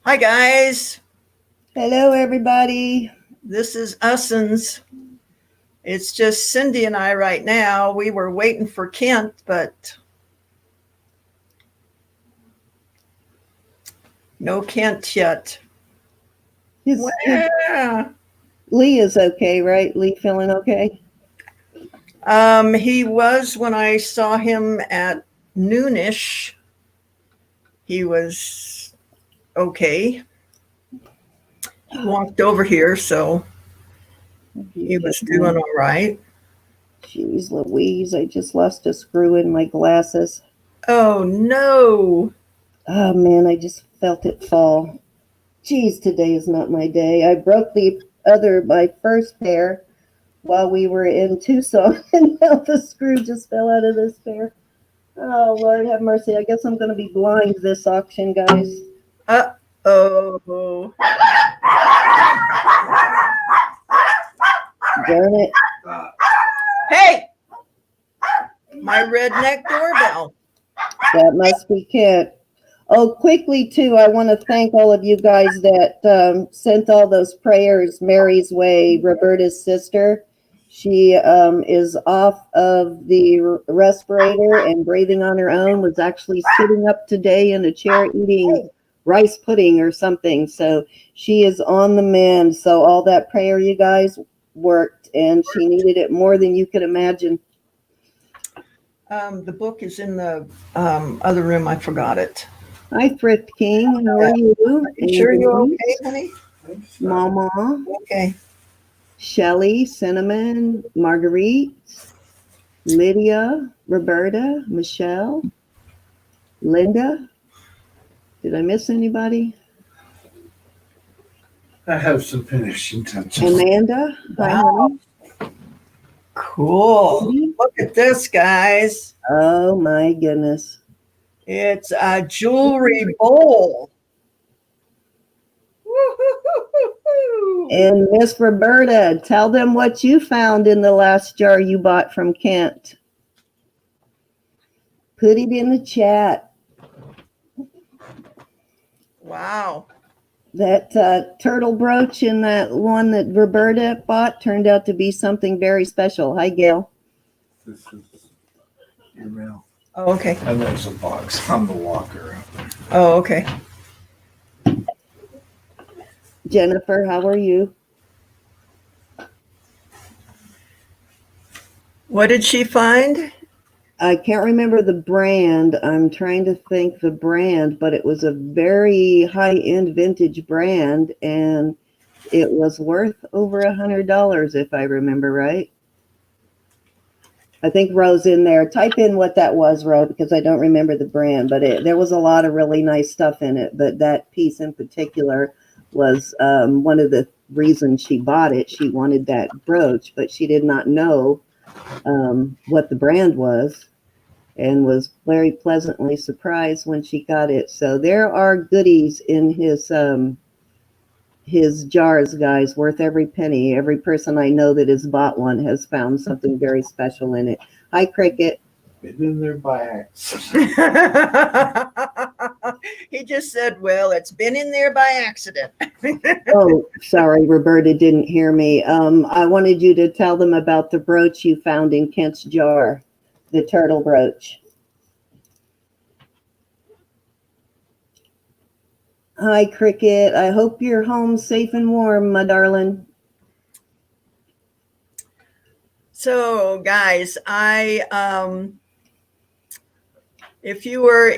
Hi, guys. Hello, everybody. This is Ussens. It's just Cindy and I right now. We were waiting for Kent, but no Kent yet. Lee is okay, right? Lee feeling okay? He was when I saw him at noonish. He was okay. He walked over here, so he was doing all right. Jeez Louise, I just lost a screw in my glasses. Oh, no. Oh, man, I just felt it fall. Geez, today is not my day. I broke my first pair while we were in Tucson, and now the screw just fell out of this pair. Oh, Lord have mercy. I guess I'm going to be blind this auction, guys. Uh-oh. Darn it. Hey! My redneck doorbell. That must be Kent. Oh, quickly, too, I want to thank all of you guys that sent all those prayers Mary's way, Roberta's sister. She is off of the respirator and breathing on her own, was actually sitting up today in a chair eating rice pudding or something. So she is on the mend. So all that prayer, you guys, worked, and she needed it more than you could imagine. The book is in the other room. I forgot it. Hi, Thrift King. How are you? You sure you're okay, honey? Mama. Okay. Shelly, Cinnamon, Marguerite, Lydia, Roberta, Michelle, Linda. Did I miss anybody? I have some finishing touches. Amanda. Wow. Cool. Look at this, guys. Oh, my goodness. It's a jewelry bowl. And Miss Roberta, tell them what you found in the last jar you bought from Kent. Put it in the chat. Wow. That turtle brooch and that one that Roberta bought turned out to be something very special. Hi, Gail. This is your mail. Oh, okay. And there's a box on the walker out there. Oh, okay. Jennifer, how are you? What did she find? I can't remember the brand. I'm trying to think the brand, but it was a very high-end vintage brand, and it was worth over $100 if I remember right. I think Ro's in there. Type in what that was, Ro, because I don't remember the brand, but there was a lot of really nice stuff in it. But that piece in particular was one of the reasons she bought it. She wanted that brooch, but she did not know what the brand was, and was very pleasantly surprised when she got it. So there are goodies in his jars, guys, worth every penny. Every person I know that has bought one has found something very special in it. Hi, Cricket. Been in there by accident. He just said, well, it's been in there by accident. Oh, sorry, Roberta didn't hear me. I wanted you to tell them about the brooch you found in Kent's jar, the turtle brooch. Hi, Cricket. I hope you're home safe and warm, my darling. So, guys, if you were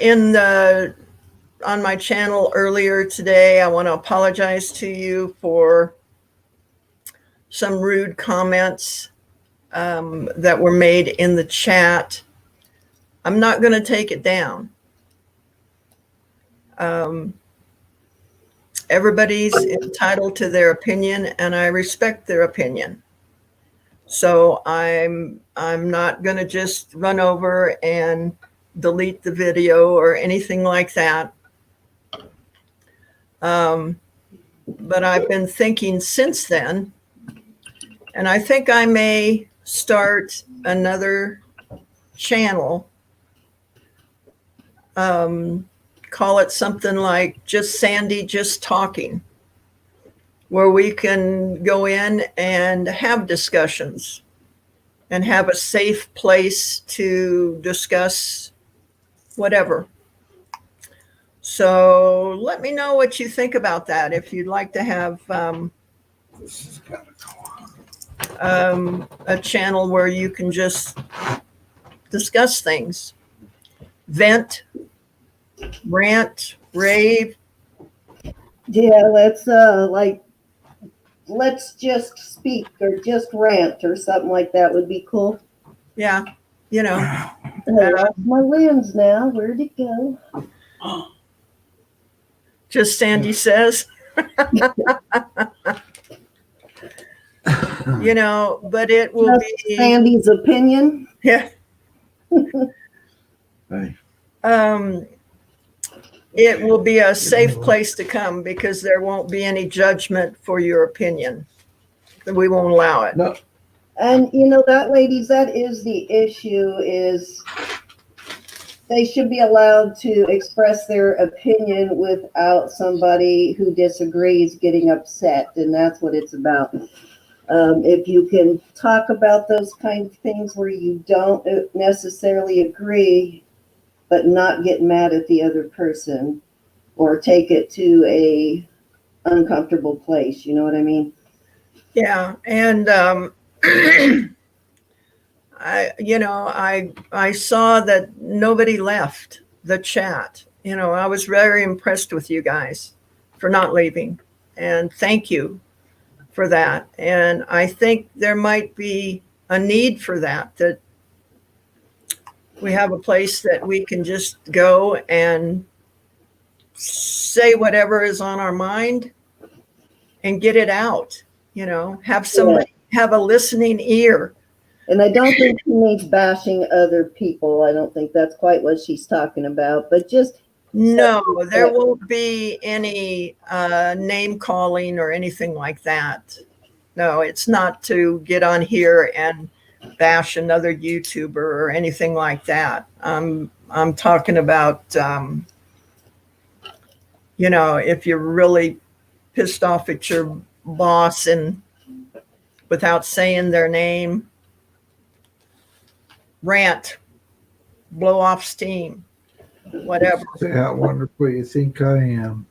on my channel earlier today, I want to apologize to you for some rude comments that were made in the chat. I'm not going to take it down. Everybody's entitled to their opinion, and I respect their opinion. So I'm not going to just run over and delete the video or anything like that. But I've been thinking since then, and I think I may start another channel call it something like just Sandy just talking, where we can go in and have discussions and have a safe place to discuss whatever. So let me know what you think about that. If you'd like to have This has got to go on. a channel where you can just discuss things, vent, rant, rave. Yeah, let's just speak or just rant or something like that would be cool. Yeah, you know, I lost my lens now. Where'd it go? just Sandy says, you know, but it will Just be, Sandy's opinion. yeah. Hey, It will be a safe place to come because there won't be any judgment for your opinion. We won't allow it. no, And you know that, ladies, that is the issue, is they should be allowed to express their opinion without somebody who disagrees getting upset. And that's what it's about. If you can talk about those kind of things where you don't necessarily agree, but not get mad at the other person or take it to a uncomfortable place. You know what I mean? Yeah, and I saw that nobody left the chat. You know, I was very impressed with you guys for not leaving, and thank you for that. And I think there might be a need for that, that we have a place that we can just go and say whatever is on our mind and get it out, you know, have somebody have a listening ear. And I don't think she means bashing other people. I don't think that's quite what she's talking about, but just No, there won't be any name calling or anything like that. No, it's not to get on here and bash another YouTuber or anything like that. I'm talking about, you know, if you're really pissed off at your boss and without saying their name, rant, blow off steam, whatever. say how wonderful you think I am.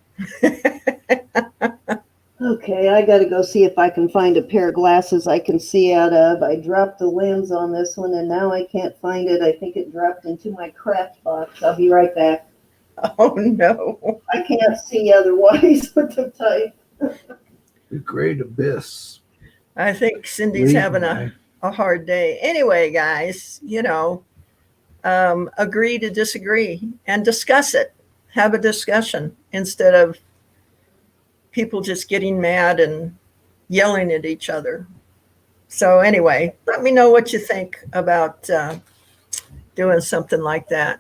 okay, I gotta go see if I can find a pair of glasses I can see out of. I dropped the lens on this one and now I can't find it. I think it dropped into my craft box. I'll be right back. Oh no. I can't see otherwise with the type. The great abyss. I think Cindy's having a hard day. Anyway, guys, you know, agree to disagree and discuss it. Have a discussion instead of people just getting mad and yelling at each other. So anyway, let me know what you think about doing something like that.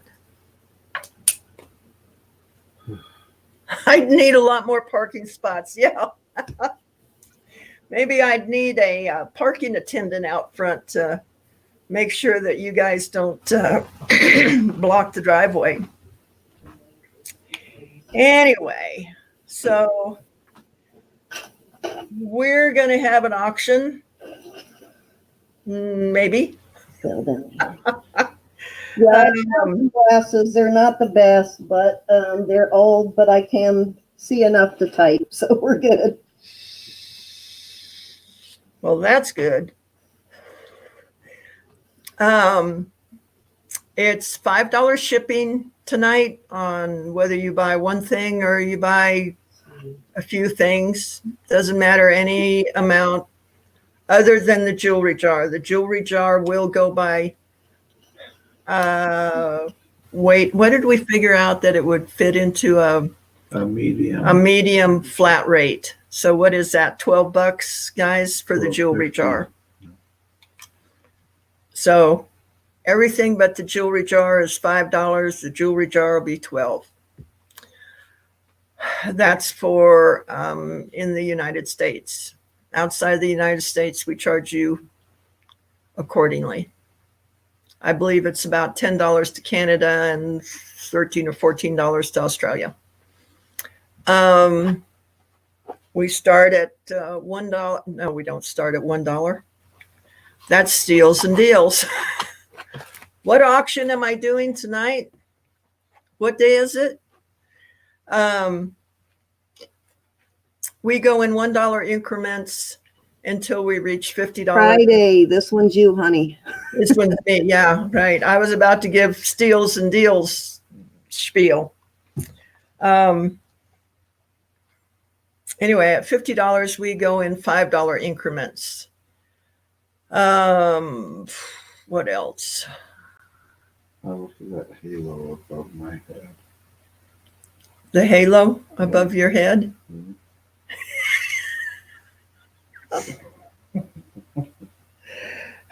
I'd need a lot more parking spots. Yeah. Maybe I'd need a parking attendant out front to make sure that you guys don't block the driveway. Anyway, so we're going to have an auction. Maybe. Fell down. Yeah, I have some glasses. They're not the best, but they're old, but I can see enough to type, so we're good. Well, that's good. It's $5 shipping tonight on whether you buy one thing or you buy a few things. Doesn't matter any amount other than the jewelry jar. The jewelry jar will go by, wait, what did we figure out that it would fit into a medium. medium flat rate? So what is that? $12, guys, for the jewelry jar. So everything but the jewelry jar is $5. The jewelry jar will be $12. That's for in the United States. Outside the United States, we charge you accordingly. I believe it's about $10 to Canada and $13 or $14 to Australia. We start at $1. No, we don't start at $1. That's steals and deals. What auction am I doing tonight? What day is it? We go in $1 increments until we reach $50. Friday. This one's you, honey. This one's me. Yeah, right. I was about to give steals and deals spiel. Anyway, at $50, we go in $5 increments. What else? I look at that halo above my head. The halo above your head? Mhm.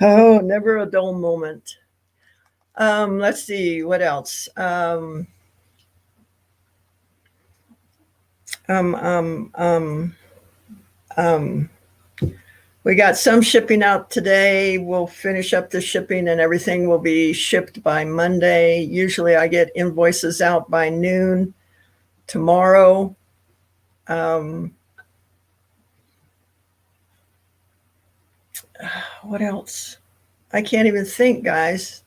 Oh, never a dull moment. Let's see, what else? We got some shipping out today. We'll finish up the shipping and everything will be shipped by Monday. Usually I get invoices out by noon tomorrow. What else? I can't even think, guys.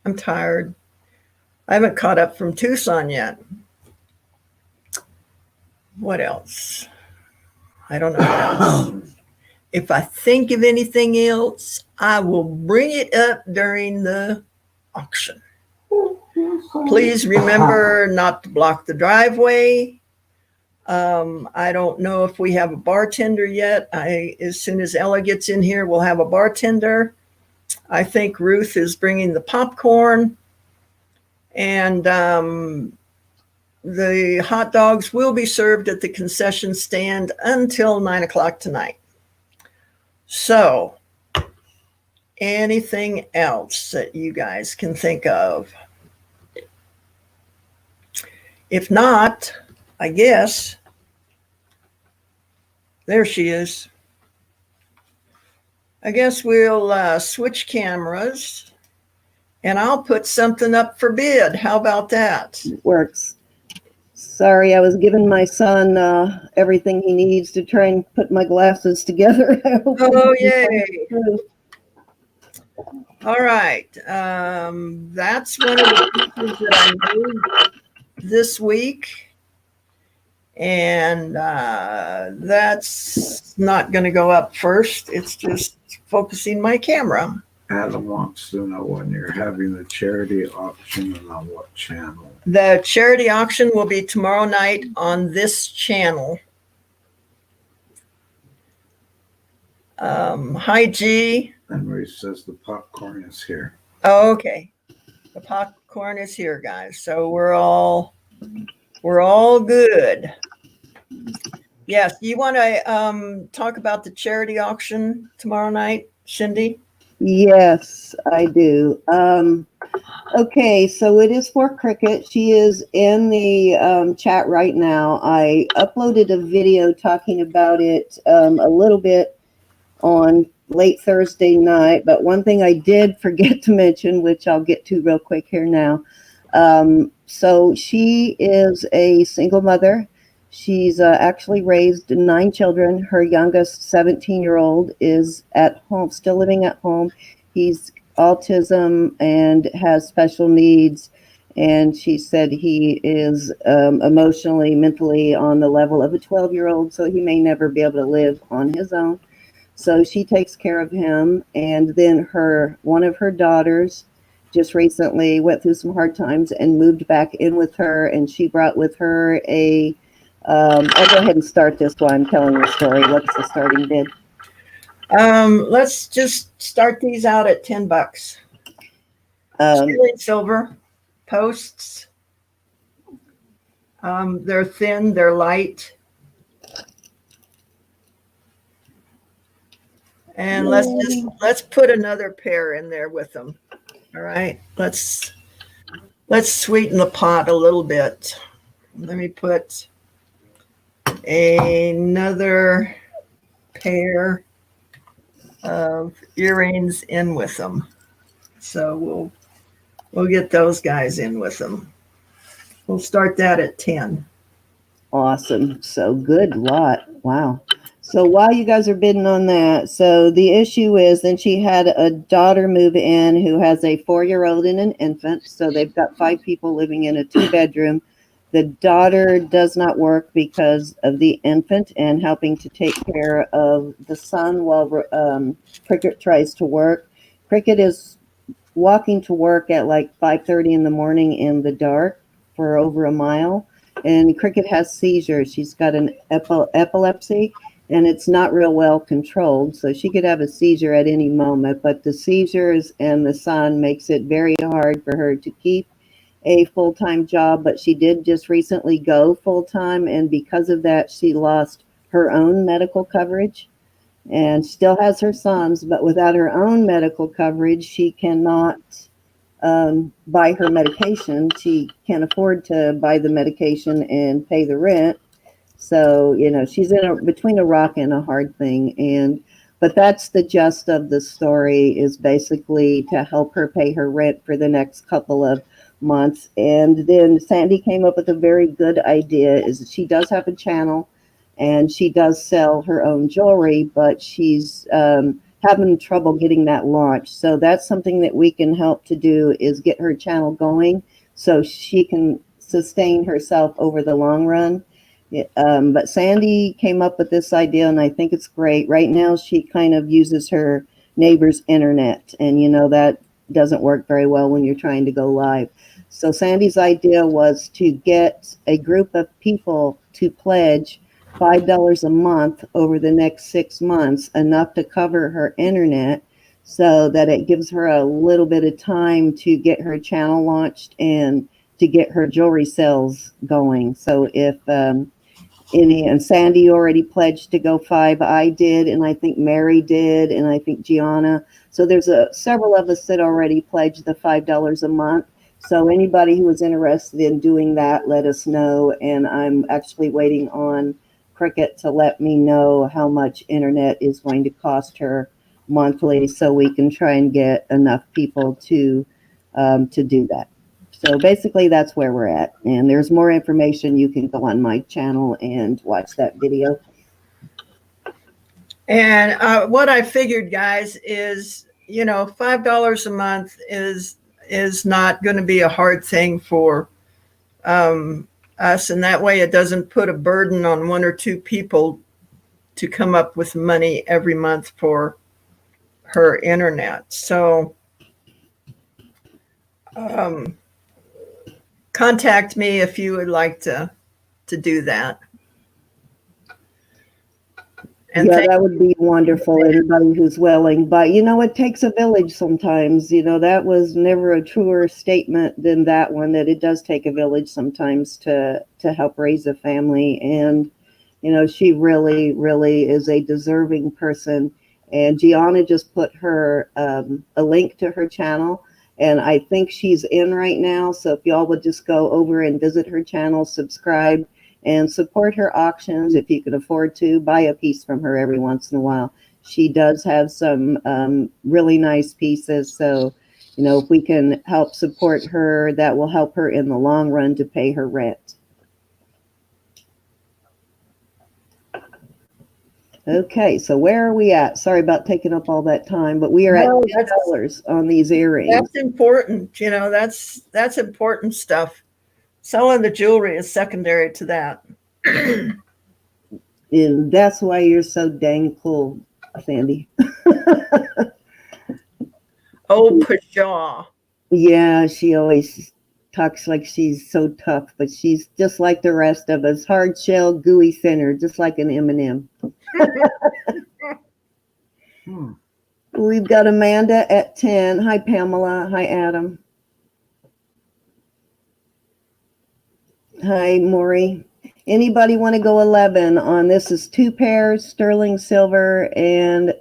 I'm tired. I haven't caught up from Tucson yet. What else? I don't know what else. If I think of anything else, I will bring it up during the auction. Please remember not to block the driveway. I don't know if we have a bartender yet. As soon as Ella gets in here, we'll have a bartender. I think Ruth is bringing the popcorn. And the hot dogs will be served at the concession stand until 9 o'clock tonight. So, anything else that you guys can think of? If not, I guess, there she is. I guess we'll switch cameras and I'll put something up for bid. How about that? Works. Sorry, I was giving my son everything he needs to try and put my glasses together. Oh, yay. All right. That's one of the pieces that I made this week. And that's not going to go up first. It's just focusing my camera. Adam wants to know when you're having the charity auction and on what channel. The charity auction will be tomorrow night on this channel. Hi, G. Henry says the popcorn is here. Oh, okay. The popcorn is here, guys. So we're all good. Yes. You want to talk about the charity auction tomorrow night, Cindy? Yes, I do. Okay, so it is for Cricket. She is in the chat right now. I uploaded a video talking about it a little bit on late Thursday night, but one thing I did forget to mention, which I'll get to real quick here now. So she is a single mother. She's actually raised 9 children. Her youngest 17-year-old is at home, still living at home. He's autism and has special needs. And she said he is emotionally, mentally on the level of a 12-year-old, so he may never be able to live on his own. So she takes care of him. And then one of her daughters just recently went through some hard times and moved back in with her. And she brought with her I'll go ahead and start this while I'm telling the story. What's the starting bid? Let's just start these out at $10. Sterling silver posts. They're thin, they're light. And let's put another pair in there with them. All right. Let's sweeten the pot a little bit. Let me put another pair of earrings in with them. So we'll get those guys in with them. We'll start that at 10. Awesome. So good lot. Wow. So while you guys are bidding on that, so the issue is then she had a daughter move in who has a 4-year-old and an infant. So they've got 5 people living in a 2-bedroom. The daughter does not work because of the infant and helping to take care of the son while Cricket tries to work. Cricket is walking to work at like 5:30 in the morning in the dark for over a mile. And Cricket has seizures. She's got an epilepsy, and it's not real well controlled. So she could have a seizure at any moment, but the seizures and the sun makes it very hard for her to keep a full-time job. But she did just recently go full-time, and because of that, she lost her own medical coverage and still has her son's, but without her own medical coverage, she cannot buy her medication. She can't afford to buy the medication and pay the rent. So, she's between a rock and a hard thing. But that's the gist of the story, is basically to help her pay her rent for the next couple of months. And then Sandy came up with a very good idea, is that she does have a channel and she does sell her own jewelry, but she's having trouble getting that launched. So that's something that we can help to do, is get her channel going so she can sustain herself over the long run. But Sandy came up with this idea, and I think it's great. Right now, she kind of uses her neighbor's internet, and that doesn't work very well when you're trying to go live. So Sandy's idea was to get a group of people to pledge $5 a month over the next 6 months, enough to cover her internet, so that it gives her a little bit of time to get her channel launched and to get her jewelry sales going. So if and Sandy already pledged to go 5, I did, and I think Mary did, and I think Gianna. So there's several of us that already pledged the $5 a month. So anybody who was interested in doing that, let us know. And I'm actually waiting on Cricket to let me know how much internet is going to cost her monthly, so we can try and get enough people to do that. So basically that's where we're at. And there's more information. You can go on my channel and watch that video. And what I figured, guys, is, $5 a month is not going to be a hard thing for us, and that way it doesn't put a burden on 1 or 2 people to come up with money every month for her internet. So contact me if you would like to do that. And yeah, that would be wonderful, anybody who's willing. But it takes a village sometimes. That was never a truer statement than that one, that it does take a village sometimes to help raise a family. And she really, really is a deserving person. And Gianna just put her a link to her channel, and I think she's in right now. So if y'all would just go over and visit her channel, subscribe, and support her auctions. If you can afford to, buy a piece from her every once in a while. She does have some really nice pieces. So, if we can help support her, that will help her in the long run to pay her rent. Okay, so where are we at? Sorry about taking up all that time, but we are at $10 on these earrings. That's important. That's important stuff. Selling the jewelry is secondary to that. And that's why you're so dang cool, Sandy. Oh, pshaw. Yeah, she always talks like she's so tough, but she's just like the rest of us. Hard shell, gooey center, just like an M&M. We've got Amanda at 10. Hi, Pamela. Hi, Adam. Hi, Maury. Anybody want to go 11 on this? Is 2 pairs, sterling silver, and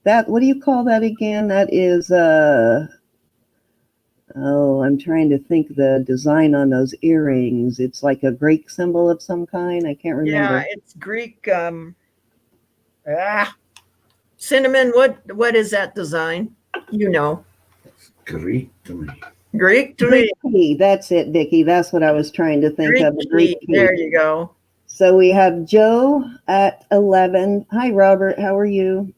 that, what do you call that again? That is, I'm trying to think the design on those earrings. It's like a Greek symbol of some kind. I can't remember. Yeah, it's Greek. Cinnamon, what is that design? Greek to me. Greek to Greek me. tea. That's it, Vicki. That's what I was trying to think Greek of. A Greek tea. tea. There you go. So we have Joe at 11. Hi, Robert. How are you?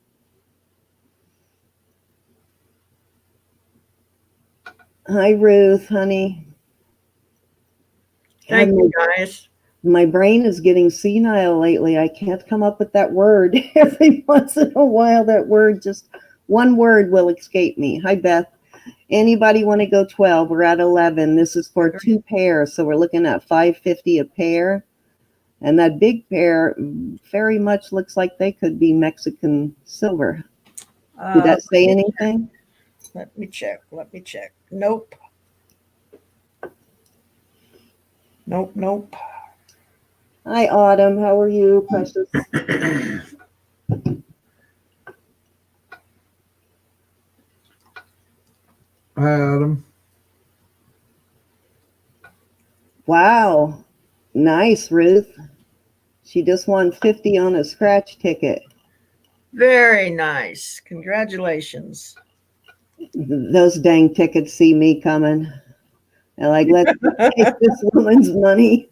Hi, Ruth, honey. Thank God, you, guys. my brain is getting senile lately. I can't come up with that word. Every once in a while, that word, just one word will escape me. Hi, Beth. Anybody want to go 12? We're at 11. This is for 2 pairs, so we're looking at $5.50 a pair. And that big pair very much looks like they could be Mexican silver. Did that say anything? Let me check. Nope. Nope. Hi, Autumn. How are you, precious? Hi, Adam. Wow. Nice, Ruth. She just won 50 on a scratch ticket. Very nice. Congratulations. Those dang tickets see me coming. They're like, let's take this woman's money.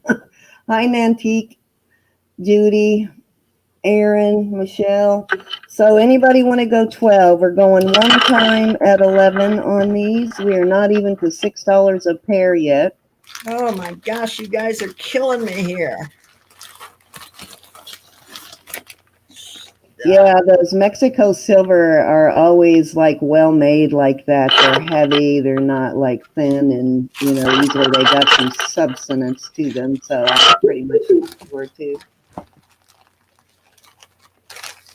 Hi, Nantique, Judy, Aaron, Michelle. So anybody want to go 12? We're going one time at 11 on these. We are not even to $6 a pair yet. Oh my gosh, you guys are killing me here. Yeah, those Mexico silver are always like well made like that. They're heavy, they're not like thin, and usually they got some substance to them. So I pretty much sure too.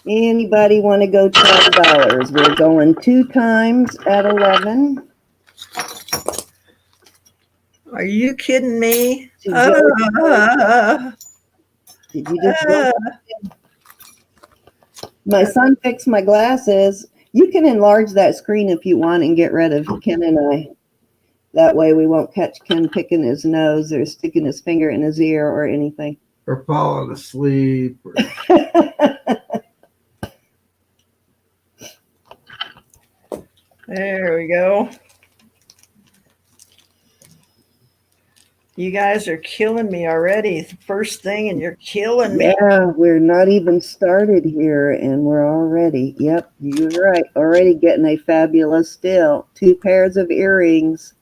Anybody want to go $12? We're going 2 times at 11. Are you kidding me? To Joe. Did you just go? My son fixed my glasses. You can enlarge that screen if you want and get rid of Ken and I. That way we won't catch Ken picking his nose or sticking his finger in his ear or anything. Or falling asleep. Or... There we go. You guys are killing me already. First thing, and you're killing me. Yeah, we're not even started here, and we're already. Yep, you're right. Already getting a fabulous deal. 2 pairs of earrings,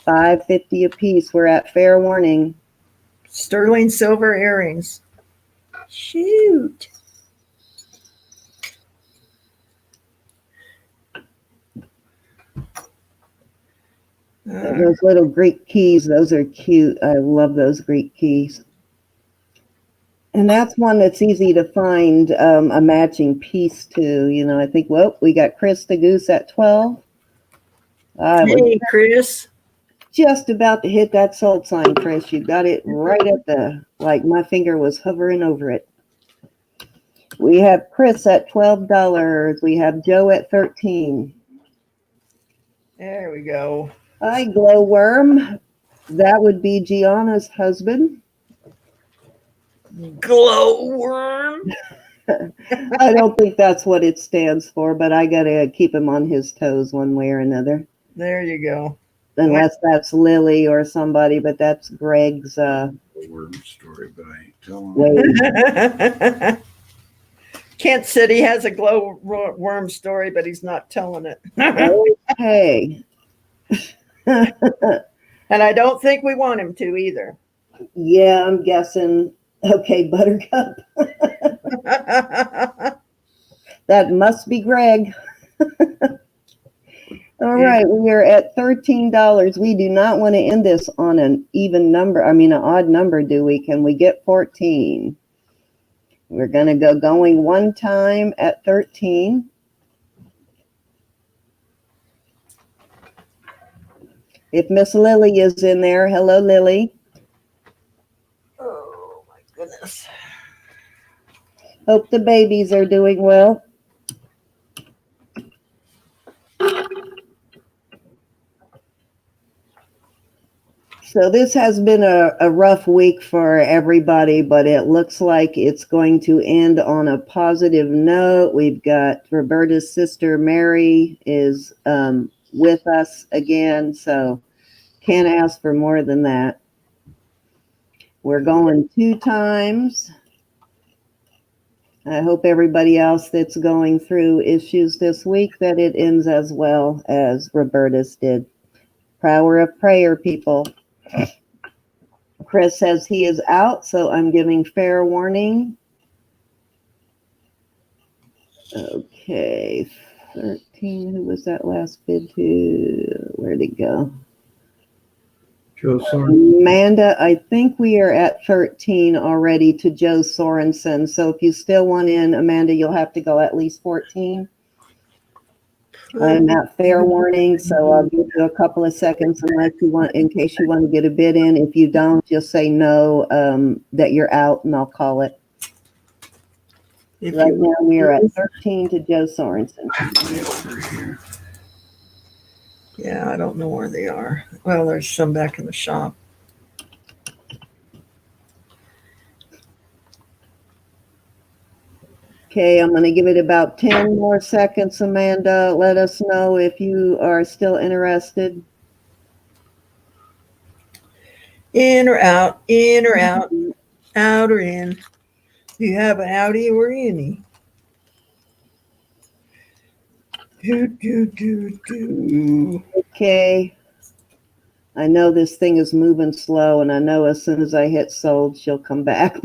$5.50 a piece. We're at fair warning. Sterling silver earrings. Shoot. Those little Greek keys, those are cute. I love those Greek keys. And that's one that's easy to find a matching piece to. I think, well, we got Chris the Goose at 12. I was Hey, Chris. just about to hit that sold sign, Chris. You got it right at like my finger was hovering over it. We have Chris at $12. We have Joe at 13. There we go. Hi, Glowworm. That would be Gianna's husband. Glowworm. I don't think that's what it stands for, but I got to keep him on his toes one way or another. There you go. Unless that's Lily or somebody, but that's Greg's worm story, but I ain't telling way. Kent said he has a glowworm story, but he's not telling it. Okay. And I don't think we want him to either. Yeah, I'm guessing. Okay, Buttercup. That must be Greg. All right, we are at $13. We do not want to end this on an even number. I mean, an odd number, do we? Can we get 14? We're going to go going one time at 13. If Miss Lily is in there, hello, Lily. Oh, my goodness. Hope the babies are doing well. So this has been a rough week for everybody, but it looks like it's going to end on a positive note. We've got Roberta's sister, Mary, is with us again, so can't ask for more than that. We're going 2 times. I hope everybody else that's going through issues this week that it ends as well as Roberta's did. Power of prayer, people. Chris says he is out, so I'm giving fair warning. Okay, 13. Who was that last bid to? Where'd it go? Joe Sorensen. Amanda, I think we are at 13 already to Joe Sorensen. So if you still want in, Amanda, you'll have to go at least 14. I'm at fair warning, so I'll give you a couple of seconds unless you want, in case you want to get a bid in. If you don't, just say no, that you're out, and I'll call it. If Right you, now, we are at 13 to Joe Sorensen. Over here. yeah, I don't know where they are. Well, there's some back in the shop. Okay, I'm going to give it about 10 more seconds, Amanda. Let us know if you are still interested. In or out, in or out, out or in. Do you have an outie or any? Do. Okay. I know this thing is moving slow, and I know as soon as I hit sold, she'll come back.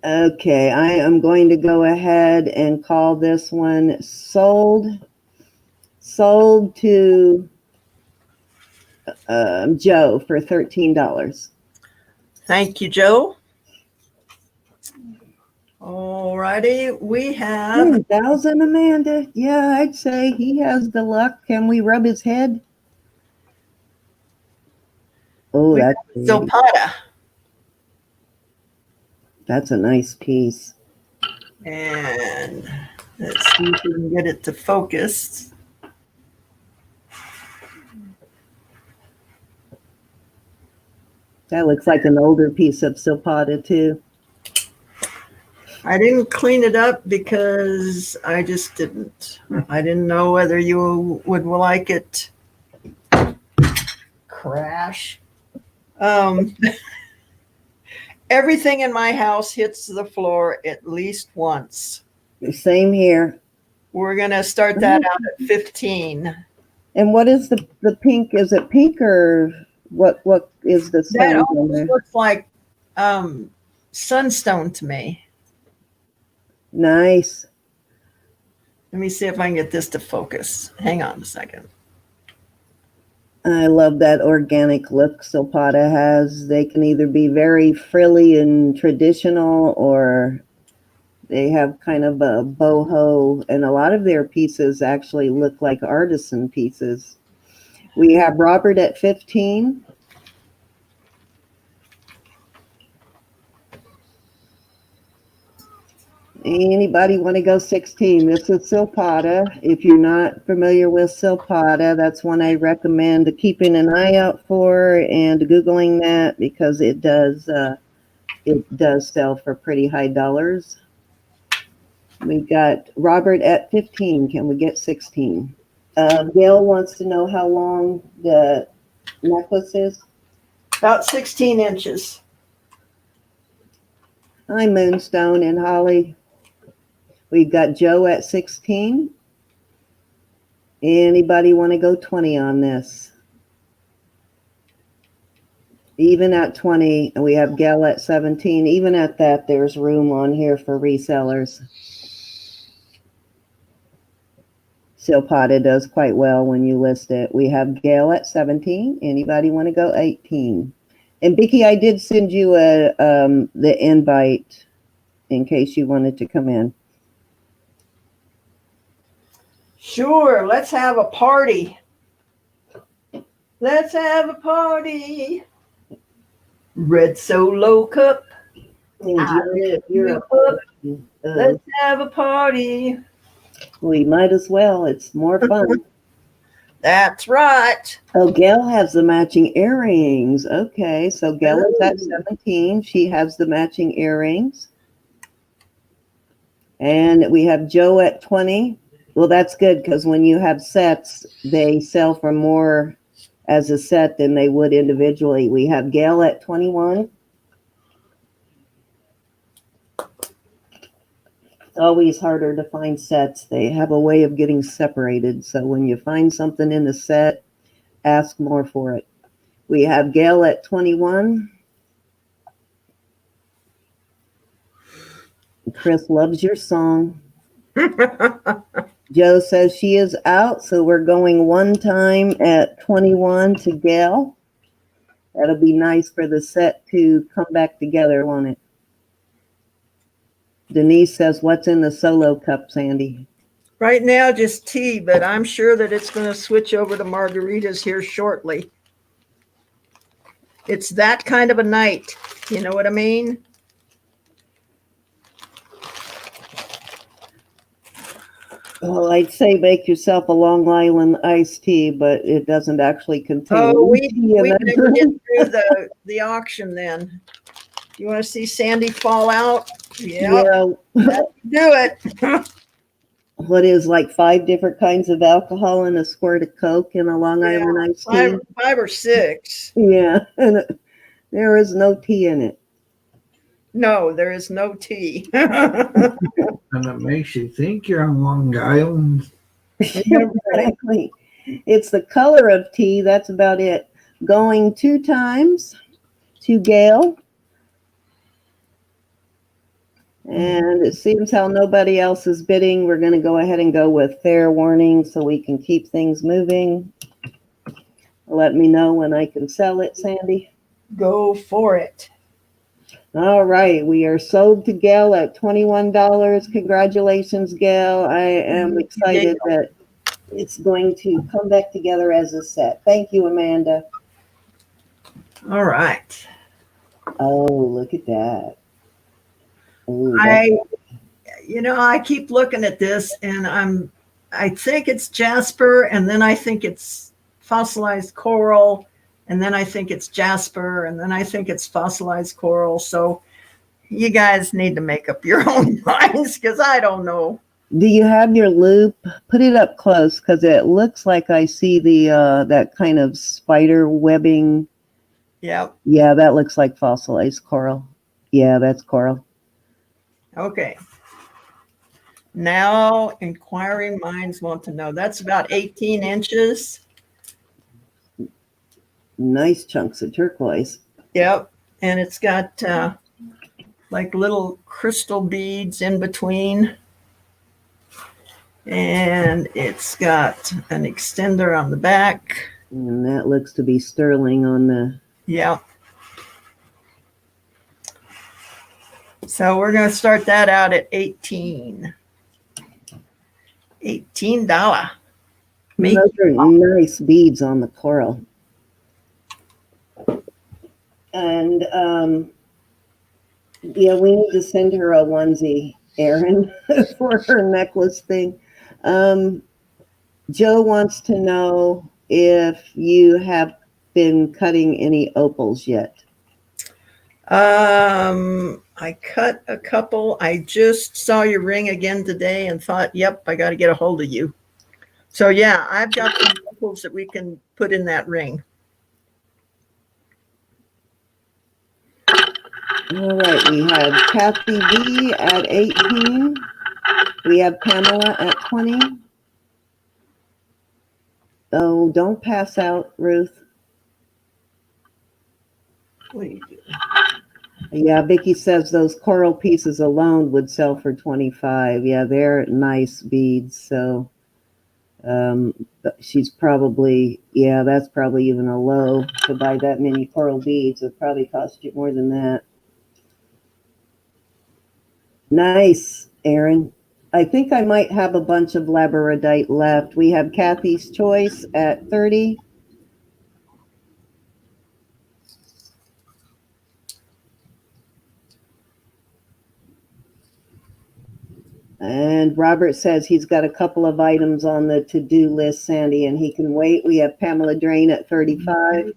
Okay, I am going to go ahead and call this one sold. Sold to Joe for $13. Thank you, Joe. All righty, we have 10,000, Amanda. Yeah, I'd say he has the luck. Can we rub his head? Oh, We- that's pretty. Zilpata. That's a nice piece. And let's see if we can get it to focus. That looks like an older piece of Silpata too. I didn't clean it up because I just didn't. I didn't know whether you would like it. Crash. Everything in my house hits the floor at least once. Same here. We're going to start that out at 15. And what is the pink? Is it pink or what is the That stone on almost there? looks like sunstone to me. Nice. Let me see if I can get this to focus. Hang on a second. I love that organic look Silpata has. They can either be very frilly and traditional, or they have kind of a boho, and a lot of their pieces actually look like artisan pieces. We have Robert at 15. Anybody want to go 16? This is Silpata. If you're not familiar with Silpata, that's one I recommend keeping an eye out for and Googling that, because it does sell for pretty high dollars. We got Robert at 15. Can we get 16? Gail wants to know how long the necklace is. About 16 inches. Hi, Moonstone and Holly. We've got Joe at 16. Anybody want to go 20 on this? Even at 20, and we have Gail at 17. Even at that, there's room on here for resellers. Silpata does quite well when you list it. We have Gail at 17. Anybody want to go 18? And Vicki, I did send you the invite in case you wanted to come in. Sure, let's have a party. Let's have a party. Red Solo Cup. And you're Let's have a party. we might as well. It's more fun. That's right. Oh, Gail has the matching earrings. Okay, so Gail is at 17. She has the matching earrings. And we have Joe at 20. Well, that's good because when you have sets, they sell for more as a set than they would individually. We have Gail at 21. It's always harder to find sets. They have a way of getting separated. So when you find something in the set, ask more for it. We have Gail at 21. Chris loves your song. Joe says she is out, so we're going one time at 21 to Gail. That'll be nice for the set to come back together, won't it? Denise says, what's in the solo cup, Sandy? Right now, just tea, but I'm sure that it's going to switch over to margaritas here shortly. It's that kind of a night. You know what I mean? Well, I'd say make yourself a Long Island iced tea, but it doesn't actually contain Oh, any tea in we that never drink. get through the auction then. You want to see Sandy fall out? Yeah, Yeah, do it. what is like 5 different kinds of alcohol and a squirt of Coke in a Long Island iced tea? Five or six. Yeah, and there is no tea in it. No, there is no tea. And it makes you think you're on Long Island. Exactly. It's the color of tea. That's about it. Going 2 times to Gail. And it seems how nobody else is bidding. We're going to go ahead and go with fair warning so we can keep things moving. Let me know when I can sell it, Sandy. Go for it. All right, we are sold to Gail at $21. Congratulations, Gail. I am excited that it's going to come back together as a set. Thank you, Amanda. All right. Oh, look at that. Ooh, I keep looking at this and I think it's jasper, and then I think it's fossilized coral, and then I think it's jasper, and then I think it's fossilized coral. So you guys need to make up your own minds because I don't know. do you have your loop? Put it up close because it looks like I see the that kind of spider webbing. Yep. Yeah, that looks like fossilized coral. Yeah, that's coral. Okay. Now inquiring minds want to know. That's about 18 inches. Nice chunks of turquoise. Yep. And it's got like little crystal beads in between. And it's got an extender on the back. And that looks to be sterling on the... Yep. So we're going to start that out at $18. $18. Those are nice beads on the coral. And yeah, we need to send her a onesie, Erin, for her necklace thing. Joe wants to know if you have been cutting any opals yet. I cut a couple. I just saw your ring again today and thought, yep, I got to get a hold of you. So yeah, I've got some opals that we can put in that ring. All right, we have Kathy B at 18. We have Pamela at 20. Oh, don't pass out, Ruth. What do you do? Yeah, Vicky says those coral pieces alone would sell for 25. Yeah, they're nice beads. So she's probably, yeah, that's probably even a low to buy that many coral beads. It probably cost you more than that. Nice, Erin. I think I might have a bunch of labradorite left. We have Kathy's Choice at 30. And Robert says he's got a couple of items on the to-do list, Sandy, and he can wait. We have Pamela Drain at 35.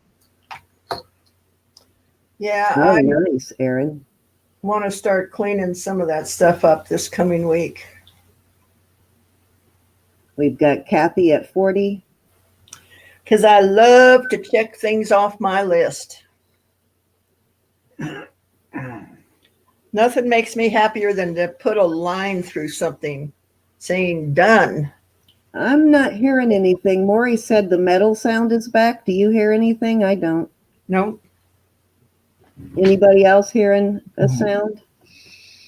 Yeah, Oh, I nice, Erin. want to start cleaning some of that stuff up this coming week. We've got Kathy at 40. Because I love to check things off my list. Nothing makes me happier than to put a line through something saying done. I'm not hearing anything. Maury said the metal sound is back. Do you hear anything? I don't. No, Anybody else hearing a sound?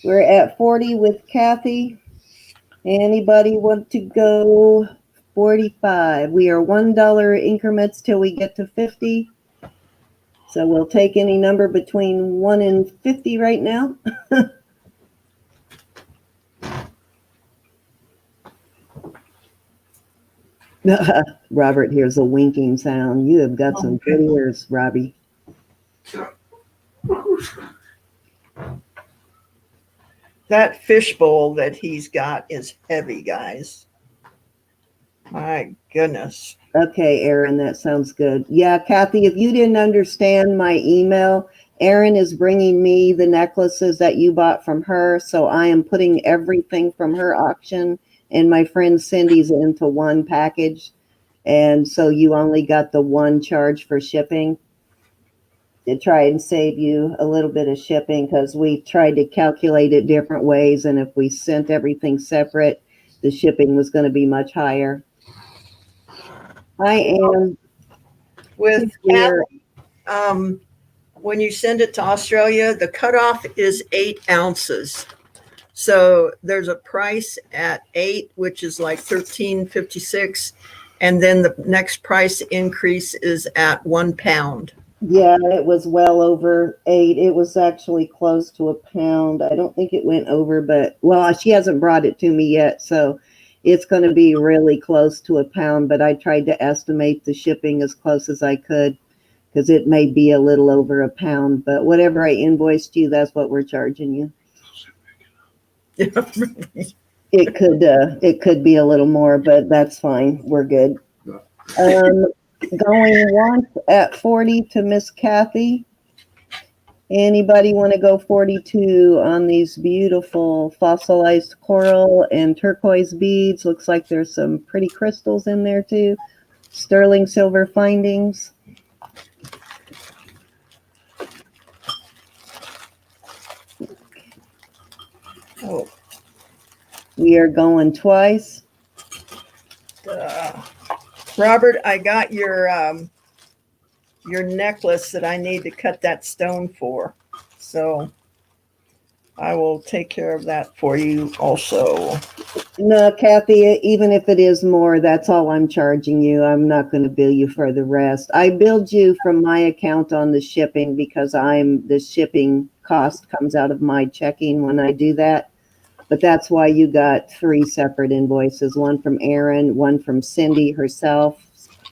We're at 40 with Kathy. Anybody want to go 45? We are $1 increments till we get to 50. So we'll take any number between 1 and 50 right now. Robert hears a winking sound. You have got some good ears, Robbie. that fishbowl that he's got is heavy, guys. My goodness. Okay, Aaron, that sounds good. Yeah, Kathy, if you didn't understand my email, Aaron is bringing me the necklaces that you bought from her. So I am putting everything from her auction and my friend Cindy's into one package. And so you only got the one charge for shipping to try and save you a little bit of shipping, because we tried to calculate it different ways. And if we sent everything separate, the shipping was going to be much higher. I am With here. when you send it to Australia, the cutoff is 8 ounces. So there's a price at 8, which is like $13.56. And then the next price increase is at 1 pound. Yeah, it was well over 8. It was actually close to a pound. I don't think it went over, but well, she hasn't brought it to me yet. So it's going to be really close to a pound, but I tried to estimate the shipping as close as I could, because it may be a little over a pound, but whatever I invoiced you, that's what we're charging you. It could be a little more, but that's fine. We're good. Going once at 40 to Miss Kathy. Anybody want to go 42 on these beautiful fossilized coral and turquoise beads? Looks like there's some pretty crystals in there too. Sterling silver findings. Oh, We are going twice. Robert, I got your necklace that I need to cut that stone for. So I will take care of that for you also. No, Kathy, even if it is more, that's all I'm charging you. I'm not going to bill you for the rest. I billed you from my account on the shipping because the shipping cost comes out of my checking when I do that. But that's why you got 3 separate invoices, one from Erin, one from Cindy herself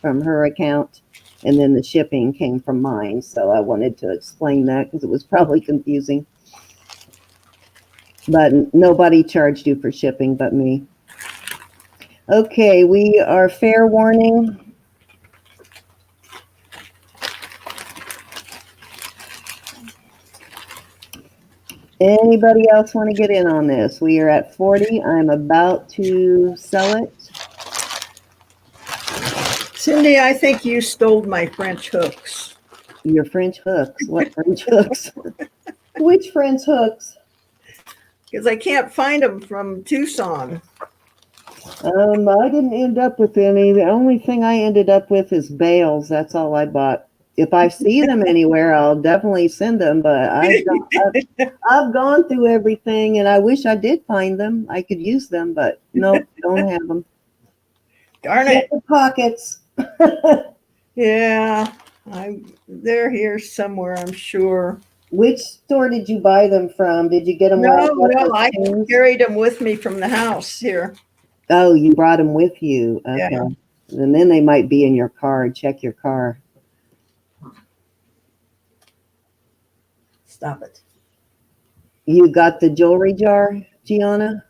from her account, and then the shipping came from mine. So I wanted to explain that because it was probably confusing. But nobody charged you for shipping but me. Okay, we are fair warning. Anybody else want to get in on this? We are at 40. I'm about to sell it. Cindy, I think you stole my French hooks. Your French hooks. What French hooks? Which French hooks? Because I can't find them from Tucson. I didn't end up with any. The only thing I ended up with is bales. That's all I bought. If I see them anywhere, I'll definitely send them. But I've gone through everything, and I wish I did find them. I could use them, but nope, don't have them. Darn it. Check the pockets. Yeah, they're here somewhere, I'm sure. Which store did you buy them from? Did you get them? No, I carried them with me from the house here. Oh, you brought them with you. Okay. Yeah. And then they might be in your car. Check your car. Stop it. You got the jewelry jar, Gianna?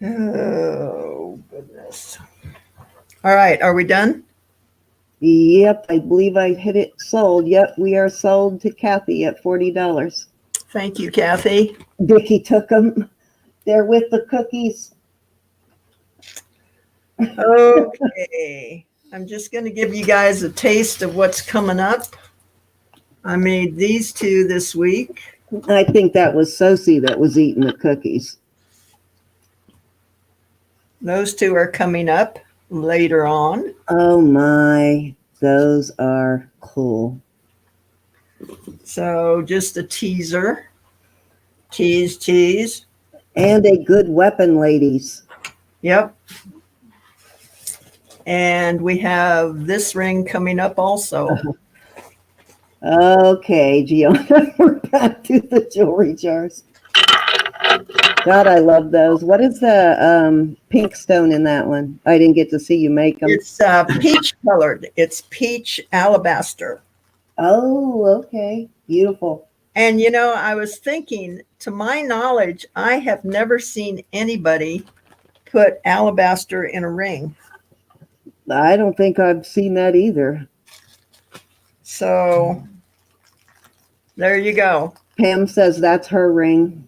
Oh, goodness. All right, are we done? Yep, I believe I hit it sold. Yep, we are sold to Kathy at $40. Thank you, Kathy. Vicki took them. They're with the cookies. Okay. I'm just going to give you guys a taste of what's coming up. I made these two this week. I think that was Sosie that was eating the cookies. Those two are coming up later on. Oh my, those are cool. So just a teaser. Tease, tease. And a good weapon, ladies. Yep. And we have this ring coming up also. Okay, Gianna, we're back to the jewelry jars. God, I love those. What is the pink stone in that one? I didn't get to see you make them. It's peach colored. It's peach alabaster. Oh, okay. Beautiful. And you know, I was thinking, to my knowledge, I have never seen anybody put alabaster in a ring. I don't think I've seen that either. So there you go. Pam says that's her ring.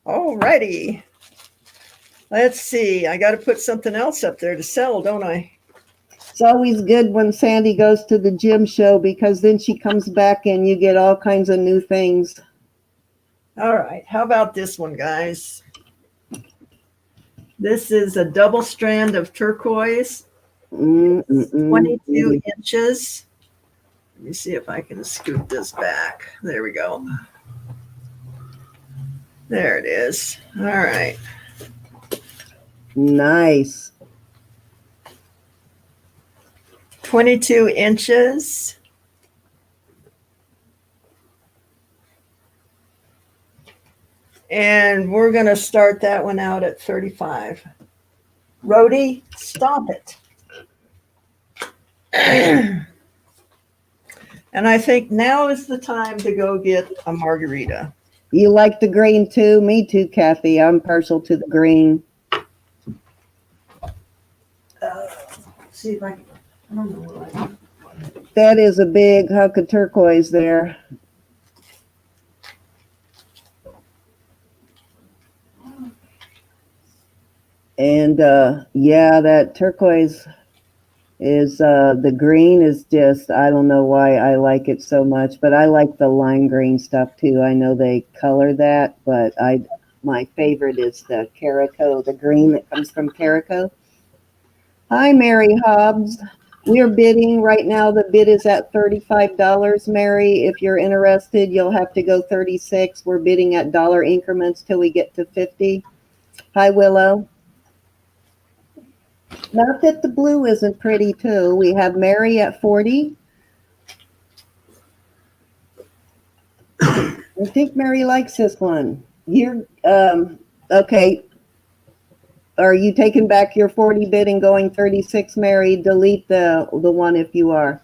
Alrighty. Let's see. I got to put something else up there to sell, don't I? It's always good when Sandy goes to the gym show because then she comes back and you get all kinds of new things. All right. How about this one, guys? This is a double strand of turquoise, 22 inches. Let me see if I can scoot this back. There we go. There it is. All right. Nice. 22 inches. And we're going to start that one out at 35. Rhodey, stop it. And I think now is the time to go get a margarita. You like the green too? Me too, Kathy. I'm partial to the green. See if I can. I don't know what I That is a big hunk of turquoise there. And yeah, that turquoise is the green is just, I don't know why I like it so much, but I like the lime green stuff too. I know they color that, but my favorite is the Caraco, the green that comes from Caraco. Hi, Mary Hobbs. We're bidding right now. The bid is at $35, Mary. If you're interested, you'll have to go 36. We're bidding at dollar increments till we get to 50. Hi, Willow. Not that the blue isn't pretty too. We have Mary at 40. I think Mary likes this one. You're okay. Are you taking back your 40 bid and going 36, Mary? Delete the one if you are.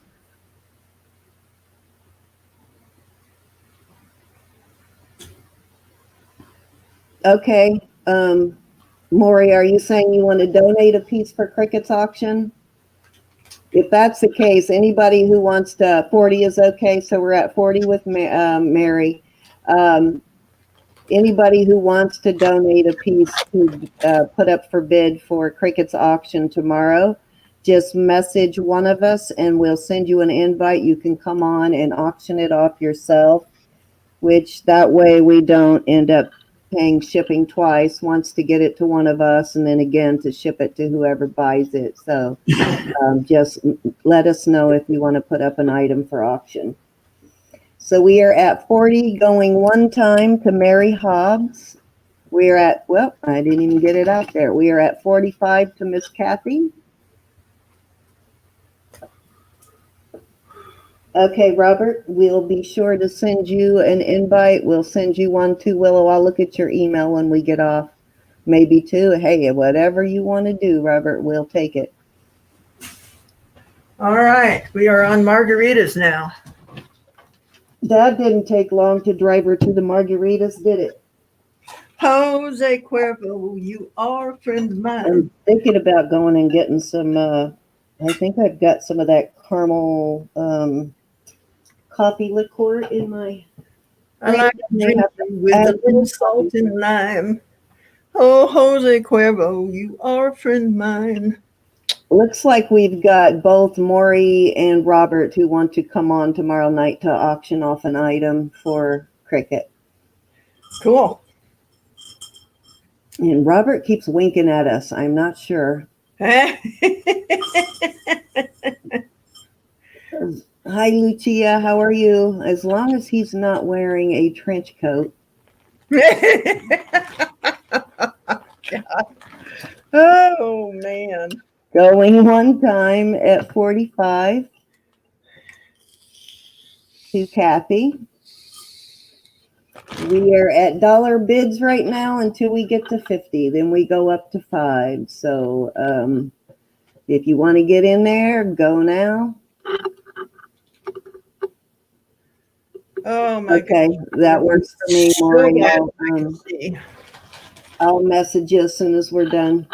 Okay. Maury, are you saying you want to donate a piece for Cricket's auction? If that's the case, anybody who wants to, 40 is okay. So we're at 40 with Mary. Anybody who wants to donate a piece to put up for bid for Cricket's auction tomorrow, just message one of us and we'll send you an invite. You can come on and auction it off yourself, which that way we don't end up paying shipping twice, once to get it to one of us and then again to ship it to whoever buys it. So just let us know if you want to put up an item for auction. So we are at 40 going one time to Mary Hobbs. We are at, well, I didn't even get it out there. We are at 45 to Miss Kathy. Okay, Robert, we'll be sure to send you an invite. We'll send you one too, Willow. I'll look at your email when we get off. Maybe two. Hey, whatever you want to do, Robert, we'll take it. All right. We are on margaritas now. That didn't take long to drive her to the margaritas, did it? Jose Cuervo, you are a friend of mine. I'm thinking about going and getting some, I think I've got some of that caramel coffee liqueur in my. I like to drink with a little salt and lime. Oh, Jose Cuervo, you are a friend mine. Looks like we've got both Maury and Robert who want to come on tomorrow night to auction off an item for cricket. Cool. And Robert keeps winking at us. I'm not sure. Hi, Lucia. How are you? As long as he's not wearing a trench coat. God. Oh, man. Going one time at 45 to Kathy. We are at dollar bids right now until we get to 50. Then we go up to 5. So if you want to get in there, go now. Oh, my Okay, goodness. that works for me, So Maureen. glad I can see. I'll message you as soon as we're done.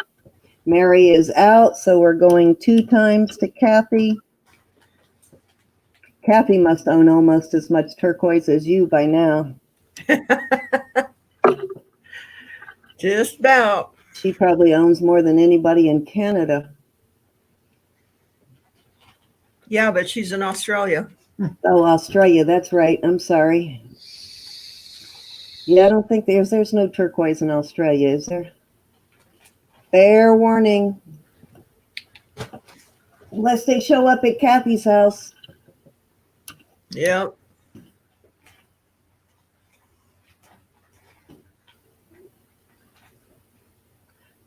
Mary is out, so we're going 2 times to Kathy. Kathy must own almost as much turquoise as you by now. Just about. She probably owns more than anybody in Canada. Yeah, but she's in Australia. Oh, Australia, that's right. I'm sorry. Yeah, I don't think there's no turquoise in Australia, is there? Fair warning. Unless they show up at Kathy's house. Yep.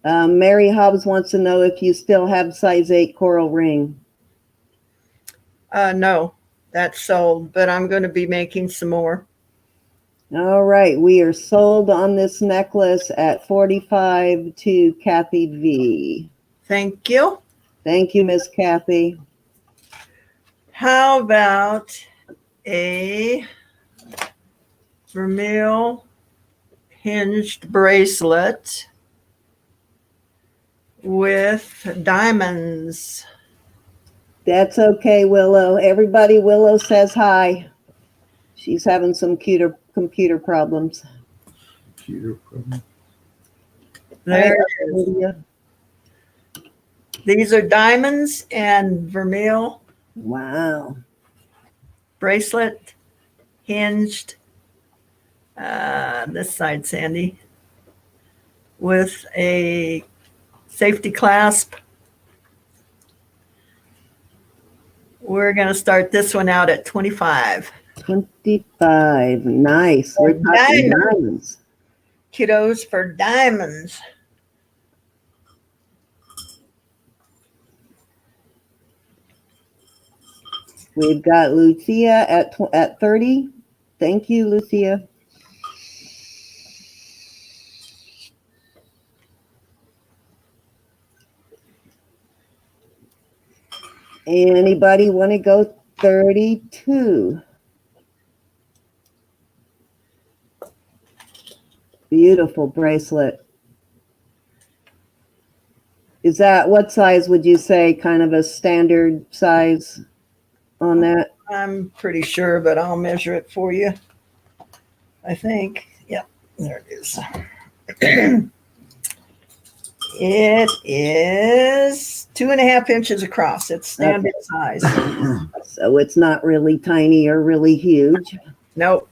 Mary Hobbs wants to know if you still have size 8 coral ring. No, that's sold, but I'm going to be making some more. All right, we are sold on this necklace at 45 to Kathy V. Thank you. Thank you, Miss Kathy. How about a vermeil hinged bracelet with diamonds? That's okay, Willow. Everybody, Willow says hi. She's having some computer problems. Computer problem. There Hi, it is. Lydia. These are diamonds and vermeil Wow. bracelet, hinged. This side, Sandy, with a safety clasp. We're going to start this one out at 25. 25. Nice. We're talking diamonds. Kiddos for diamonds. We've got Lucia at 30. Thank you, Lucia. Anybody want to go 32? Beautiful bracelet. Is that, what size would you say, kind of a standard size on that? I'm pretty sure, but I'll measure it for you. I think. Yep, there it is. It is 2.5 inches across. It's standard size. So it's not really tiny or really huge. Nope.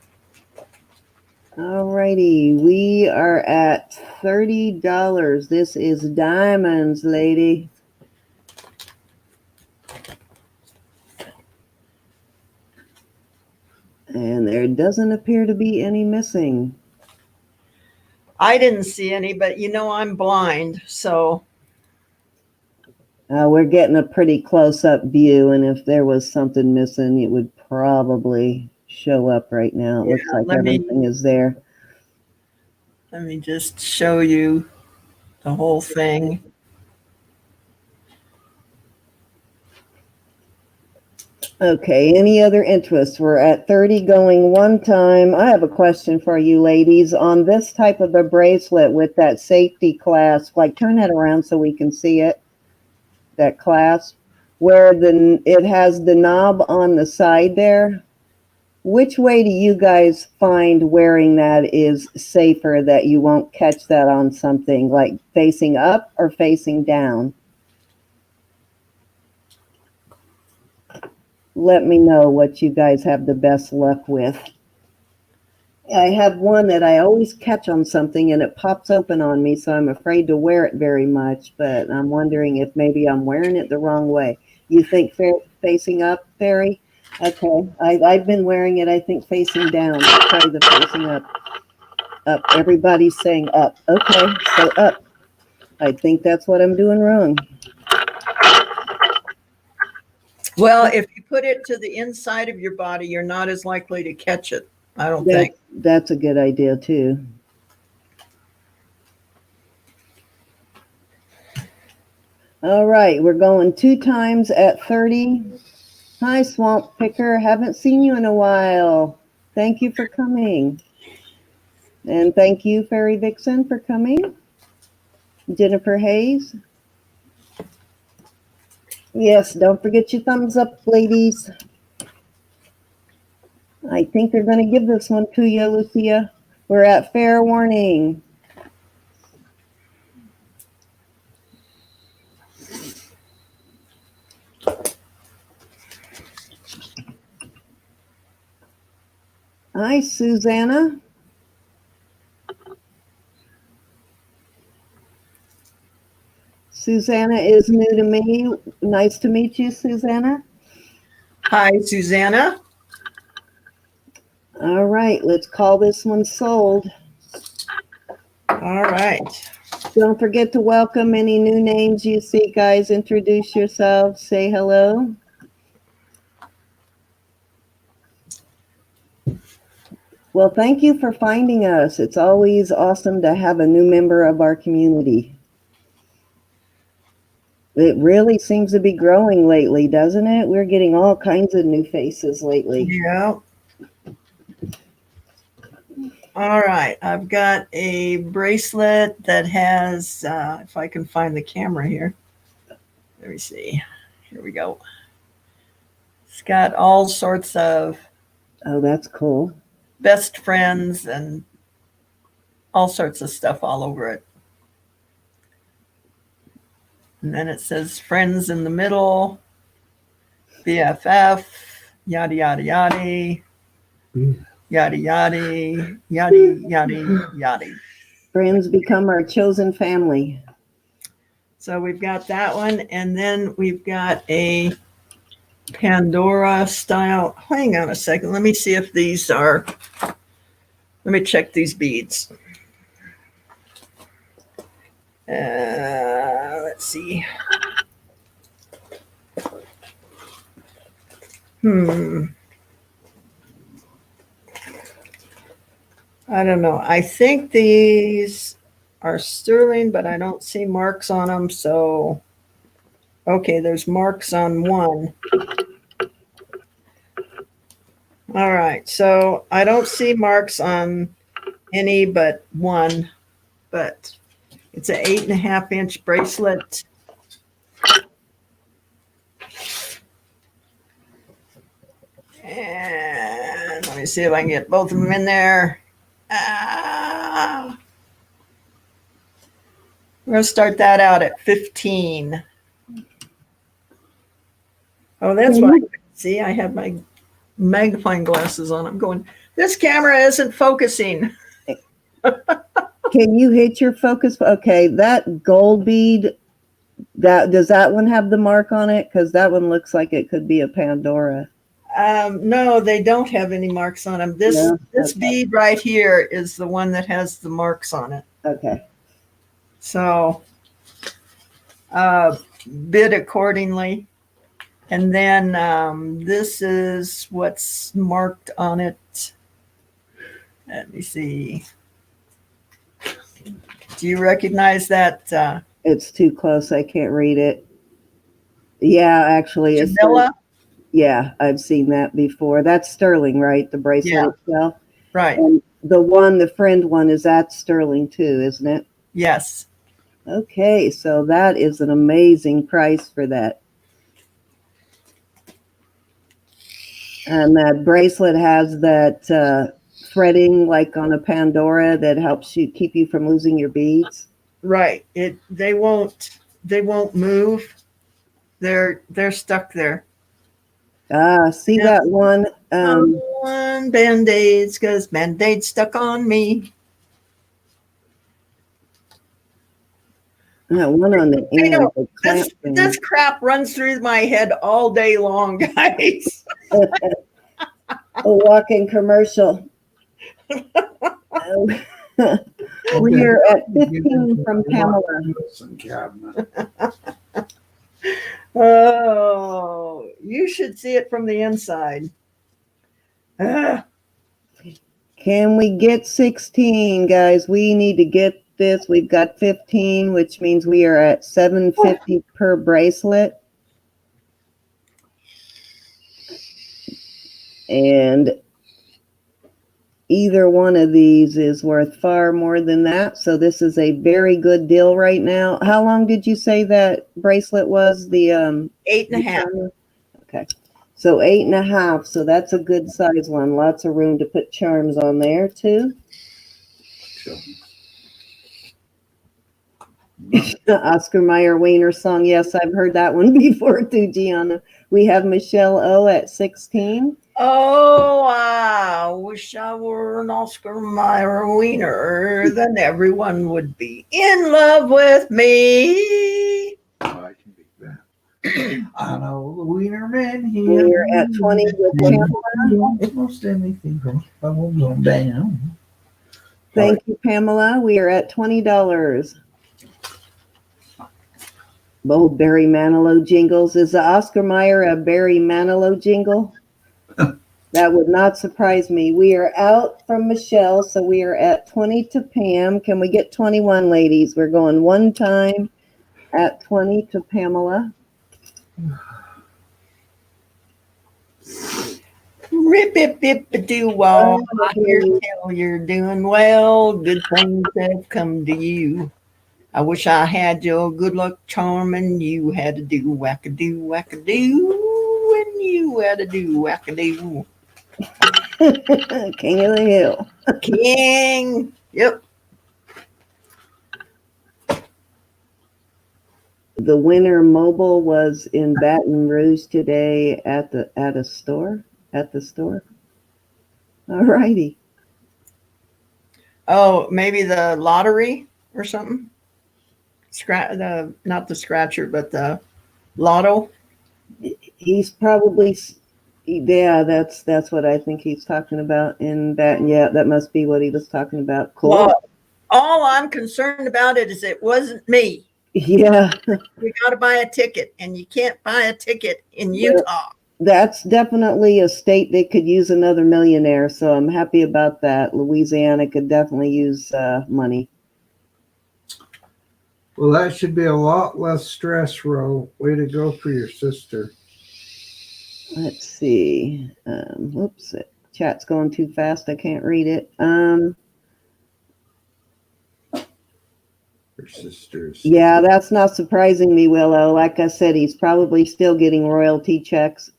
Alrighty, we are at $30. This is diamonds, lady. And there doesn't appear to be any missing. I didn't see any, but you know I'm blind, so. We're getting a pretty close-up view, and if there was something missing, it would probably show up right now. It looks Yeah, like everything is there. Let me just show you the whole thing. Okay, any other interest? We're at 30 going one time. I have a question for you ladies. On this type of a bracelet with that safety clasp, like turn that around so we can see it, that clasp, where it has the knob on the side there. Which way do you guys find wearing that is safer, that you won't catch that on something, like facing up or facing down? Let me know what you guys have the best luck with. I have one that I always catch on something and it pops open on me, so I'm afraid to wear it very much, but I'm wondering if maybe I'm wearing it the wrong way. You think facing up, Fairy? Okay, I've been wearing it, I think, facing down. Let's try the facing up. Up. Everybody's saying up. Okay, so up. I think that's what I'm doing wrong. Well, if you put it to the inside of your body, you're not as likely to catch it, I don't think. That's a good idea, too. All right, we're going 2 times at 30. Hi, Swamp Picker. Haven't seen you in a while. Thank you for coming. And thank you, Fairy Vixen, for coming. Jennifer Hayes. Yes, don't forget your thumbs up, ladies. I think they're going to give this one to you, Lucia. We're at fair warning. Hi, Susanna. Susanna is new to me. Nice to meet you, Susanna. Hi, Susanna. All right, let's call this one sold. All right. Don't forget to welcome any new names you see, guys. Introduce yourselves. Say hello. Well, thank you for finding us. It's always awesome to have a new member of our community. It really seems to be growing lately, doesn't it? We're getting all kinds of new faces lately. Yeah. All right. I've got a bracelet that has, if I can find the camera here. Let me see. Here we go. It's got all sorts of Oh, that's cool. best friends and all sorts of stuff all over it. And then it says friends in the middle, BFF, yada, yada, yada, yada, yada, yada, yada, yada. Friends become our chosen family. So we've got that one. And then we've got a Pandora style. Hang on a second. Let me see if these are, let me check these beads. Let's see. I don't know. I think these are sterling, but I don't see marks on them. So, okay, there's marks on one. All right. So I don't see marks on any but one, but it's an 8.5 inch bracelet. And let me see if I can get both of them in there. We're going to start that out at 15. Oh, that's why. See, I have my magnifying glasses on. I'm going, this camera isn't focusing. Can you hit your focus? Okay, that gold bead, does that one have the mark on it? Because that one looks like it could be a Pandora. No, they don't have any marks on them. This Okay. bead right here is the one that has the marks on it. Okay. So bid accordingly. And then this is what's marked on it. Let me see. Do you recognize that? It's too close. I can't read it. Yeah, actually. Jamila? Yeah, I've seen that before. That's sterling, right? The bracelet itself. Right. And the friend one, is that sterling too, isn't it? Yes. Okay, so that is an amazing price for that. And that bracelet has that threading like on a Pandora that helps you keep you from losing your beads. Right. They won't move. They're stuck there. See Yeah. that one? On Band-Aids, because Band-Aids stuck on me. That one on the I know. end. The clamp thing. This crap runs through my head all day long, guys. A walking commercial. We are at 15 from Pamela. Cabinet. Oh, you should see it from the inside. Can we get 16, guys? We need to get this. We've got 15, which means we are at $7.50 per bracelet. And either one of these is worth far more than that. So this is a very good deal right now. How long did you say that bracelet was? The 8.5. Okay. So 8.5. So that's a good size one. Lots of room to put charms on there too. Oscar Mayer Wiener song. Yes, I've heard that one before too, Gianna. We have Michelle O at 16. Oh, I wish I were an Oscar Mayer Wiener. Then everyone would be in love with me. I can beat that. I know the Wiener Man here. We're at 20 with Pamela. Almost anything from going down. Thank you, Pamela. We are at $20. Bold Barry Manilow jingles. Is the Oscar Mayer a Barry Manilow jingle? That would not surprise me. We are out from Michelle, so we are at 20 to Pam. Can we get 21, ladies? We're going one time at 20 to Pamela. Rip-it-bip-a-doo-wah. I hear tell you're doing well. Good things have come to you. I wish I had your good luck charm and you had to do wackadoo, wackadoo, and you had to do wackadoo. King of the Hill. King. Yep. The Winter Mobile was in Baton Rouge today at the store. All righty. Oh, maybe the lottery or something. Not the scratcher, but the lotto. He's probably, yeah, that's what I think he's talking about in Baton. Yeah, that must be what he was talking about. Cool. Well, all I'm concerned about is it wasn't me. Yeah. You got to buy a ticket, and you can't buy a ticket in Utah. That's definitely a state that could use another millionaire, so I'm happy about that. Louisiana could definitely use money. Well, that should be a lot less stress, Ro. Way to go for your sister. Let's see. Whoops, chat's going too fast. I can't read it. Your sister's. Yeah, that's not surprising me, Willow. Like I said, he's probably still getting royalty checks.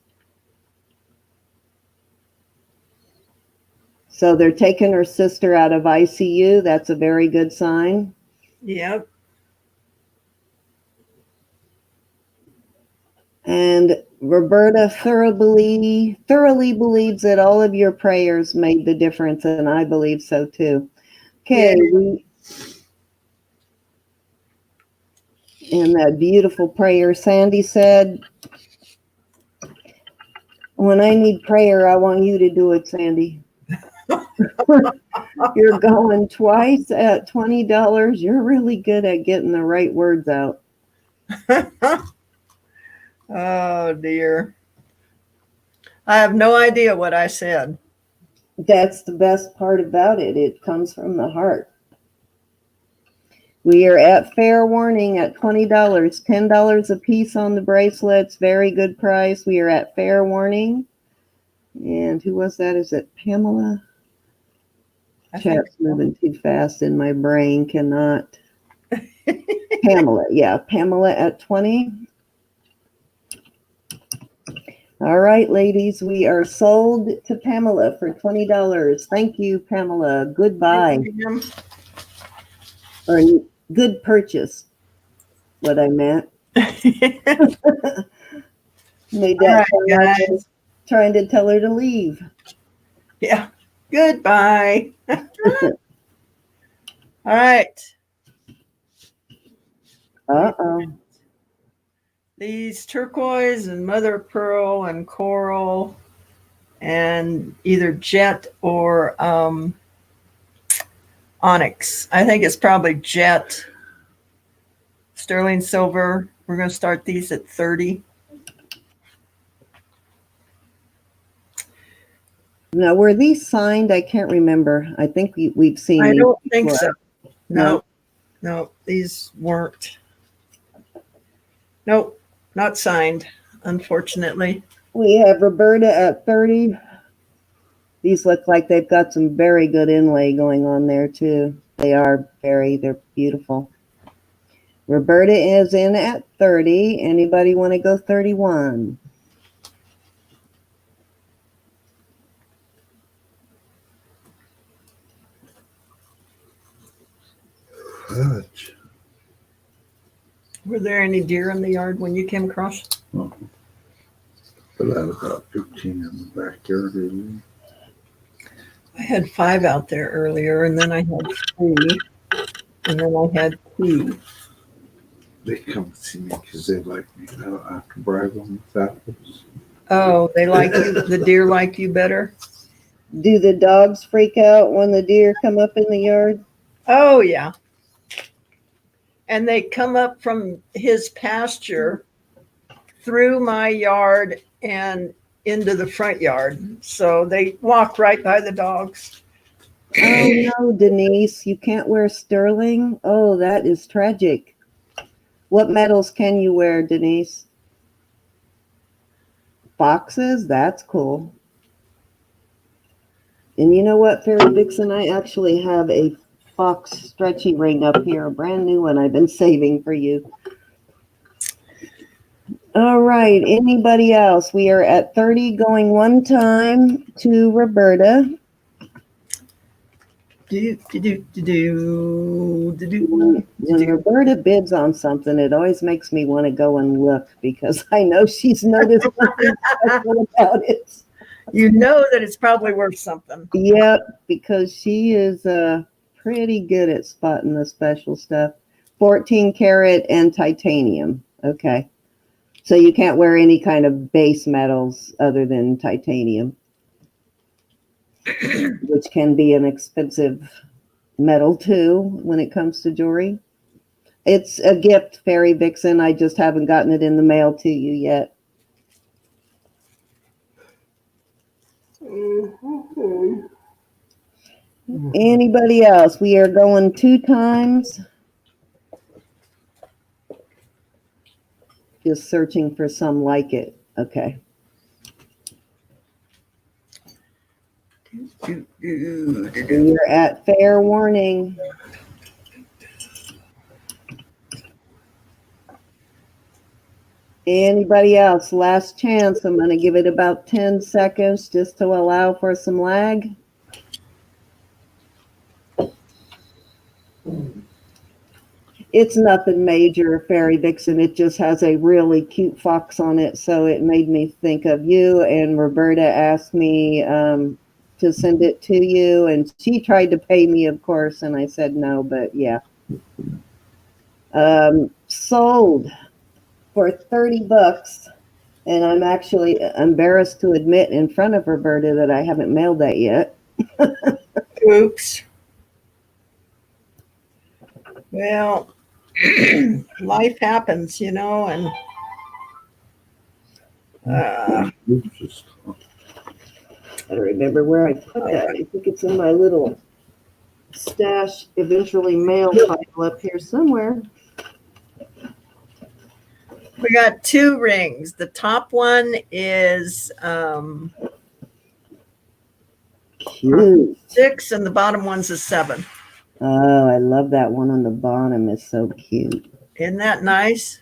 So they're taking her sister out of ICU. That's a very good sign. Yep. And Roberta thoroughly believes that all of your prayers made the difference, and I believe so too. Okay, and that beautiful prayer, Sandy said, when I need prayer, I want you to do it, Sandy. You're going twice at $20. You're really good at getting the right words out. Oh, dear. I have no idea what I said. That's the best part about it. It comes from the heart. We are at fair warning at $20, $10 a piece on the bracelets. Very good price. We are at fair warning. And who was that? Is it Pamela? Chat's moving too fast and my brain cannot. Pamela, yeah, Pamela at 20. All right, ladies, we are sold to Pamela for $20. Thank you, Pamela. Goodbye. Or good purchase, what I meant. Made that All right, sound like I was trying to tell her to leave. Yeah. Goodbye. All right. Uh-oh. These turquoise and mother of pearl and coral and either jet or onyx. I think it's probably jet. Sterling silver. We're going to start these at 30. Now, were these signed? I can't remember. I think we've seen I these don't think before. so. No, these weren't. Nope, not signed, unfortunately. We have Roberta at 30. These look like they've got some very good inlay going on there too. They're beautiful. Roberta is in at 30. Anybody want to go 31? Fudge. Were there any deer in the yard when you came across? Oh. But I was about 15 in the backyard. Really. I had 5 out there earlier, and then I had 3, and then I had 2. They come see me because they like me. I don't have to bribe them with apples. Oh, they like you. The deer like you better. Do the dogs freak out when the deer come up in the yard? Oh yeah. And they come up from his pasture through my yard and into the front yard. So they walk right by the dogs. Oh no, Denise, you can't wear sterling? Oh, that is tragic. What metals can you wear, Denise? Foxes? That's cool. And you know what, Fairy Vixen? I actually have a fox stretchy ring up here, a brand new one I've been saving for you. All right, anybody else? We are at 30 going one time to Roberta. When Roberta bids on something, it always makes me want to go and look because I know she's noticed something special about it. You know that it's probably worth something. Yep, because she is pretty good at spotting the special stuff. 14 karat and titanium. Okay. So you can't wear any kind of base metals other than titanium, which can be an expensive metal too when it comes to jewelry. It's a gift, Fairy Vixen. I just haven't gotten it in the mail to you yet. Anybody else? We are going 2 times. Just searching for some like it. Okay. You're at fair warning. Anybody else? Last chance. I'm going to give it about 10 seconds just to allow for some lag. It's nothing major, Fairy Vixen. It just has a really cute fox on it, so it made me think of you. And Roberta asked me to send it to you, and she tried to pay me, of course, and I said no, but yeah. Sold for 30 bucks, and I'm actually embarrassed to admit in front of Roberta that I haven't mailed that yet. Oops. Well, life happens, you know, and I don't remember where I put that. I think it's in my little stash, eventually mail file up here somewhere. we got 2 rings. The top one is Cute. 6 and the bottom one's a 7. Oh, I love that one on the bottom. It's so cute. Isn't that nice?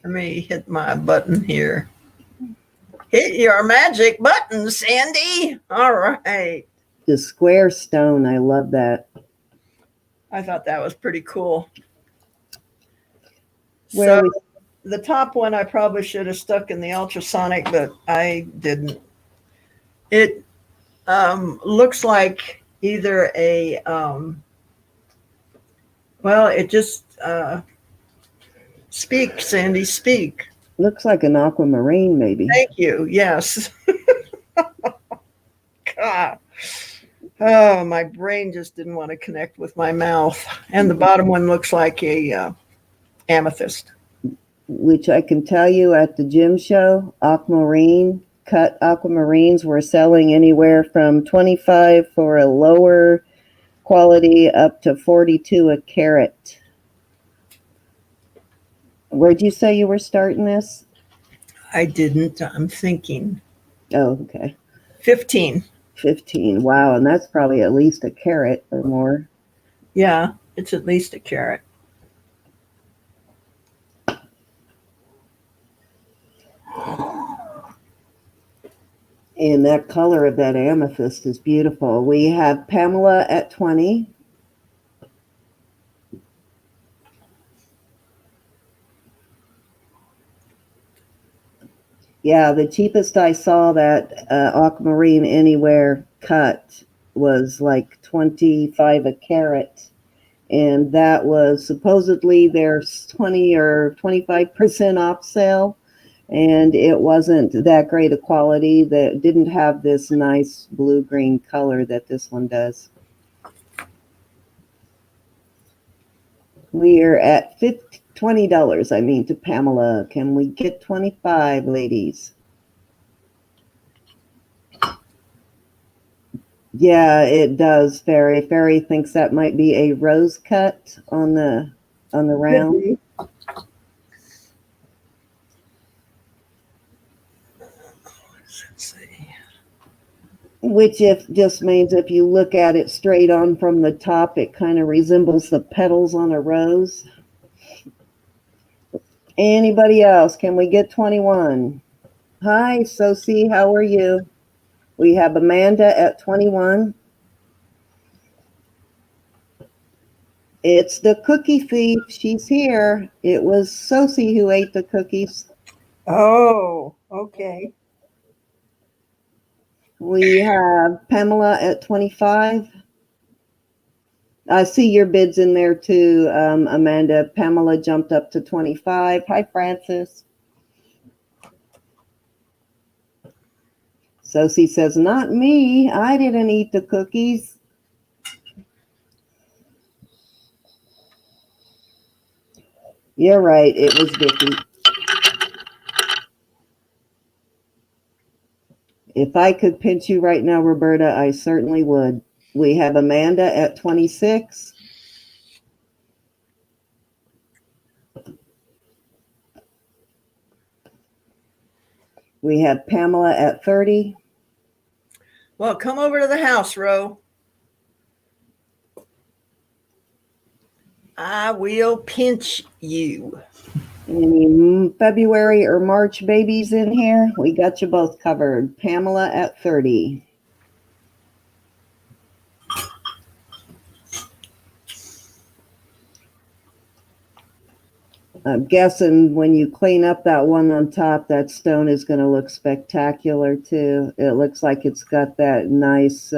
Let me hit my button here. Hit your magic button, Sandy. All right. The square stone, I love that. I thought that was pretty cool. Where So we the top one I probably should have stuck in the ultrasonic, but I didn't. It looks like either a well, it just speak, Sandy, speak. looks like an aquamarine, maybe. Thank you. Yes. God. Oh, my brain just didn't want to connect with my mouth. And the bottom one looks like a amethyst. Which I can tell you at the gym show, aquamarine, cut aquamarines were selling anywhere from 25 for a lower quality up to 42 a carat. Where'd you say you were starting this? I didn't. I'm thinking Oh, okay. 15. 15. Wow. And that's probably at least a carat or more. Yeah, it's at least a carat. And that color of that amethyst is beautiful. We have Pamela at 20. Yeah, the cheapest I saw that aquamarine anywhere cut was like 25 a carat. And that was supposedly their 20 or 25% off sale. And it wasn't that great a quality, that didn't have this nice blue-green color that this one does. We are at $20, I mean, to Pamela. Can we get 25, ladies? Yeah, it does, Fairy. Fairy thinks that might be a rose cut on the round. Let's see. Which just means if you look at it straight on from the top, it kind of resembles the petals on a rose. Anybody else? Can we get 21? Hi, Sosie, how are you? We have Amanda at 21. It's the cookie thief. She's here. It was Sosie who ate the cookies. Oh, okay. We have Pamela at 25. I see your bids in there too, Amanda. Pamela jumped up to 25. Hi, Francis. Sosie says, not me. I didn't eat the cookies. You're right. It was Vicky. If I could pinch you right now, Roberta, I certainly would. We have Amanda at 26. We have Pamela at 30. Well, come over to the house, Ro. I will pinch you. Any February or March babies in here? We got you both covered. Pamela at 30. I'm guessing when you clean up that one on top, that stone is going to look spectacular too. It looks like it's got that nice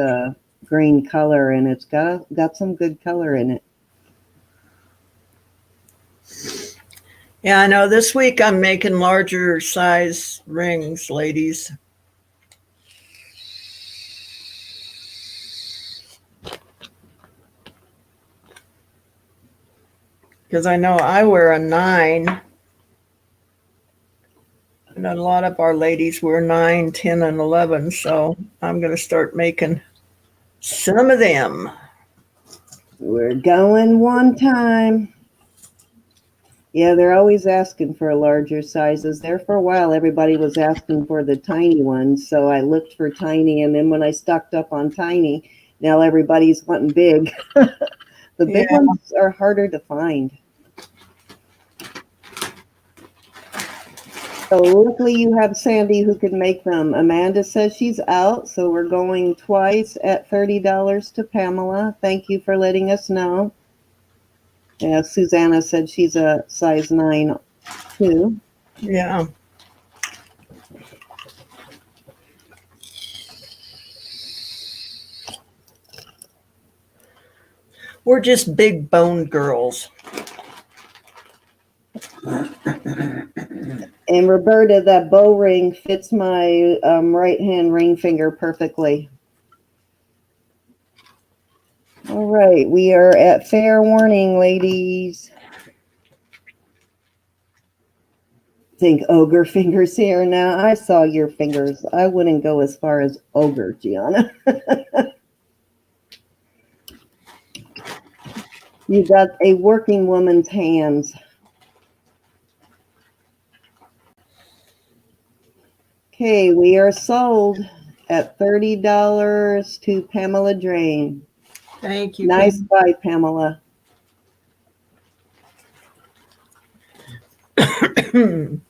green color, and it's got some good color in it. Yeah, I know. This week I'm making larger size rings, ladies. Because I know I wear a 9. And a lot of our ladies wear 9, 10, and 11. So I'm going to start making some of them. We're going one time. Yeah, they're always asking for larger sizes. There for a while, everybody was asking for the tiny ones. So I looked for tiny. And then when I stocked up on tiny, now everybody's wanting big. The big ones are harder to find. So luckily you have Sandy who can make them. Amanda says she's out, so we're going twice at $30 to Pamela. Thank you for letting us know. Yeah, Susanna said she's a size 9 too. Yeah. We're just big boned girls. And Roberta, that bow ring fits my right hand ring finger perfectly. All right, we are at fair warning, ladies. Think ogre fingers here. Now, I saw your fingers. I wouldn't go as far as ogre, Gianna. You got a working woman's hands. Okay, we are sold at $30 to Pamela Drain. Thank you. Nice buy, Pamela. All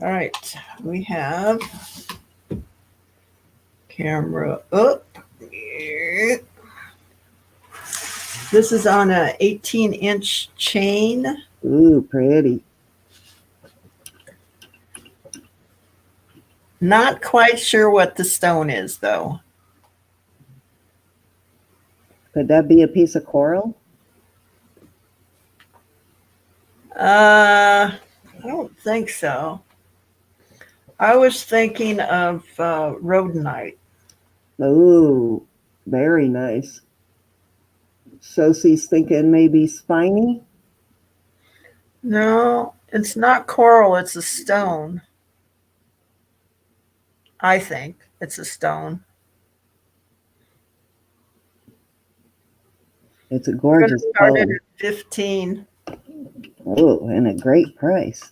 right. We have camera up. This is on a 18-inch chain. Ooh, pretty. Not quite sure what the stone is, though. Could that be a piece of coral? I don't think so. I was thinking of rhodonite. Ooh, very nice. Sosie's thinking maybe spiny. No, it's not coral. It's a stone. I think it's a stone. It's a We're going to gorgeous start it bow. at 15. Oh, and a great price.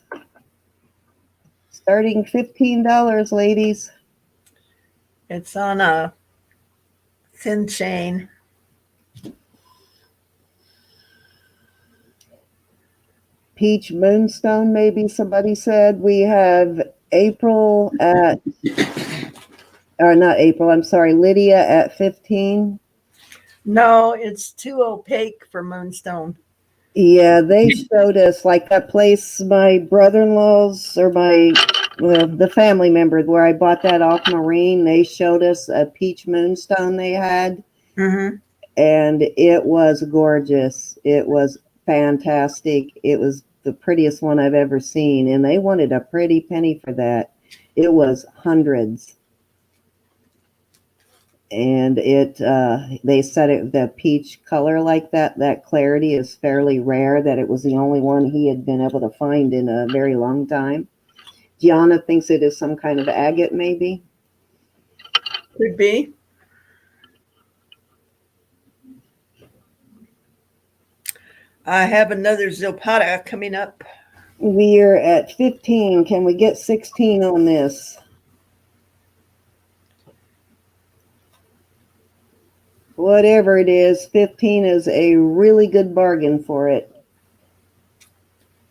Starting $15, ladies. It's on a thin chain. Peach Moonstone, maybe somebody said. We have April at, or not April, I'm sorry, Lydia at 15. No, it's too opaque for moonstone. Yeah, they showed us like that place my brother-in-law's or the family member where I bought that aquamarine. They showed us a peach moonstone they had, Mm-hmm. and it was gorgeous. It was fantastic. It was the prettiest one I've ever seen, and they wanted a pretty penny for that. It was hundreds. And they said it, the peach color like that clarity is fairly rare, that it was the only one he had been able to find in a very long time. Gianna thinks it is some kind of agate, maybe. Could be. I have another Zilpata coming up. We're at 15. Can we get 16 on this? Whatever it is, 15 is a really good bargain for it.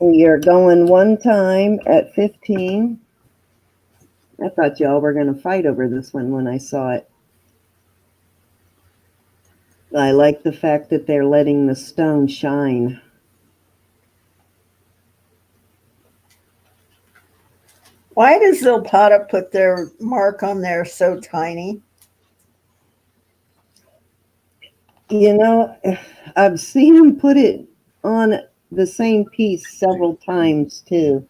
We are going one time at 15. I thought y'all were going to fight over this one when I saw it. I like the fact that they're letting the stone shine. Why does Zilpata put their mark on there so tiny? You know, I've seen them put it on the same piece several times too.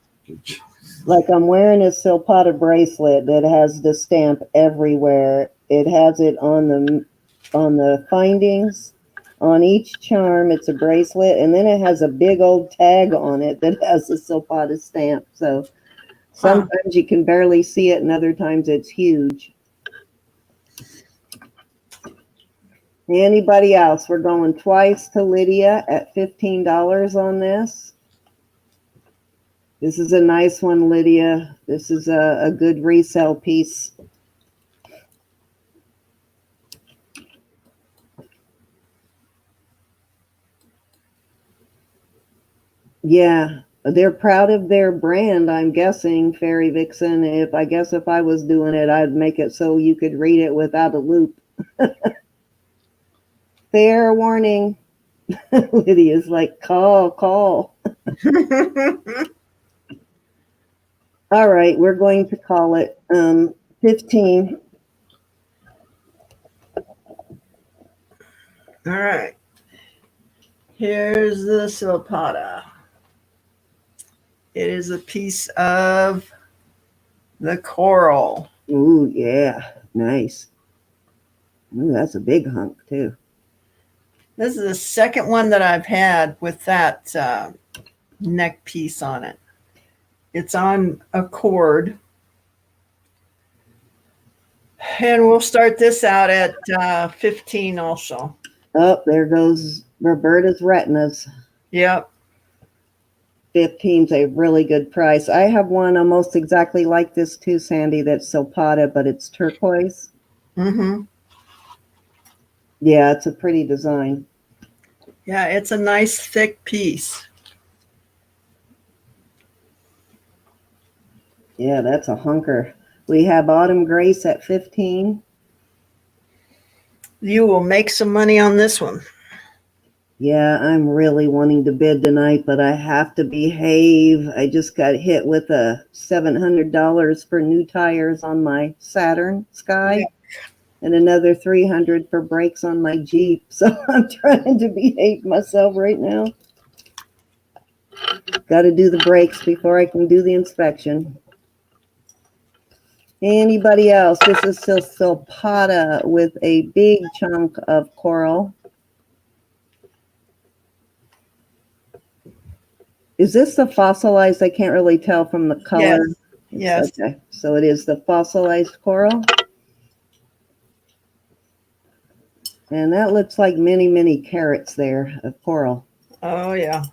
Like I'm wearing a Silpata bracelet that has the stamp everywhere. It has it on the findings. On each charm, it's a bracelet, and then it has a big old tag on it that has the Silpata stamp. So sometimes you can barely see it, and other times it's huge. Anybody else? We're going twice to Lydia at $15 on this. This is a nice one, Lydia. This is a good resale piece. Yeah, They're proud of their brand, I'm guessing, Fairy Vixen. If I was doing it, I'd make it so you could read it without a loop. Fair warning. Lydia's like, call. All right, we're going to call it 15. All right. Here's the Silpata. It is a piece of the coral. Ooh, yeah, nice. Ooh, that's a big hunk too. This is the second one that I've had with that neck piece on it. It's on a cord. And we'll start this out at 15 also. Oh, there goes Roberta's retinas. Yep. 15's a really good price. I have one almost exactly like this too, Sandy, that's Silpata, but it's turquoise. Mm-hmm. Yeah, it's a pretty design. Yeah, it's a nice thick piece. Yeah, that's a hunker. We have Autumn Grace at 15. You will make some money on this one. Yeah, I'm really wanting to bid tonight, but I have to behave. I just got hit with a $700 for new tires on my Saturn Sky, and another $300 for brakes on my Jeep. So I'm trying to behave myself right now. Got to do the brakes before I can do the inspection. Anybody else? This is Silpata with a big chunk of coral. Is this the fossilized? I can't really tell from the color. Yes. Okay, so it is the fossilized coral. And that looks like many, many carats there of coral. Oh, yeah.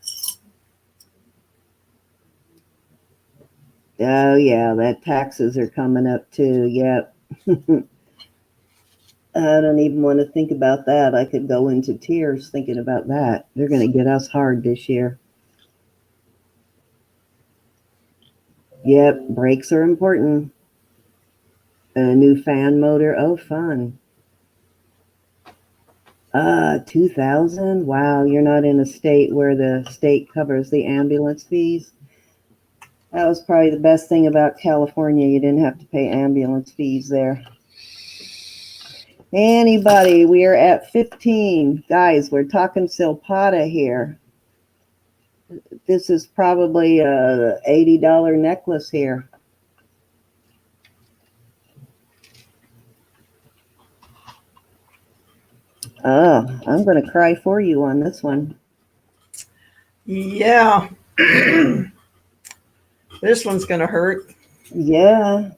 Oh, yeah, that taxes are coming up too. Yep. I don't even want to think about that. I could go into tears thinking about that. They're going to get us hard this year. Yep, brakes are important. A new fan motor. Oh, fun. 2,000. Wow, you're not in a state where the state covers the ambulance fees. That was probably the best thing about California. You didn't have to pay ambulance fees there. Anybody? We are at 15. Guys, we're talking Silpata here. This is probably a $80 necklace here. Oh, I'm going to cry for you on this one. Yeah. This one's going to hurt. Yeah.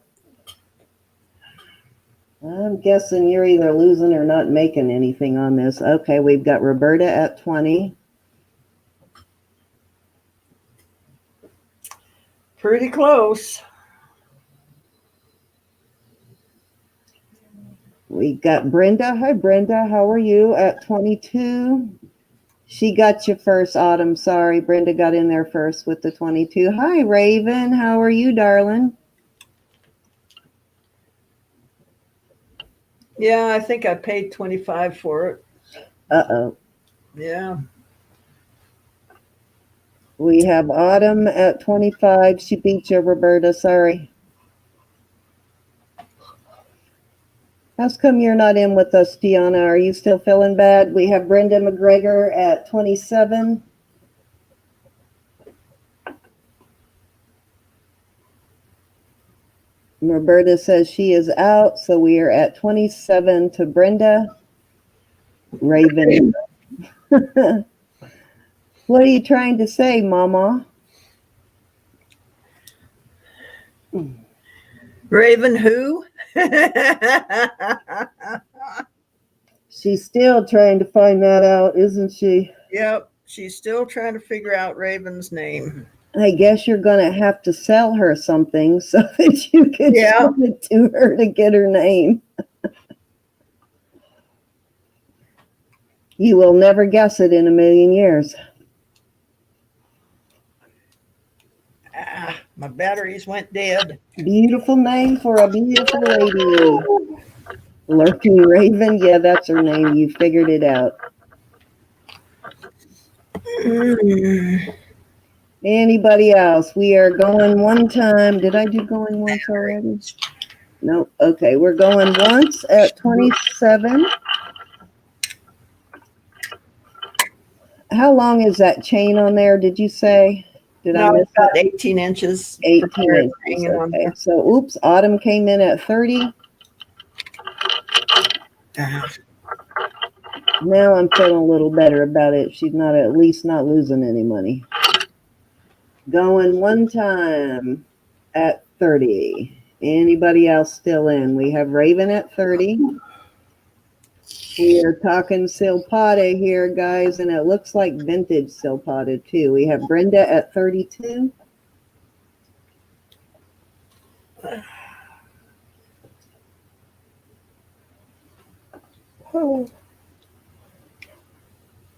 I'm guessing you're either losing or not making anything on this. Okay, we've got Roberta at 20. Pretty close. We got Brenda. Hi, Brenda. How are you at 22? She got you first, Autumn. Sorry, Brenda got in there first with the 22. Hi, Raven. How are you, darling? Yeah, I think I paid 25 for it. Uh-oh. Yeah. We have Autumn at 25. She beat you, Roberta. Sorry. How come you're not in with us, Tiana? Are you still feeling bad? We have Brenda McGregor at 27. Roberta says she is out, so we are at 27 to Brenda. Raven. What are you trying to say, Mama? Raven who? She's still trying to find that out, isn't she? Yep. She's still trying to figure out Raven's name. I guess you're going to have to sell her something so that you can send it to her to get her name. You will never guess it in a million years. batteries went dead. Beautiful name for a beautiful lady. Lurking Raven. Yeah, that's her name. You figured it out. Anybody else? We are going one time. Did I do going once already? Nope. Okay, we're going once at 27. How long is that chain on there? Did you say? Did I No, miss it's about 18 inches. 18 inches? Hanging on Okay. there. So, oops, Autumn came in at 30. Now I'm feeling a little better about it. She's not at least not losing any money. Going one time at 30. Anybody else still in? We have Raven at 30. We are talking Silpata here, guys, and it looks like vintage Silpata too. We have Brenda at 32.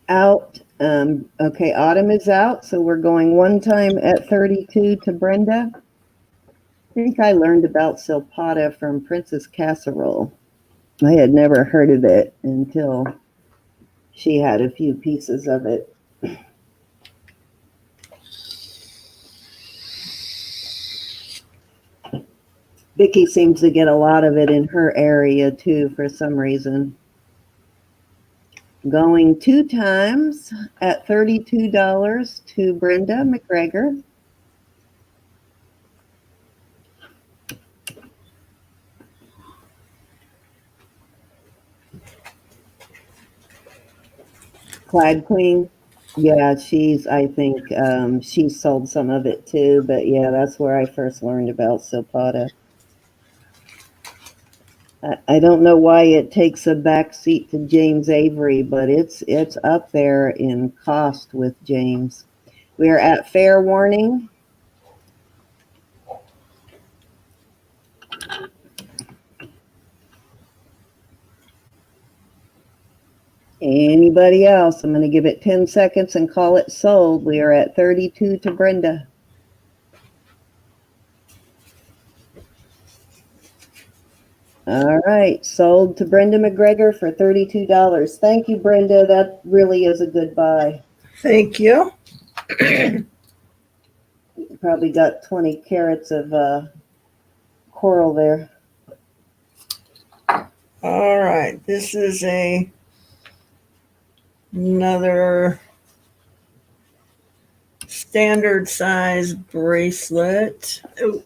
Out. Okay, Autumn is out, so we're going one time at 32 to Brenda. I think I learned about Silpata from Princess Casserole. I had never heard of it until she had a few pieces of it. Vicky seems to get a lot of it in her area too for some reason. Going two times at $32 to Brenda McGregor. Clyde Queen. Yeah, I think she sold some of it too, but yeah, that's where I first learned about Silpata. I don't know why it takes a back seat to James Avery, but it's up there in cost with James. We are at fair warning. Anybody else? I'm going to give it 10 seconds and call it sold. We are at 32 to Brenda. All right, sold to Brenda McGregor for $32. Thank you, Brenda. That really is a good buy. Thank you. Probably got 20 carats of coral there. All right, this is another standard size bracelet. Oh.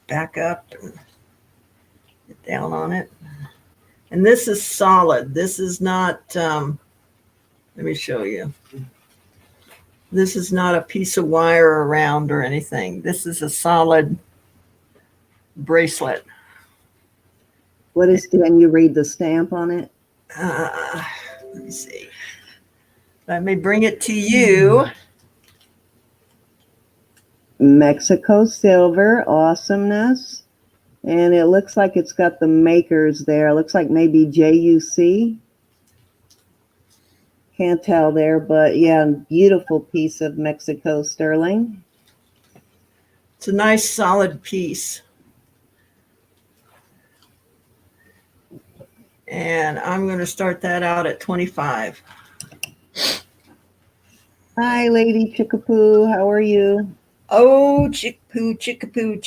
Back up and get down on it. And this is solid. This is not, let me show you. This is not a piece of wire around or anything. This is a solid bracelet. What is, can you read the stamp on it? Let me see. Let me bring it to you. Mexico silver, awesomeness. And it looks like it's got the makers there. It looks like maybe JUC. Can't tell there, but yeah, beautiful piece of Mexico sterling. It's a nice solid piece. And I'm going to start that out at 25. Hi, Lady Chickapoo. How are you? Oh, chickapoo, chickapoo,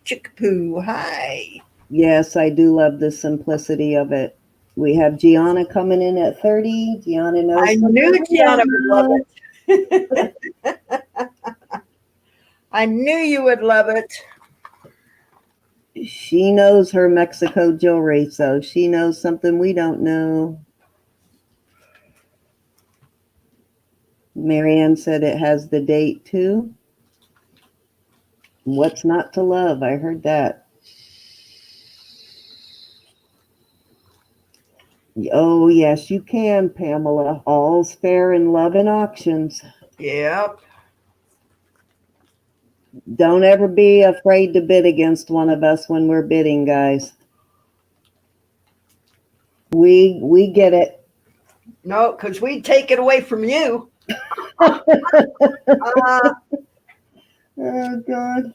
chickapoo. Hi. Yes, I do love the simplicity of it. We have Gianna coming in at 30. Gianna knows. I knew Gianna would love it. I knew you would love it. She knows her Mexico jewelry, so she knows something we don't know. Marianne said it has the date too. What's not to love? I heard that. Oh, yes, you can, Pamela. All's fair in love and auctions. Yep. Don't ever be afraid to bid against one of us when we're bidding, guys. We get it. No, because we'd take it away from you. Uh, Oh, God.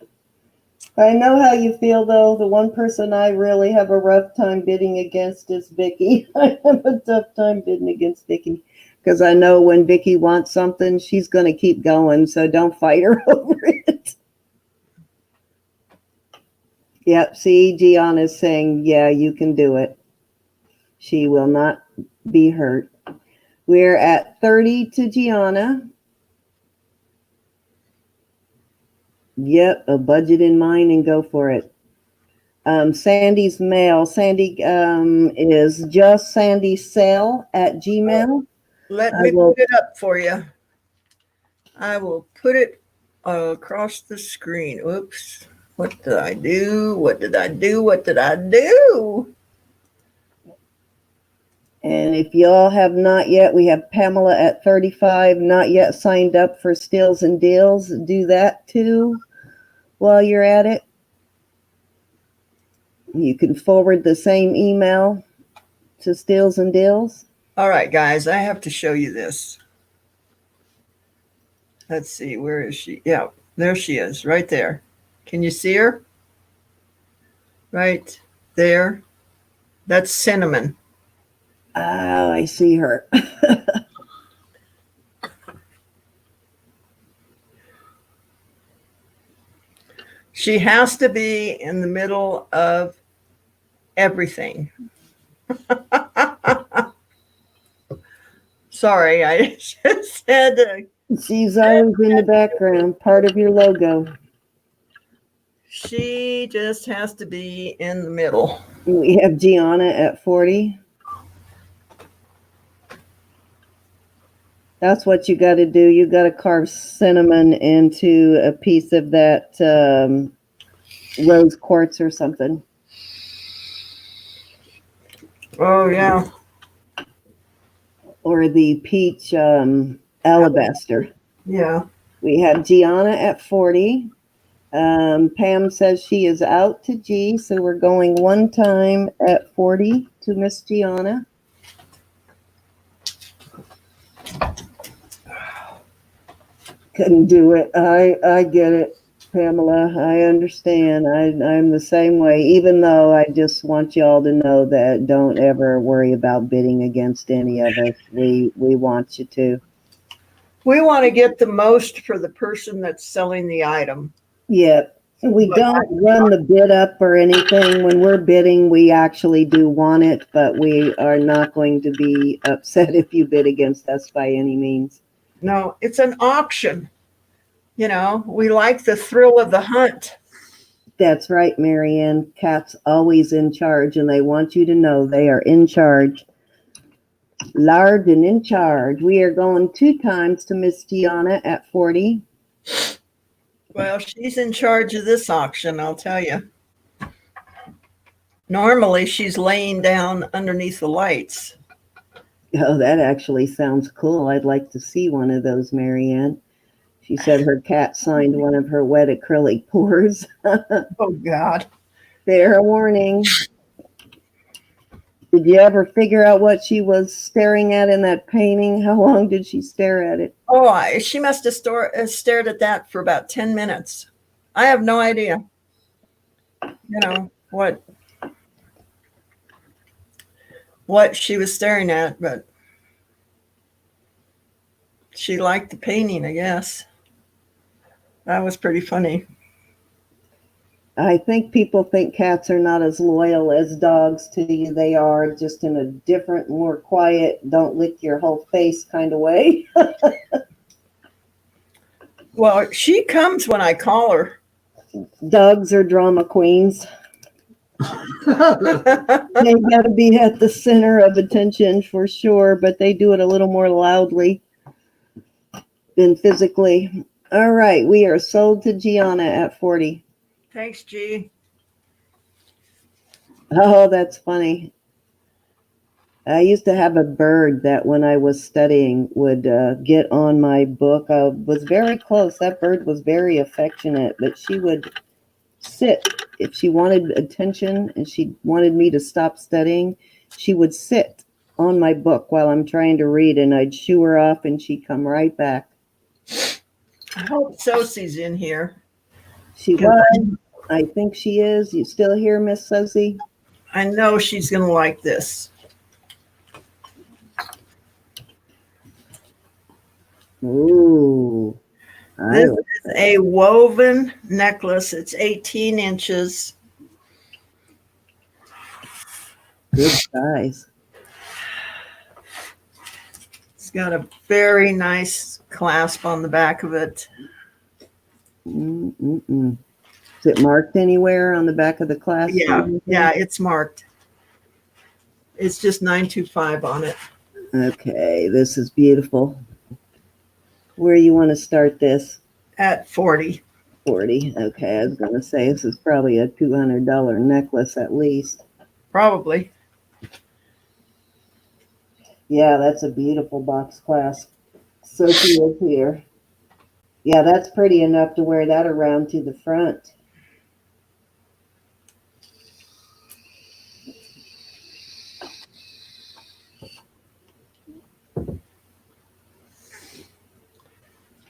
I know how you feel, though. The one person I really have a rough time bidding against is Vicky. I have a tough time bidding against Vicky because I know when Vicky wants something, she's going to keep going. So don't fight her over it. Yep. See, Gianna's saying, yeah, you can do it. She will not be hurt. We're at 30 to Gianna. Yep, a budget in mind and go for it. Sandy's mail. Sandy is just Sandy Sale at Gmail. let I me will- put it up for you. I will put it across the screen. Oops. What did I do? What did I do? What did I do? And if y'all have not yet, we have Pamela at 35, not yet signed up for Steals and Deals. Do that too while you're at it. You can forward the same email to Steals and Deals. All right, guys, I have to show you this. Let's see, where is she? Yeah, there she is, right there. Can you see her? Right there. That's Cinnamon. Oh, I see her. She has to be in the middle of everything. Sorry, I just had to. She's always in the background, part of your logo. She just has to be in the middle. We have Gianna at 40. That's what you got to do. You got to carve cinnamon into a piece of that rose quartz or something. Oh, yeah. Or the peach alabaster. Yeah. We have Gianna at 40. Pam says she is out to G, so we're going one time at 40 to Miss Gianna. Couldn't do it. I get it, Pamela. I understand. I'm the same way, even though I just want y'all to know that don't ever worry about bidding against any of us. We want you to. We want to get the most for the person that's selling the item. Yep. We don't run the bid up or anything. When we're bidding, we actually do want it, but we are not going to be upset if you bid against us by any means. No, it's an auction. You know, we like the thrill of the hunt. That's right, Marianne. Cat's always in charge, and they want you to know they are in charge. Large and in charge. We are going two times to Miss Gianna at 40. Well, she's in charge of this auction, I'll tell you. Normally, she's laying down underneath the lights. Oh, that actually sounds cool. I'd like to see one of those, Marianne. She said her cat signed one of her wet acrylic pours. Oh, God. Fair warning. Did you ever figure out what she was staring at in that painting? How long did she stare at it? Oh, she must have stared at that for about 10 minutes. I have no idea. You know, what she was staring at, but she liked the painting, I guess. That was pretty funny. I think people think cats are not as loyal as dogs to you. They are, just in a different, more quiet, don't lick your whole face kind of way. Well, she comes when I call her. Dogs are drama queens. They got to be at the center of attention for sure, but they do it a little more loudly than physically. All right, we are sold to Gianna at 40. Thanks, G. Oh, that's funny. I used to have a bird that when I was studying would get on my book. I was very close. That bird was very affectionate, but she would sit. If she wanted attention and she wanted me to stop studying, she would sit on my book while I'm trying to read, and I'd shoo her off and she'd come right back. I hope Sosie's in here. She was. I think she is. You still here, Miss Sosie? I know she's going to like this. Ooh. This is a woven necklace. It's 18 inches. Good size. It's got a very nice clasp on the back of it. Mm-mm-mm. Is it marked anywhere on the back of the clasp? Yeah, it's marked. It's just 925 on it. Okay, this is beautiful. Where you want to start this? At 40. 40. Okay, I was going to say this is probably a $200 necklace at least. Probably. Yeah, that's a beautiful box clasp. Sophie is here. Yeah, that's pretty enough to wear that around to the front.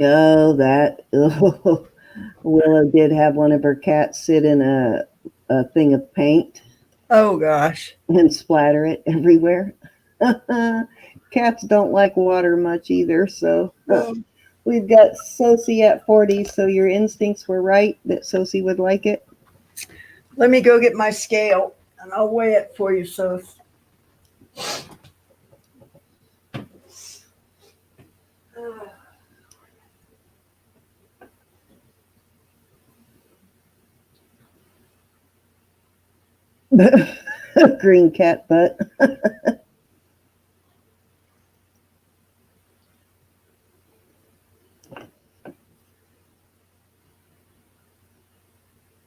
Oh, that. Oh, Willow did have one of her cats sit in a thing of paint Oh, gosh. and splatter it everywhere. Cats don't like water much either, so we've got Sosie at 40, so your instincts were right that Sosie would like it. Let me go get my scale and I'll weigh it for you, Sos. Green cat butt.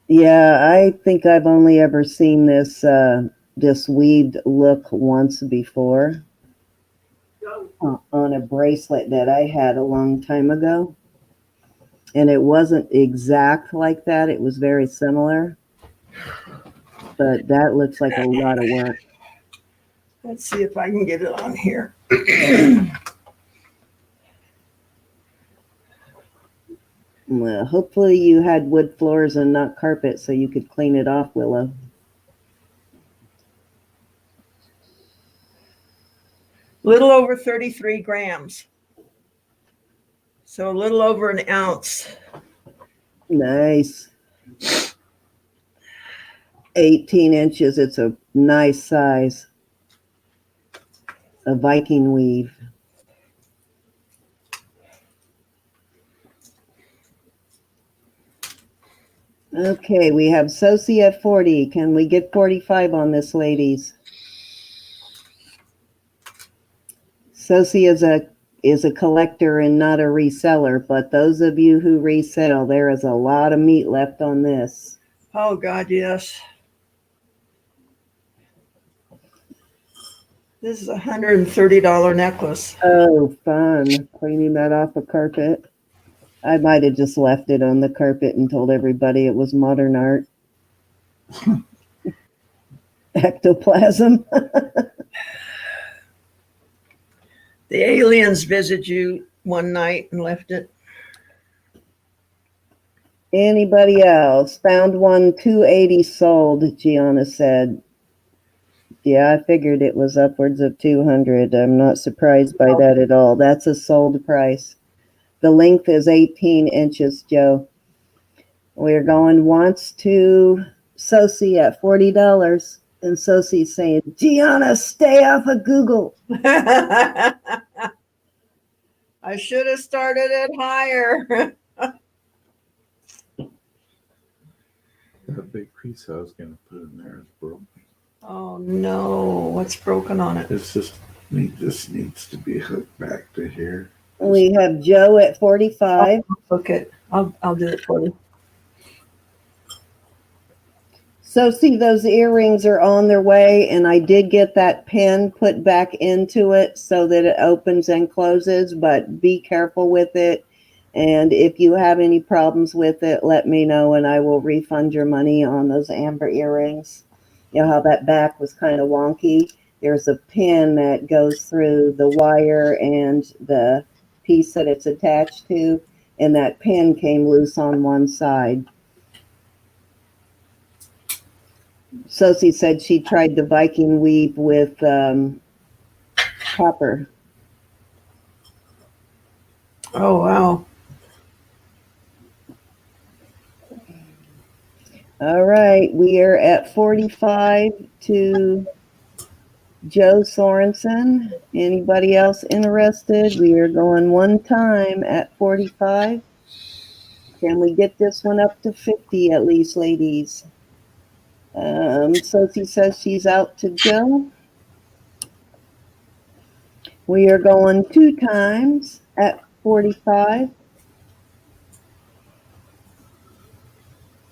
Yeah, I think I've only ever seen this weaved look once before on a bracelet that I had a long time ago. And it wasn't exact like that. It was very similar. But that looks like a lot of work. Let's see if I can get it on here. Well, hopefully you had wood floors and not carpet so you could clean it off, Willow. Little over 33 grams. So a little over an ounce. Nice. 18 inches. It's a nice size. A Viking weave. Okay, we have Sosie at 40. Can we get 45 on this, ladies? Sosie is a collector and not a reseller, but those of you who resell, there is a lot of meat left on this. Oh, God, yes. This is a $130 necklace. Oh, fun. Cleaning that off a carpet. I might have just left it on the carpet and told everybody it was modern art. Ectoplasm. The aliens visited you one night and left it. Anybody else? Found one 280 sold, Gianna said. Yeah, I figured it was upwards of 200. I'm not surprised by that at all. That's a sold price. The length is 18 inches, Joe. We're going once to Sosie at $40. And Sosie's saying, Gianna, stay off of Google. I should have started it higher. That big piece I was gonna put in there is broken. Oh no, what's broken on it? It's just this needs to be hooked back to here. We have Joe at 45. Okay, I'll do it for you. So see, those earrings are on their way, and I did get that pin put back into it so that it opens and closes, but be careful with it. And if you have any problems with it, let me know, and I will refund your money on those amber earrings. You know how that back was kind of wonky. there's a pin that goes through the wire and the piece that it's attached to, and that pin came loose on one side. Sosie said she tried the Viking weave with copper. Oh, wow. All right, we are at 45 to Joe Sorensen. Anybody else interested? We are going one time at 45. Can we get this one up to 50 at least, ladies? Sophie says she's out to Joe. We are going two times at 45.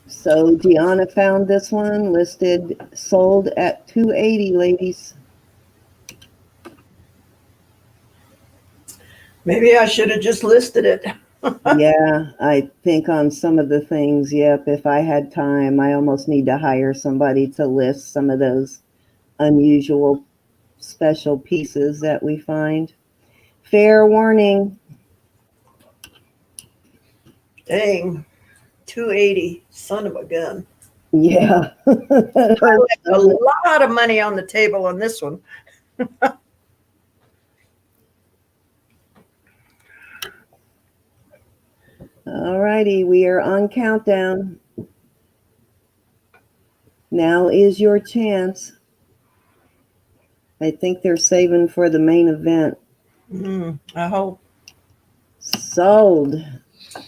So Gianna found this one listed sold at 280, ladies. Maybe I should have just listed it. Yeah, I think on some of the things, yep, if I had time, I almost need to hire somebody to list some of those unusual special pieces that we find. Fair warning. Dang, 280, son of a gun. Yeah. I left a lot of money on the table on this one. All righty, we are on countdown. Now is your chance. I think they're saving for the main event. I hope. Sold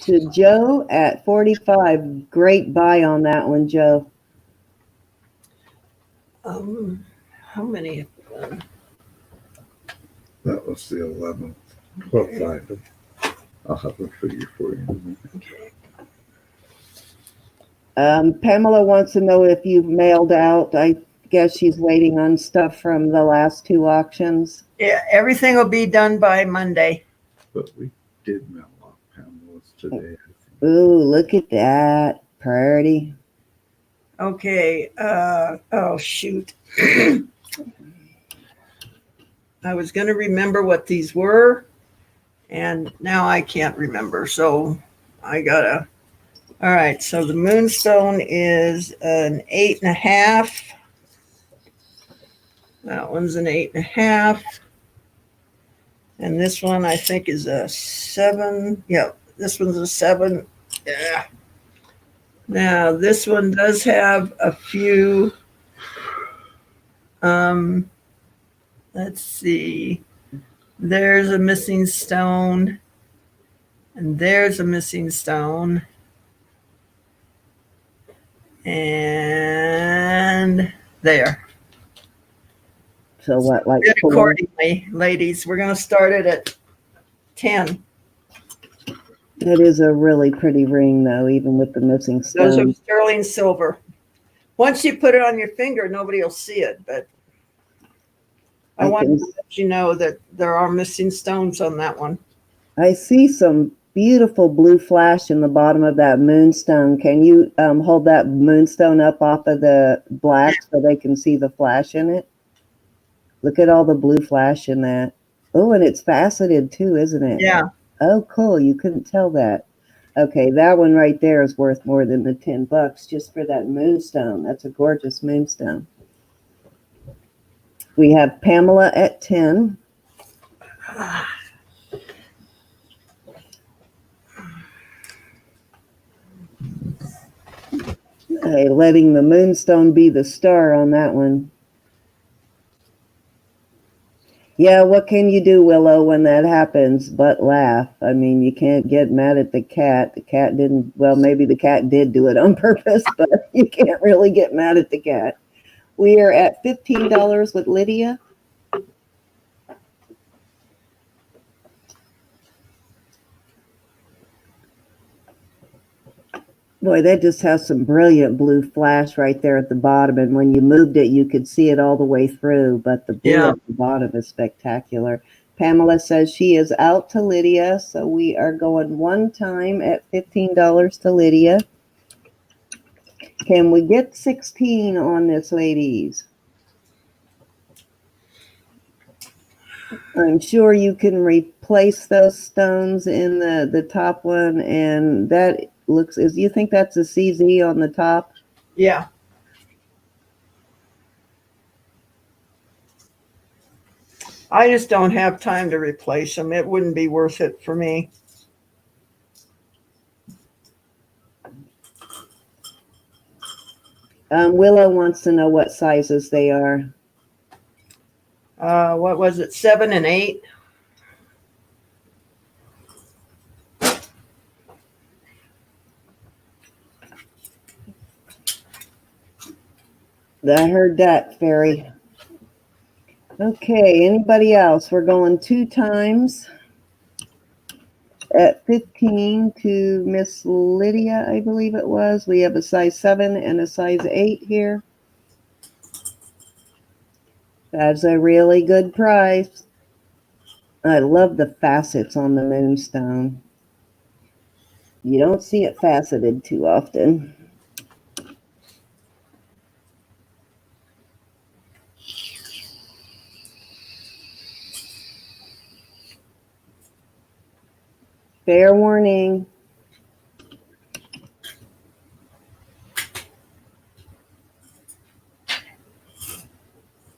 to Joe at 45. Great buy on that one, Joe. How many have we done? That was the 11th, 12th item. I'll have a figure for you. Okay. Pamela wants to know if you've mailed out. I guess she's waiting on stuff from the last two auctions. Yeah, everything will be done by Monday. But we did mail off Pamela's today, I think. Ooh, look at that. Priority. Okay. Oh, shoot. I was going to remember what these were, and now I can't remember. So I got to. All right. So the Moonstone is an 8.5. That one's an 8.5. And this one I think is a 7. Yeah, this one's a 7. Yeah. Now this one does have a few. Let's see. There's a missing stone, and there's a missing stone, and there. So what, like Bid accordingly, ladies. We're going to start it at 10. That is a really pretty ring, though, even with the missing Those are stone. sterling silver. Once you put it on your finger, nobody will see it, but I want to let you know that there are missing stones on that one. I see some beautiful blue flash in the bottom of that moonstone. Can you hold that moonstone up off of the black so they can see the flash in it? Look at all the blue flash in that. Oh, and it's faceted too, isn't it? Yeah. Oh, cool. You couldn't tell that. Okay, that one right there is worth more than the $10 just for that moonstone. That's a gorgeous moonstone. We have Pamela at 10. Okay, letting the moonstone be the star on that one. Yeah, what can you do, Willow, when that happens but laugh? I mean, you can't get mad at the cat. The cat didn't, well, maybe the cat did do it on purpose, but you can't really get mad at the cat. We are at $15 with Lydia. Boy, that just has some brilliant blue flash right there at the bottom. And when you moved it, you could see it all the way through. But the blue at the bottom is spectacular. Pamela says she is out to Lydia. So we are going one time at $15 to Lydia. Can we get 16 on this, ladies? I'm sure you can replace those stones in the top one, and that looks, is you think that's a CZ on the top? Yeah. I just don't have time to replace them. It wouldn't be worth it for me. Willow wants to know what sizes they are. What was it, 7 and 8? I heard that, Fairy. Okay, anybody else? We're going 2 times at 15 to Miss Lydia, I believe it was. We have a size 7 and a size 8 here. That's a really good price. I love the facets on the moonstone. You don't see it faceted too often. Fair warning.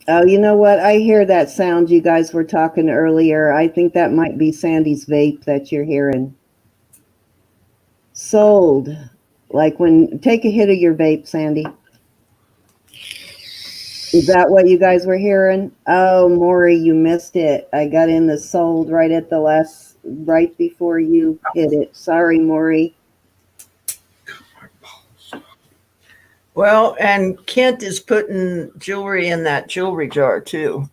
Oh, you know what? I hear that sound you guys were talking earlier. I think that might be Sandy's vape that you're hearing. Sold. Like when, take a hit of your vape, Sandy. Is that what you guys were hearing? Oh, Maury, you missed it. I got in the sold right at the last, right before you hit it. Sorry, Maury. Well, and Kent is putting jewelry in that jewelry jar too.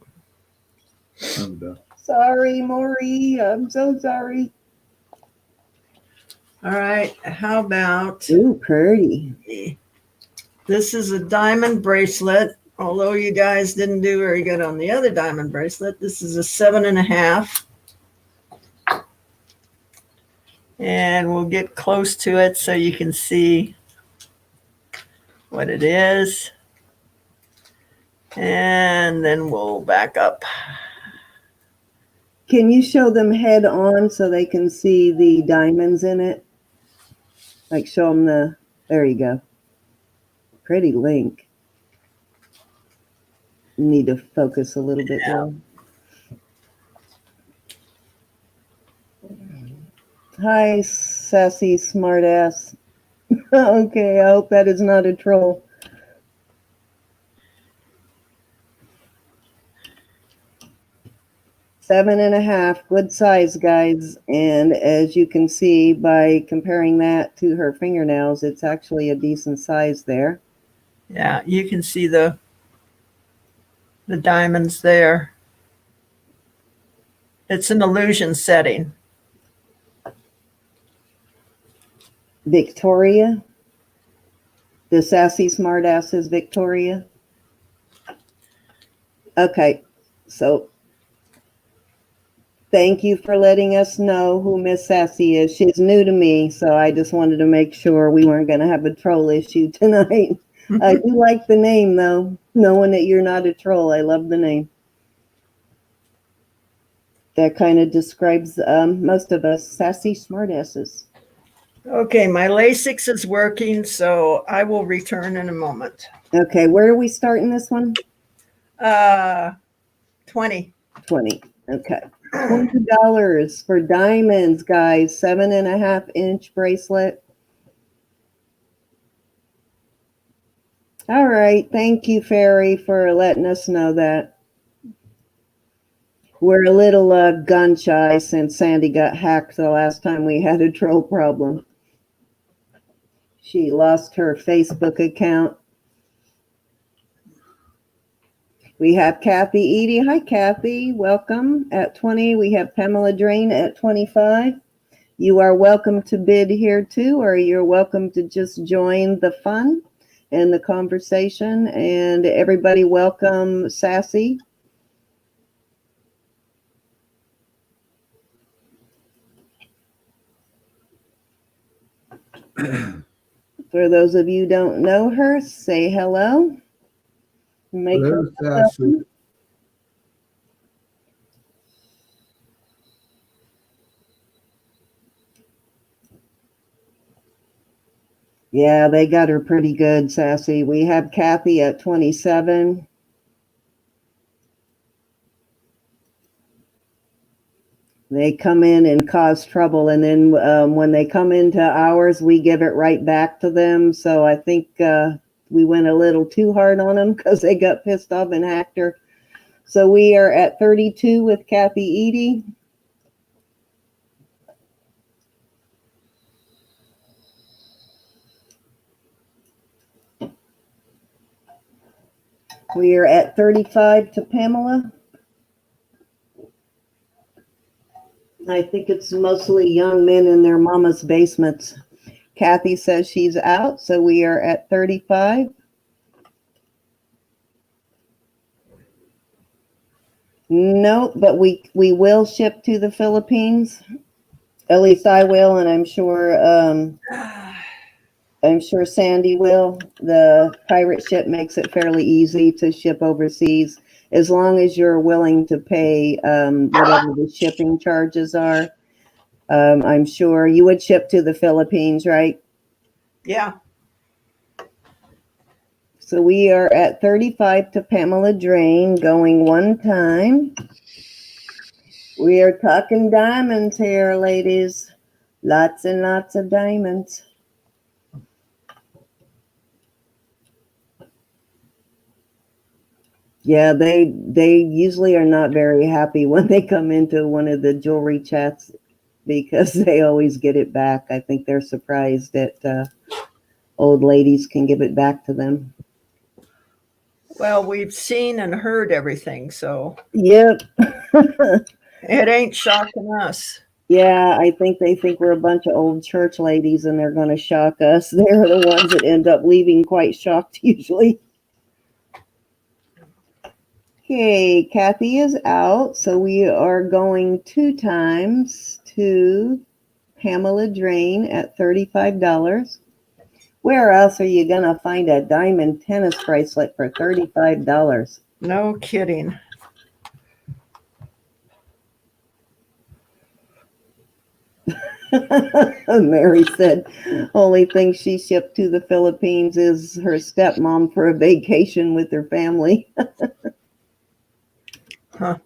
I'm done. Sorry, Maury. I'm so sorry. All right. How about Ooh, pretty. this is a diamond bracelet. Although you guys didn't do very good on the other diamond bracelet, this is a 7.5. And we'll get close to it so you can see what it is. And then we'll back up. Can you show them head on so they can see the diamonds in it? Like show them the, there you go. Pretty link. Need to focus a little bit more. Hi, sassy smartass. Okay, I hope that is not a troll. Seven and a half, good size, guys. And as you can see by comparing that to her fingernails, it's actually a decent size there. Yeah, you can see the diamonds there. It's an illusion setting. Victoria. The sassy smartass is Victoria. Okay, so thank you for letting us know who Miss Sassy is. She's new to me, so I just wanted to make sure we weren't going to have a troll issue tonight. I do like the name, though, knowing that you're not a troll. I love the name. That kind of describes most of us sassy smartasses. Okay, my Lasix is working, so I will return in a moment. Okay, where are we starting this one? 20. 20. Okay. $20 for diamonds, guys. 7.5-inch bracelet. All right. Thank you, Fairy, for letting us know that. We're a little gun shy since Sandy got hacked the last time we had a troll problem. She lost her Facebook account. We have Kathy Edie. Hi, Kathy. Welcome. At 20, we have Pamela Drain at 25. You are welcome to bid here too, or you're welcome to just join the fun and the conversation. And everybody welcome Sassy. For those of you who don't know her, say hello. Make her Hello, Sassy. Yeah, they got her pretty good, Sassy. We have Kathy at 27. They come in and cause trouble, and then when they come into ours, we give it right back to them. So I think we went a little too hard on them because they got pissed off and hacked her. So we are at 32 with Kathy Edie. We are at 35 to Pamela. I think it's mostly young men in their mama's basements. Kathy says she's out, so we are at 35. No, but we will ship to the Philippines. At least I will, and I'm sure Sandy will. The pirate ship makes it fairly easy to ship overseas, as long as you're willing to pay whatever the shipping charges are. I'm sure you would ship to the Philippines, right? Yeah. So we are at 35 to Pamela Drain, going one time. We are talking diamonds here, ladies. Lots and lots of diamonds. Yeah, they usually are not very happy when they come into one of the jewelry chats because they always get it back. I think they're surprised that old ladies can give it back to them. Well, we've seen and heard everything, so Yep. it ain't shocking us. Yeah, I think they think we're a bunch of old church ladies and they're going to shock us. They're the ones that end up leaving quite shocked usually. Okay, Kathy is out, so we are going two times to Pamela Drain at $35. Where else are you going to find a diamond tennis bracelet for $35? No kidding. Mary said, only thing she shipped to the Philippines is her stepmom for a vacation with her family. Huh.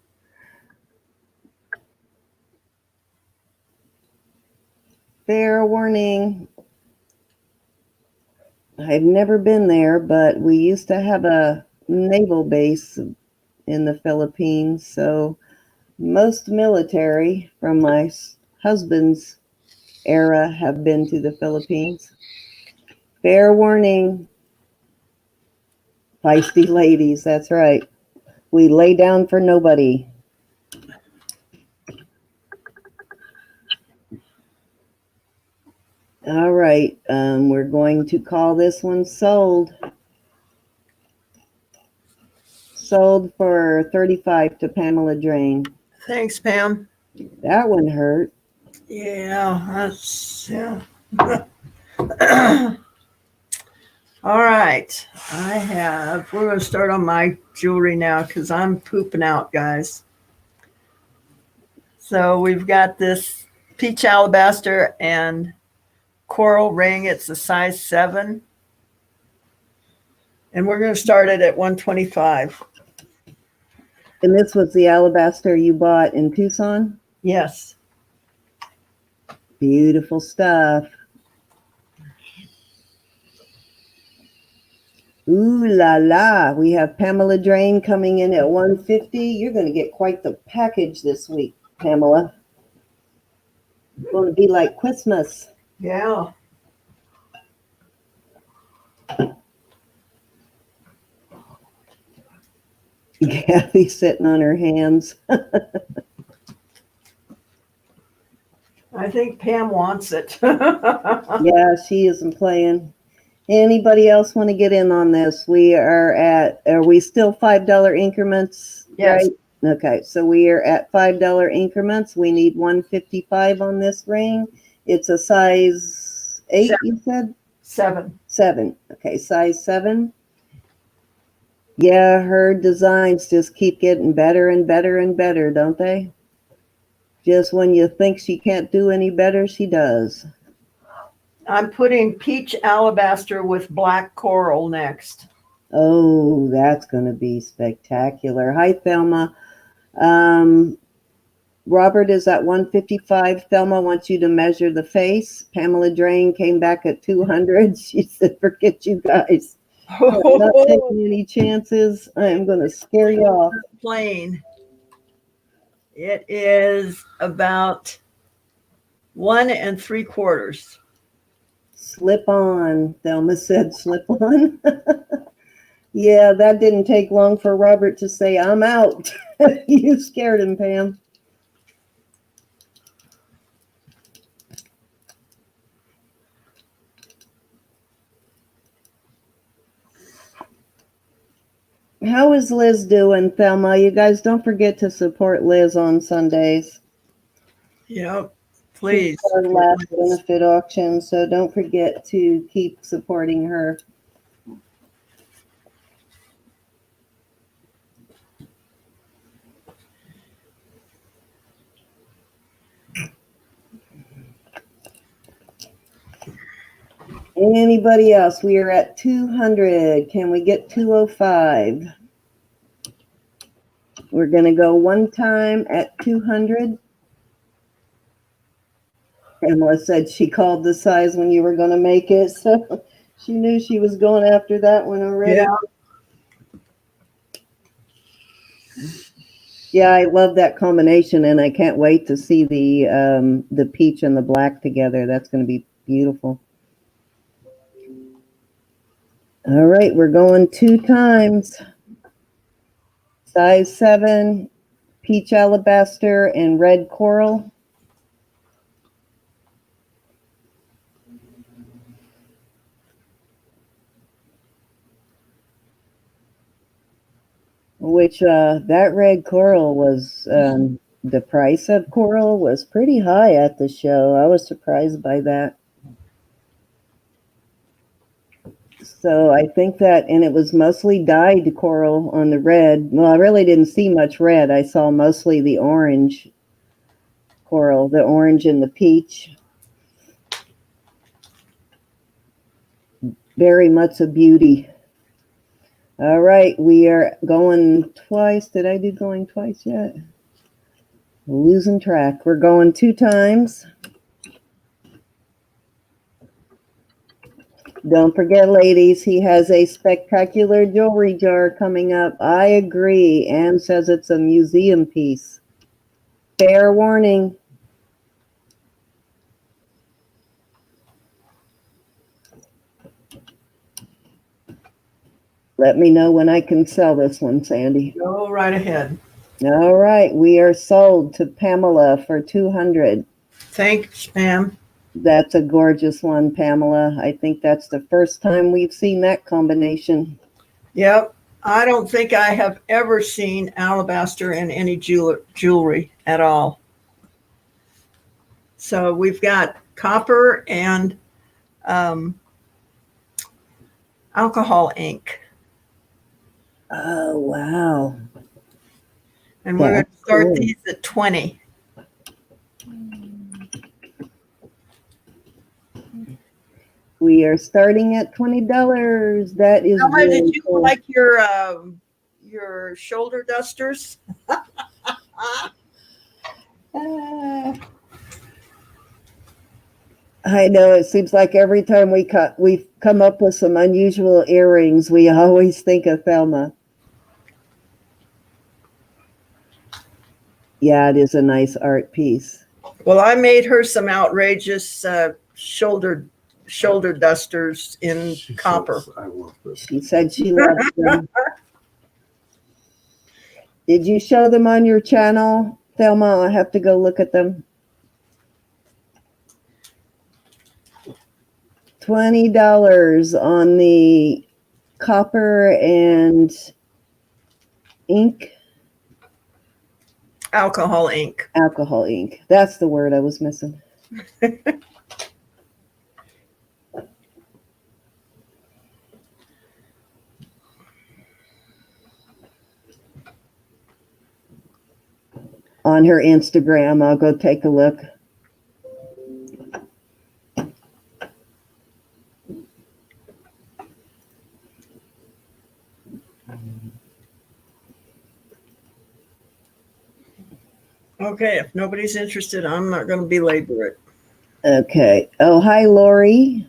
Fair warning. I've never been there, but we used to have a naval base in the Philippines. So most military from my husband's era have been to the Philippines. Fair warning. Feisty ladies, that's right. We lay down for nobody. All right, we're going to call this one sold. Sold for 35 to Pamela Drain. Thanks, Pam. That one hurt. Yeah, that's yeah. All right. We're going to start on my jewelry now because I'm pooping out, guys. So we've got this peach alabaster and coral ring. It's a size 7. And we're going to start it at 125. And this was the alabaster you bought in Tucson? Yes. Beautiful stuff. Ooh la la. We have Pamela Drain coming in at 150. You're going to get quite the package this week, Pamela. It's going to be like Christmas. Yeah. Kathy sitting on her hands. I think Pam wants it. Yeah, she isn't playing. Anybody else want to get in on this? Are we still $5 increments? Yes. Right? Okay, so we are at $5 increments. We need 155 on this ring. It's a size 8, you said? 7. 7. Okay, size 7. Yeah, her designs just keep getting better and better and better, don't they? Just when you think she can't do any better, she does. I'm putting peach alabaster with black coral next. Oh, that's going to be spectacular. Hi, Thelma. Robert is at 155. Thelma wants you to measure the face. Pamela Drain came back at 200. She said, forget you guys. I'm not taking any chances. I am going to scare you off. Plain. It is about 1 3/4. Slip on. Thelma said, slip on. Yeah, that didn't take long for Robert to say, I'm out. You scared him, Pam. How is Liz doing, Thelma? You guys don't forget to support Liz on Sundays. Yep, please. She's our last benefit auction, so don't forget to keep supporting her. Anybody else? We are at 200. Can we get 205? We're going to go one time at 200. Pamela said she called the size when you were going to make it, so she knew she was going after that one already. Yeah. Yeah, I love that combination, and I can't wait to see the peach and the black together. That's going to be beautiful. All right, we're going two times. Size 7, peach alabaster, and red coral. Which that red coral was, the price of coral was pretty high at the show. I was surprised by that. So I think that, and it was mostly dyed coral on the red. Well, I really didn't see much red. I saw mostly the orange coral, the orange and the peach. Very much a beauty. All right, we are going twice. Did I do going twice yet? Losing track. We're going two times. Don't forget, ladies, he has a spectacular jewelry jar coming up. I agree. Anne says it's a museum piece. Fair warning. Let me know when I can sell this one, Sandy. Go right ahead. All right, we are sold to Pamela for 200. Thanks, Pam. That's a gorgeous one, Pamela. I think that's the first time we've seen that combination. Yep. I don't think I have ever seen alabaster in any jewelry at all. So we've got copper and alcohol ink. Oh, wow. And we're going to start cool. these at 20. We are starting at $20. That is Selma, really did you cool. like your shoulder dusters? I know, it seems like every time we come up with some unusual earrings, we always think of Thelma. Yeah, it is a nice art piece. Well, I made her some outrageous shoulder dusters in She copper. says, I love this. She said she loves them. Did you show them on your channel, Thelma? I have to go look at them. $20 on the copper and ink. Alcohol ink. Alcohol ink. That's the word I was missing. On her Instagram, I'll go take a look. Okay, if nobody's interested, I'm not going to belabor it. Okay. Oh, hi, Lori.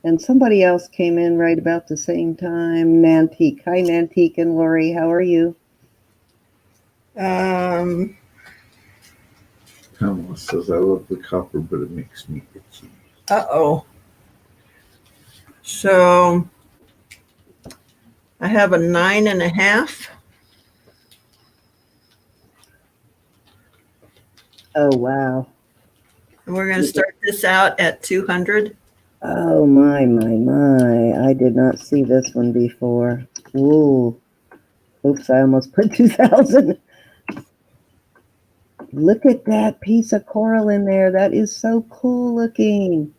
And somebody else came in right about the same time. Nantique. Hi, Nantique and Lori. How are you? Um, Pamela says, I love the copper, but it makes me itchy. uh-oh. So I have a 9.5. Oh, wow. And we're going to start this out at 200. Oh, my. I did not see this one before. Ooh. Oops, I almost put 2,000. Look at that piece of coral in there. That is so cool looking.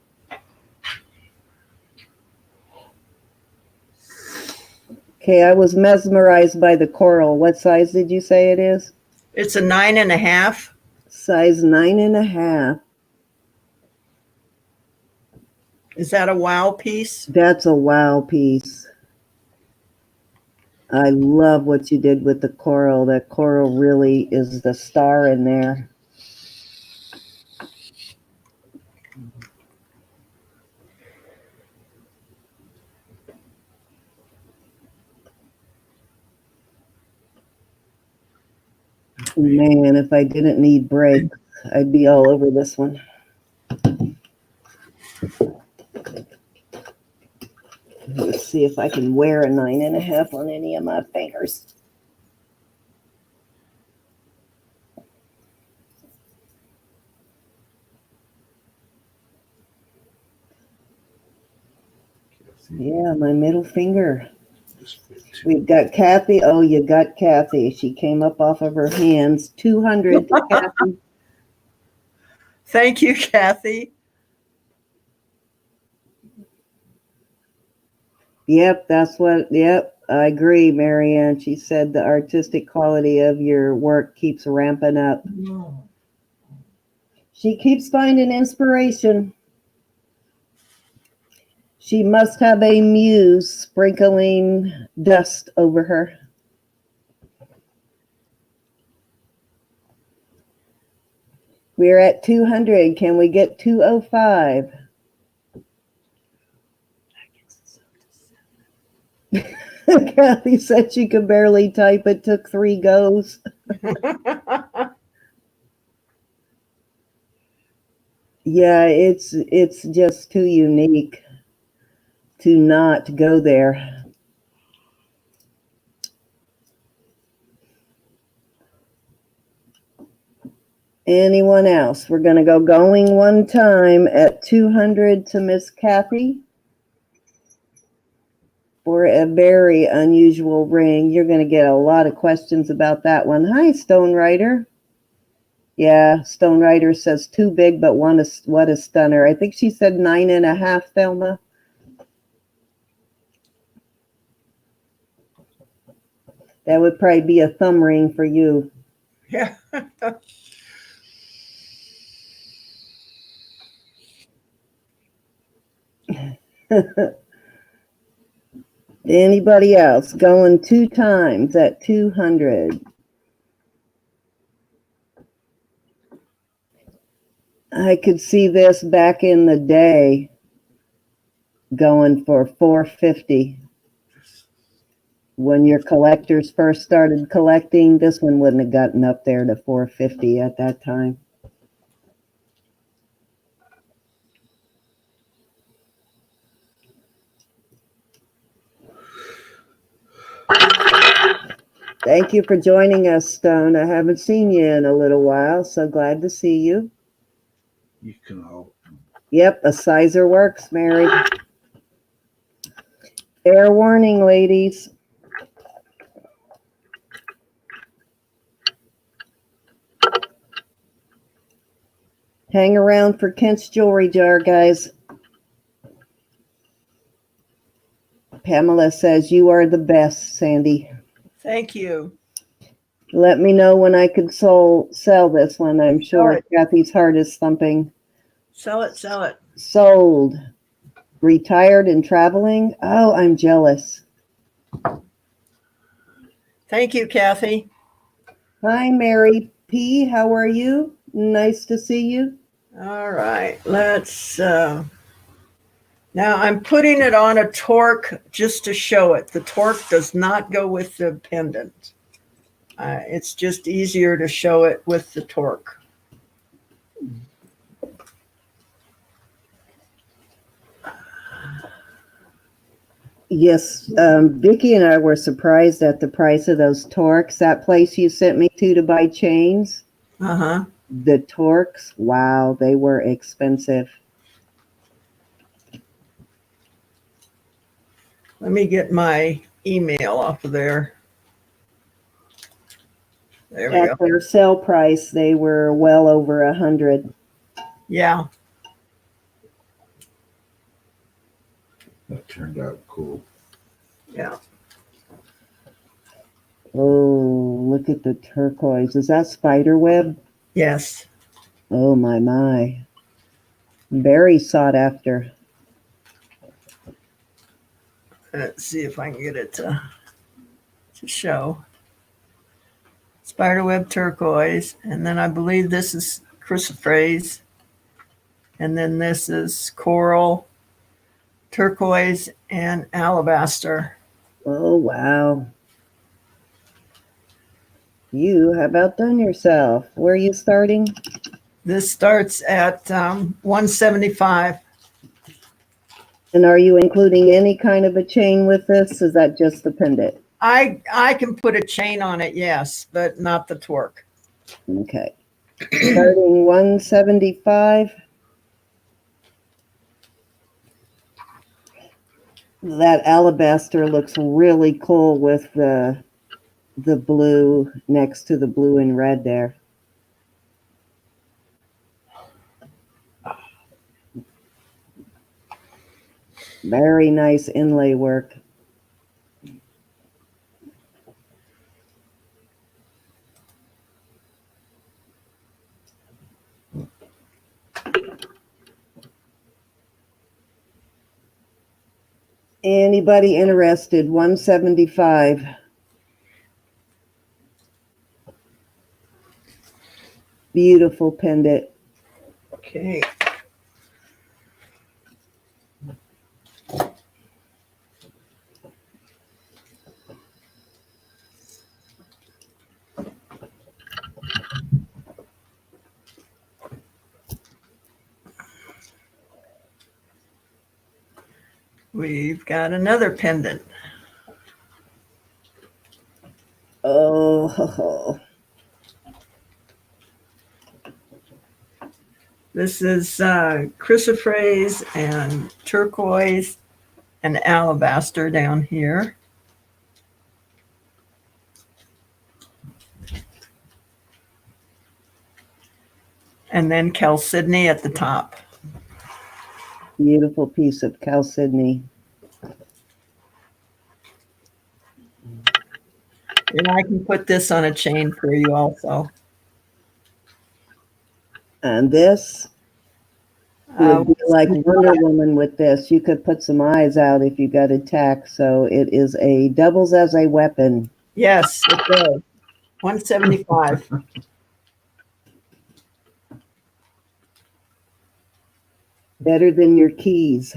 Okay, I was mesmerized by the coral. What size did you say it is? It's a 9.5. Size 9.5. Is that a wow piece? That's a wow piece. I love what you did with the coral. That coral really is the star in there. Man, if I didn't need brakes, I'd be all over this one. Let's see if I can wear a 9.5 on any of my fingers. Yeah, my middle finger. We've got Kathy. Oh, you got Kathy. She came up off of her hands. 200 to Kathy. Thank you, Kathy. Yep, I agree, Marianne. She said the artistic quality of your work keeps ramping up. She keeps finding inspiration. She must have a muse sprinkling dust over her. We're at 200. Can we get 205? Kathy said she could barely type. It took 3 goes. Yeah, it's just too unique to not go there. Anyone else? We're going to go going one time at 200 to Miss Kathy for a very unusual ring. You're going to get a lot of questions about that one. Hi, Stone Rider. Yeah, Stone Rider says too big, but what a stunner. I think she said 9.5, Thelma. That would probably be a thumb ring for you. Yeah. Anybody else going 2 times at 200? I could see this back in the day going for 450. When your collectors first started collecting, this one wouldn't have gotten up there to 450 at that time. Thank you for joining us, Stone. I haven't seen you in a little while, so glad to see you. You can all. Yep, a sizer works, Mary. Fair warning, ladies. Hang around for Kent's jewelry jar, guys. Pamela says, you are the best, Sandy. Thank you. Let me know when I could sell this one. I'm sure Kathy's heart is thumping. Sell it, sell it. Sold. Retired and traveling. Oh, I'm jealous. Thank you, Kathy. Hi, Mary P. How are you? Nice to see you. All right, let's, now I'm putting it on a torque just to show it. The torque does not go with the pendant. It's just easier to show it with the torque. Yes, Vicki and I were surprised at the price of those Torques. That place you sent me to buy chains, Uh-huh. the Torques, wow, they were expensive. Let me get my email off of there. There we At go. their sale price, they were well over 100. Yeah. That turned out cool. Yeah. Oh, look at the turquoise. Is that spider web? Yes. Oh, my. Very sought after. Let's see if I can get it to show. Spiderweb turquoise. And then I believe this is chrysoprase. And then this is coral, turquoise, and alabaster. Oh, wow. You have outdone yourself. Where are you starting? This starts at 175. And are you including any kind of a chain with this? Is that just the pendant? I can put a chain on it, yes, but not the torque. Okay. Starting 175. That alabaster looks really cool with the blue next to the blue and red there. Very nice inlay work. Anybody interested? 175. Beautiful pendant. Okay. We've got another pendant. Oh, This is chrysoprase and turquoise and alabaster down here. And then chalcedony at the top. beautiful piece of chalcedony. And I can put this on a chain for you also. And this would be like Wonder Woman with this. You could put some eyes out if you got attacked. So it is a doubles as a weapon. Yes, it does. 175. Better than your keys.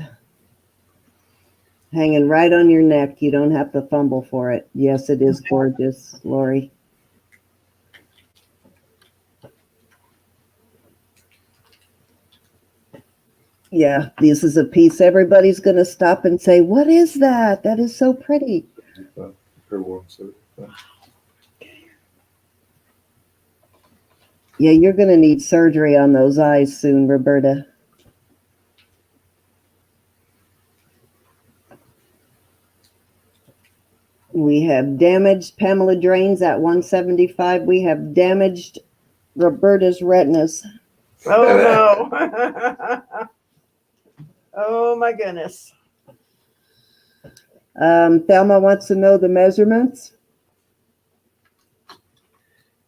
Hanging right on your neck. You don't have to fumble for it. Yes, it is gorgeous, Lori. Yeah, this is a piece everybody's going to stop and say, what is that? That is so pretty. Yeah, you're going to need surgery on those eyes soon, Roberta. We have damaged Pamela Drains at 175. We have damaged Roberta's retinas. Oh, no. Oh, my goodness. Thelma wants to know the measurements.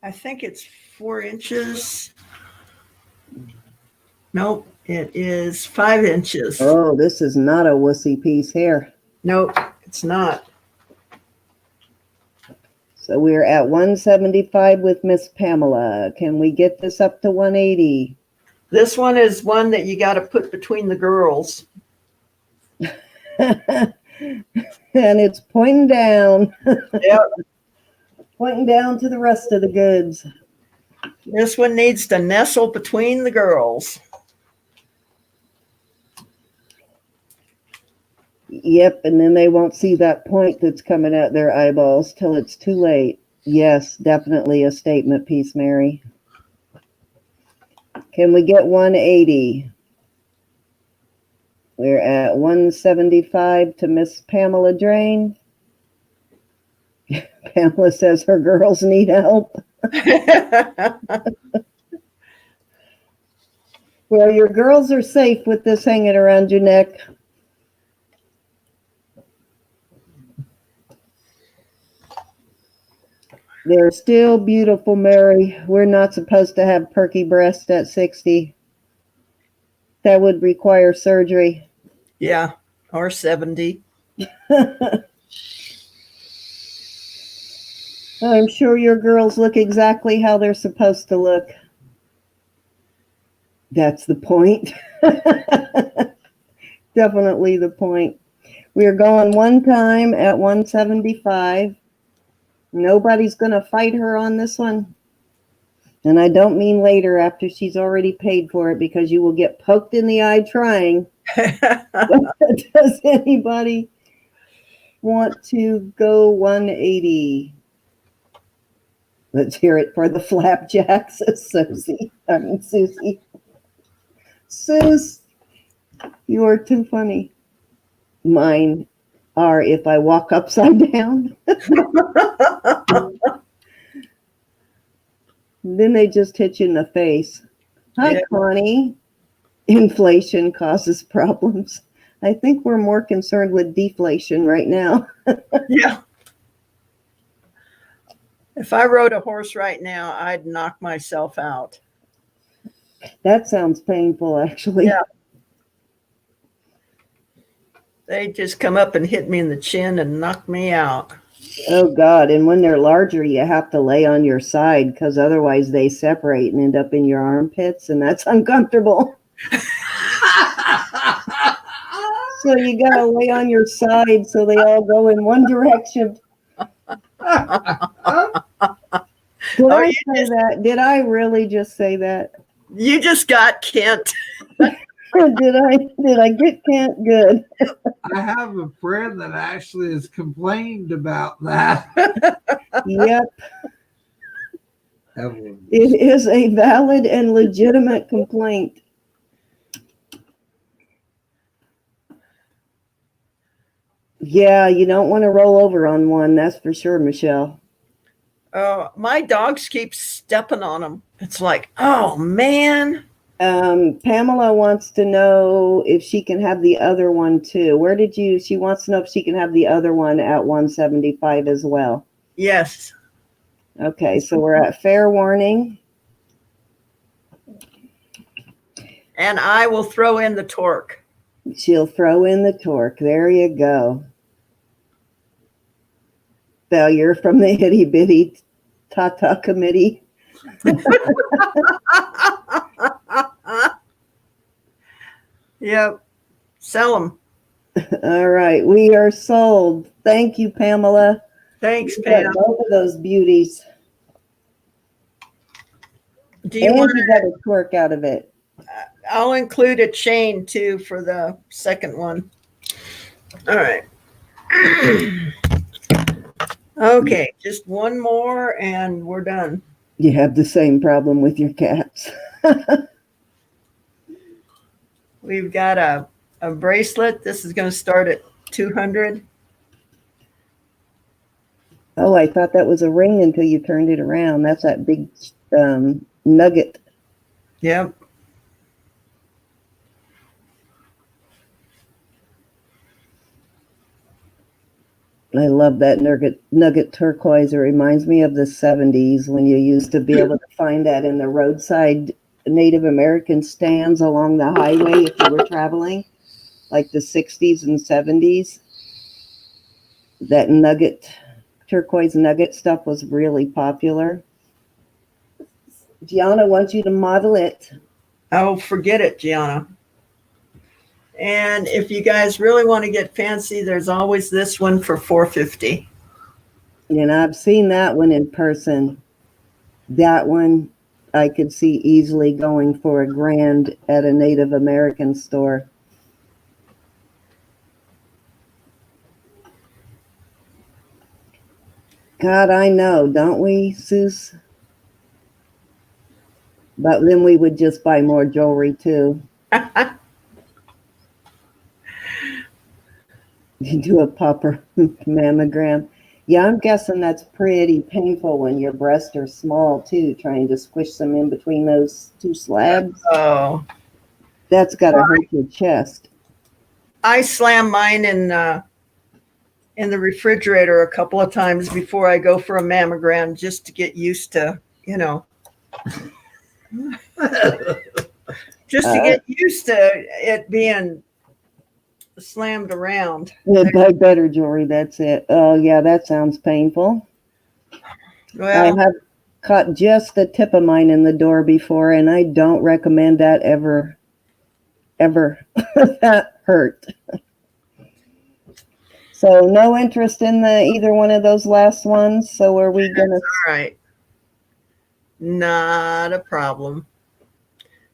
I think it's 4 inches. Nope, it is 5 inches. Oh, this is not a wussy piece here. Nope, it's not. So we're at 175 with Miss Pamela. Can we get this up to 180? This one is one that you got to put between the girls. And it's pointing down. Yep. Pointing down to the rest of the goods. This one needs to nestle between the girls. Yep, and then they won't see that point that's coming out their eyeballs till it's too late. Yes, definitely a statement piece, Mary. Can we get 180? We're at 175 to Miss Pamela Drain. Pamela says her girls need help. Well, your girls are safe with this hanging around your neck. They're still beautiful, Mary. We're not supposed to have perky breasts at 60. That would require surgery. Yeah, or 70. I'm sure your girls look exactly how they're supposed to look. That's the point. Definitely the point. We're going one time at 175. Nobody's going to fight her on this one. And I don't mean later after she's already paid for it, because you will get poked in the eye trying. Does anybody want to go 180? Let's hear it for the flapjacks, says Susie. Susie. Sus, you are too funny. Mine are if I walk upside down. Then they just hit you in the face. Hi, Yeah. Connie. Inflation causes problems. I think we're more concerned with deflation right now. Yeah. If I rode a horse right now, I'd knock myself out. That sounds painful, actually. Yeah. They just come up and hit me in the chin and knock me out. Oh, God. And when they're larger, you have to lay on your side because otherwise they separate and end up in your armpits, and that's uncomfortable. So you got to lay on your side so they all go in one direction. Did I say that? Did I really just say that? You just got Kent. Did I get Kent? Good. I have a friend that actually has complained about that. Yep. Evelyn. It is a valid and legitimate complaint. Yeah, you don't want to roll over on one, that's for sure, Michelle. My dogs keep stepping on them. It's like, oh, man. Pamela wants to know if she can have the other one too. She wants to know if she can have the other one at 175 as well. Yes. Okay, so we're at fair warning. And I will throw in the torque. She'll throw in the torque. There you go. Failure from the itty bitty Tata committee. Yep. Sell them. All right, we are sold. Thank you, Pamela. Thanks, You got Pam. both of those beauties. Do you And want you got a torque out of it. I'll include a chain too for the second one. All right. Okay, just one more and we're done. You have the same problem with your cats. We've got a bracelet. This is going to start at 200. Oh, I thought that was a ring until you turned it around. That's that big nugget. Yep. I love that nugget turquoise. It reminds me of the 70s when you used to be able to find that in the roadside Native American stands along the highway if you were traveling, like the 60s and 70s. That nugget turquoise nugget stuff was really popular. Gianna wants you to model it. Oh, forget it, Gianna. And if you guys really want to get fancy, there's always this one for $4.50. And I've seen that one in person. That one I could see easily going for $1,000 at a Native American store. God, I know, don't we, Seuss? But then we would just buy more jewelry too. You do a popper mammogram. Yeah, I'm guessing that's pretty painful when your breasts are small too, trying to squish them in between those two slabs. Oh, That's got to hurt your chest. I slam mine in the refrigerator a couple of times before I go for a mammogram, just to get used to, just to get used to it being slammed around. Yeah, buy better jewelry, that's it. Oh, yeah, that sounds painful. Well, I have caught just the tip of mine in the door before, and I don't recommend that ever. That hurt. So no interest in either one of those last ones. So are we gonna? all right. Not a problem.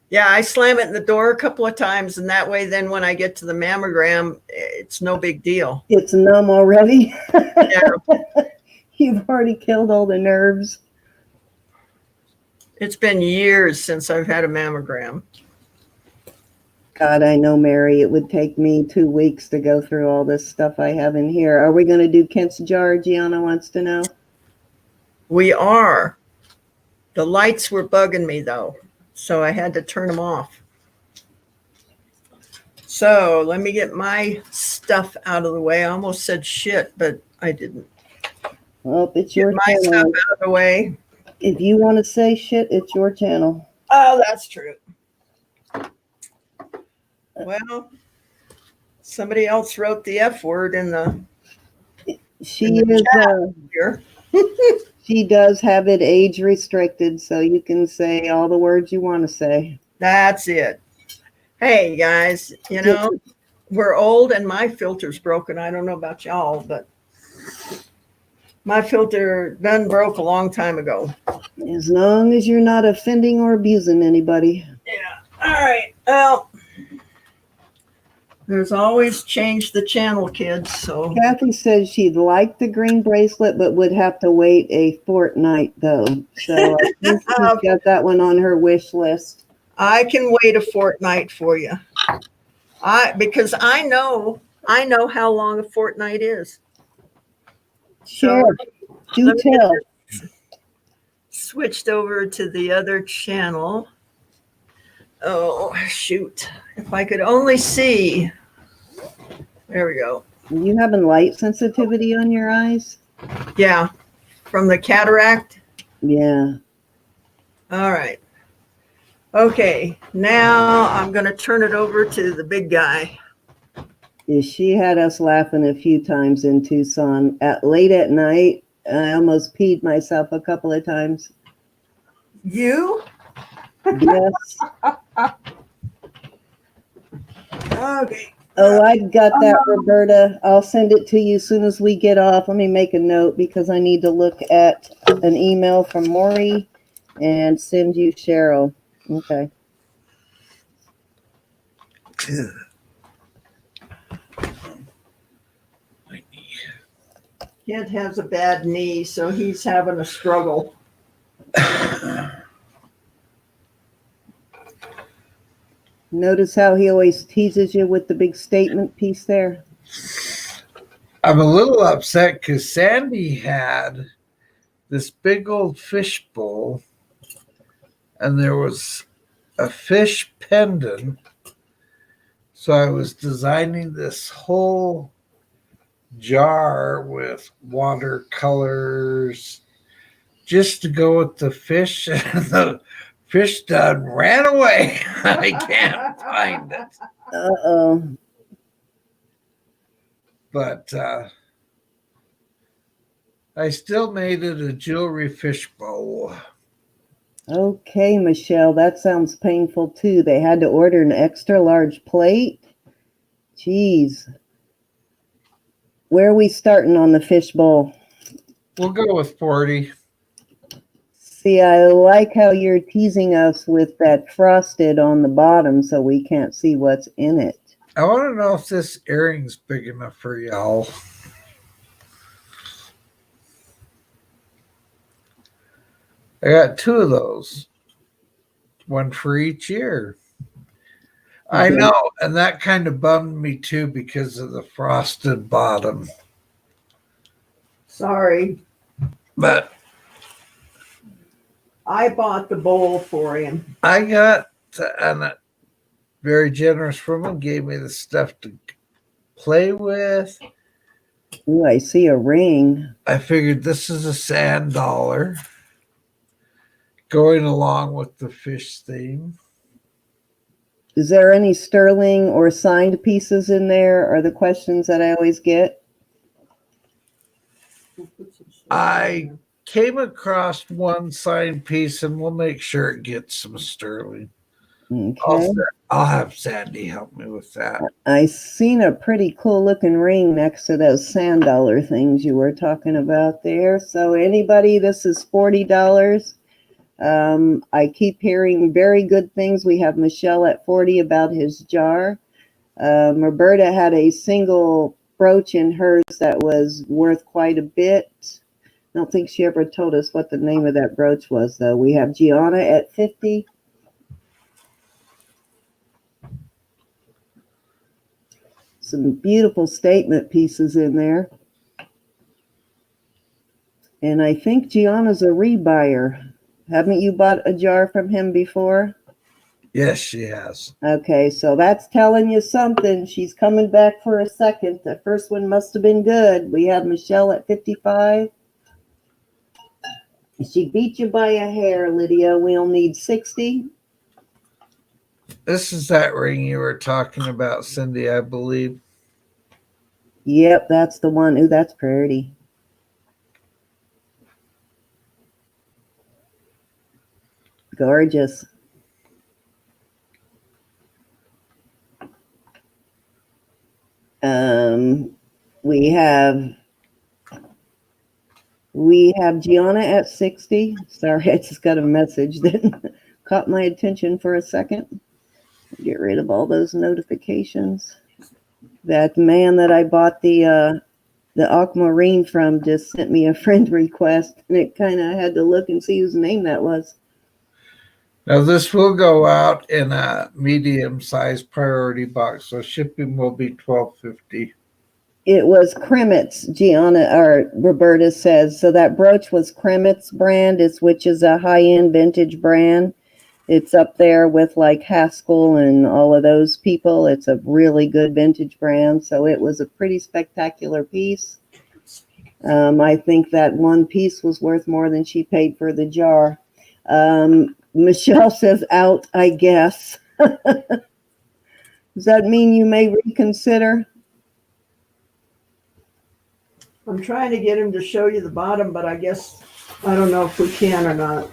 Yeah, I slam it in the door a couple of times, and that way then when I get to the mammogram, it's no big deal. It's numb already. Yeah, You've already killed all the nerves. it's been years since I've had a mammogram. God, I know, Mary. It would take me 2 weeks to go through all this stuff I have in here. Are we going to do Kent's jar? Gianna wants to know. We are. The lights were bugging me though, so I had to turn them off. So let me get my stuff out of the way. I almost said shit, but I didn't. Well, it's Get your my stuff channel. out of the way. If you want to say shit, it's your channel. Oh, that's true. Well, somebody else wrote the F word in the She In the is. here. She does have it age restricted, so you can say all the words you want to say. That's it. Hey guys, we're old and my filter's broken. I don't know about y'all, but my filter done broke a long time ago. As long as you're not offending or abusing anybody. Yeah. All right. Well, there's always change the channel, kids. So Kathy says she'd like the green bracelet, but would have to wait a fortnight though. So I think she's got that one on her wish list. I can wait a fortnight for you. Because I know how long a fortnight is. Sure. Do let me get tell. this switched over to the other channel. Oh, shoot. If I could only see. There we go. You having light sensitivity on your eyes? Yeah. From the cataract. Yeah. All right. Okay. Now I'm going to turn it over to the big guy. Yeah, she had us laughing a few times in Tucson. Late at night, I almost peed myself a couple of times. You? Yes. Okay. Oh, I've got that, Roberta. I'll send it to you as soon as we get off. Let me make a note because I need to look at an email from Maury and send you Cheryl. Okay. Kid has a bad knee, so he's having a struggle. Notice how he always teases you with the big statement piece there? I'm a little upset because Sandy had this big old fish bowl and there was a fish pendant. So I was designing this whole jar with watercolors just to go with the fish, and the fish done ran away. I can't find it. Uh-oh. But I still made it a jewelry fish bowl. Okay, Michelle, that sounds painful too. They had to order an extra large plate. Jeez. Where are we starting on the fish bowl? We'll go with 40. See, I like how you're teasing us with that frosted on the bottom so we can't see what's in it. I want to know if this earring's big enough for y'all. I got 2 of those, one for each ear. I Okay. know, and that kind of bummed me too because of the frosted bottom. Sorry, But I bought the bowl for him. I got, and a very generous woman gave me the stuff to play with. Ooh, I see a ring. I figured this is a sand dollar going along with the fish theme. Is there any sterling or signed pieces in there? Are the questions that I always get? I came across one signed piece, and we'll make sure it gets some sterling. Okay. I'll have Sandy help me with that. I seen a pretty cool looking ring next to those sand dollar things you were talking about there. So anybody, this is $40. I keep hearing very good things. We have Michelle at 40 about his jar. Roberta had a single brooch in hers that was worth quite a bit. I don't think she ever told us what the name of that brooch was, though. We have Gianna at 50. Some beautiful statement pieces in there. And I think Gianna's a rebuyer. Haven't you bought a jar from him before? Yes, she has. Okay, so that's telling you something. She's coming back for a second. The first one must have been good. We have Michelle at 55. She beat you by a hair, Lydia. We'll need 60. This is that ring you were talking about, Cindy, I believe. Yep, that's the one. Ooh, that's pretty. Gorgeous. We have Gianna at 60. Sorry, I just got a message that caught my attention for a second. Get rid of all those notifications. That man that I bought the aquamarine from just sent me a friend request, and it kind of had to look and see whose name that was. Now, this will go out in a medium-sized priority box, so shipping will be $12.50. It was Kremitz, Gianna or Roberta says. So that brooch was Kremitz brand, which is a high-end vintage brand. It's up there with like Haskell and all of those people. It's a really good vintage brand. So it was a pretty spectacular piece. I think that one piece was worth more than she paid for the jar. Michelle says out, I guess. Does that mean you may reconsider? I'm trying to get him to show you the bottom, but I guess I don't know if we can or not.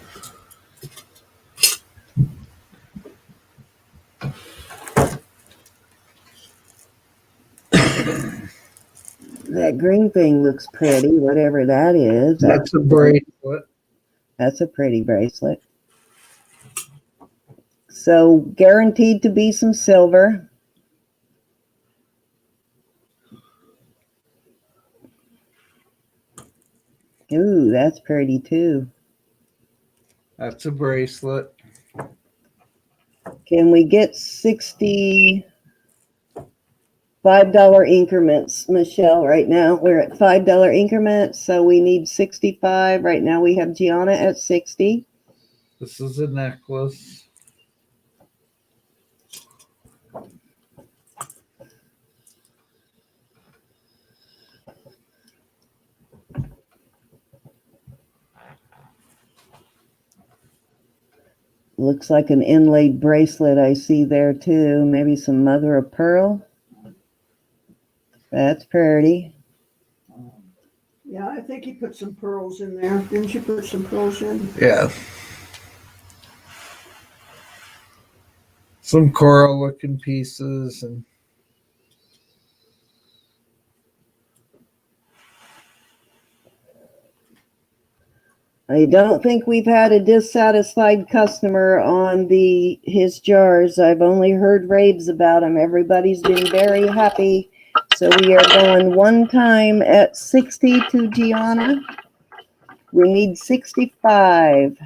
That green thing looks pretty, whatever that is. That's a bracelet. That's a pretty bracelet. So guaranteed to be some silver. Ooh, that's pretty too. That's a bracelet. Can we get $65 increments, Michelle? Right now we're at $5 increments, so we need 65. Right now we have Gianna at 60. This is a necklace. Looks like an inlaid bracelet I see there too. Maybe some mother of pearl. That's pretty. Yeah, think you put some pearls in there. Didn't you put some pearls in? Yeah. Some coral looking pieces and I don't think we've had a dissatisfied customer on his jars. I've only heard raves about them. Everybody's been very happy. So we are going one time at 60 to Gianna. We need 65.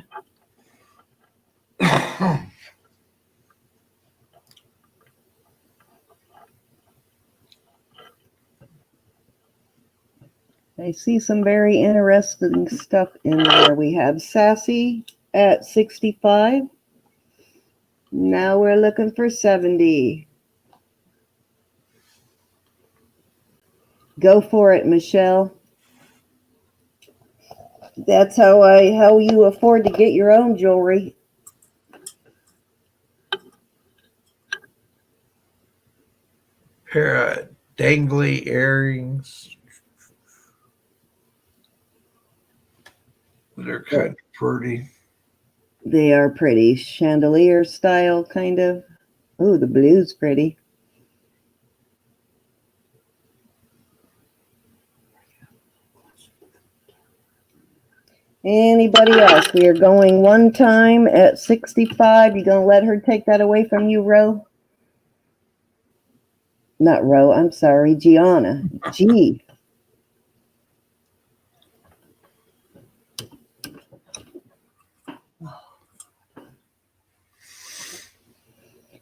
I see some very interesting stuff in there. We have Sassy at 65. Now we're looking for 70. Go for it, Michelle. That's how you afford to get your own jewelry. pair of dangly earrings. They're kind of pretty. They are pretty. Chandelier style, kind of. Ooh, the blue's pretty. Anybody else? We are going one time at 65. You gonna let her take that away from you, Ro? Not Ro, I'm sorry, Gianna. G.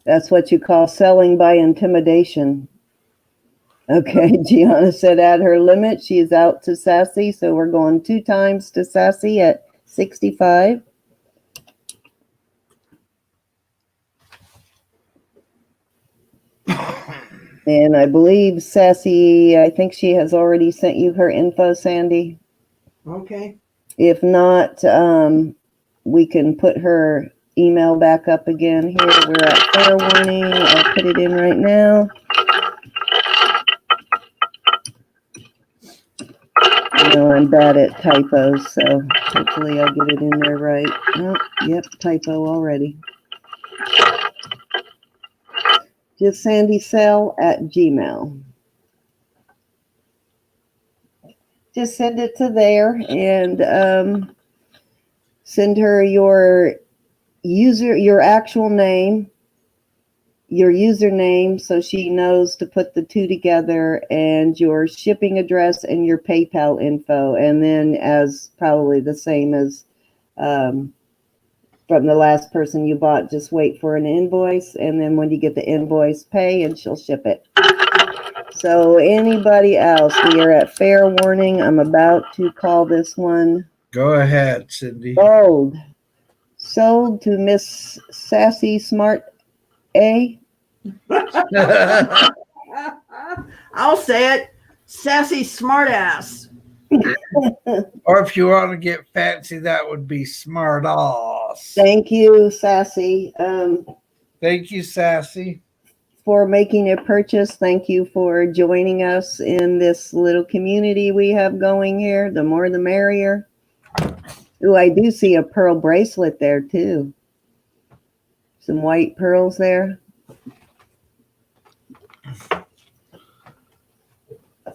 That's what you call selling by intimidation. Okay, Gianna said at her limit, she is out to Sassy, so we're going 2 times to Sassy at 65. And I believe Sassy, I think she has already sent you her info, Sandy. Okay. If not, we can put her email back up again here. We're at fair warning. I'll put it in right now. No, I'm bad at typos, so hopefully I'll get it in there right. Oh, yep, typo already. Just sandysell@gmail. Just send it to there and send her your actual name, your username, so she knows to put the 2 together, and your shipping address and your PayPal info. And then, as probably the same as from the last person you bought, just wait for an invoice, and then when you get the invoice, pay, and she'll ship it. So anybody else? We are at fair warning. I'm about to call this one. Go ahead, Cindy. Sold. Sold to Miss Sassy Smart A. I'll say it. Sassy smartass. Or if you want to get fancy, that would be smart ass. Thank you, Sassy, Thank you, Sassy. for making a purchase. Thank you for joining us in this little community we have going here. The more the merrier. Ooh, I do see a pearl bracelet there too. Some white pearls there.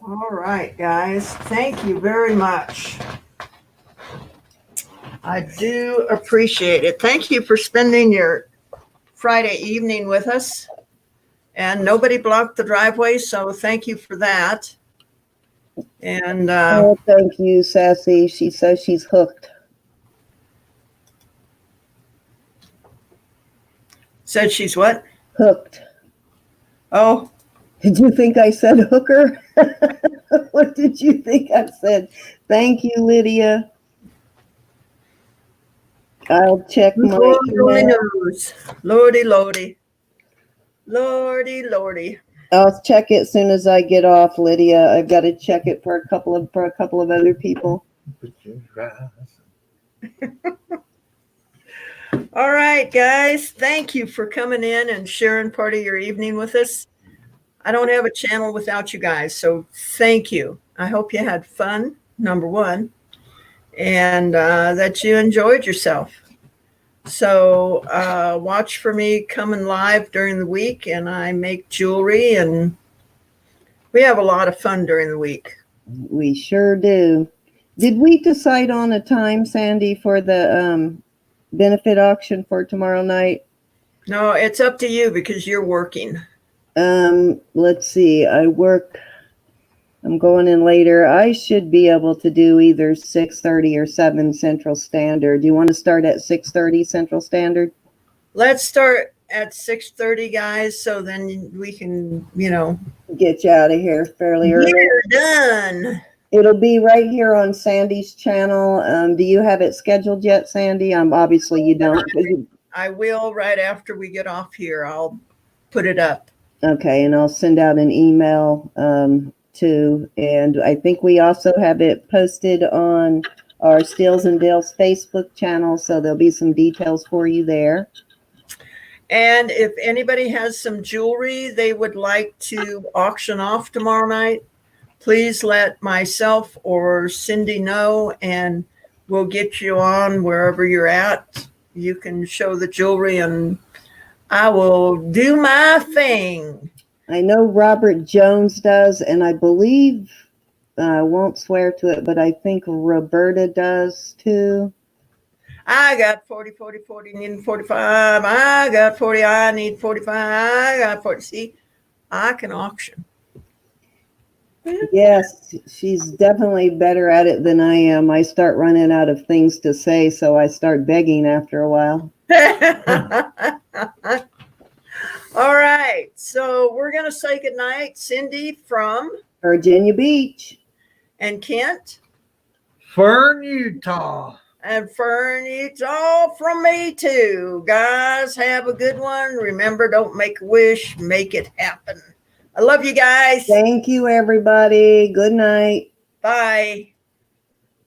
All right, guys. Thank you very much. I do appreciate it. Thank you for spending your Friday evening with us. And nobody blocked the driveway, so thank you for that. And Oh, thank you, Sassy. She says she's hooked. said she's what? Hooked. Oh, Did you think I said hooker? What did you think I said? Thank you, Lydia. I'll check my Lord only email. knows. Lordy, lordy. Lordy, lordy. I'll check it as soon as I get off, Lydia. I've got to check it for a couple of other people. All right, guys. Thank you for coming in and sharing part of your evening with us. I don't have a channel without you guys, so thank you. I hope you had fun. number one, and that you enjoyed yourself. So watch for me coming live during the week, and I make jewelry, and we have a lot of fun during the week. We sure do. Did we decide on a time, Sandy, for the benefit auction for tomorrow night? No, it's up to you because you're working. Let's see. I'm going in later. I should be able to do either 6:30 or 7 Central Standard. Do you want to start at 6:30 Central Standard? Let's start at 6:30, guys, so then we can, Get you out of here fairly early. we're done. It'll be right here on Sandy's channel. Do you have it scheduled yet, Sandy? Obviously you don't. I will right after we get off here. I'll put it up. Okay, and I'll send out an email too. And I think we also have it posted on our Steels and Dales Facebook channel, so there'll be some details for you there. And if anybody has some jewelry they would like to auction off tomorrow night, please let myself or Cindy know, and we'll get you on wherever you're at. You can show the jewelry, and I will do my thing. I know Robert Jones does, and I believe, I won't swear to it, but I think Roberta does too. I got 40, need 45. I got 40, I need 45. I got 40. See, I can auction. Yes, she's definitely better at it than I am. I start running out of things to say, so I start begging after a while. All right. So we're going to say goodnight. Cindy from Virginia Beach. and Kent Fern, Utah. and Fern. It's all from me too. Guys, have a good one. Remember, don't make a wish, make it happen. I love you guys. Thank you, everybody. Good night. Bye.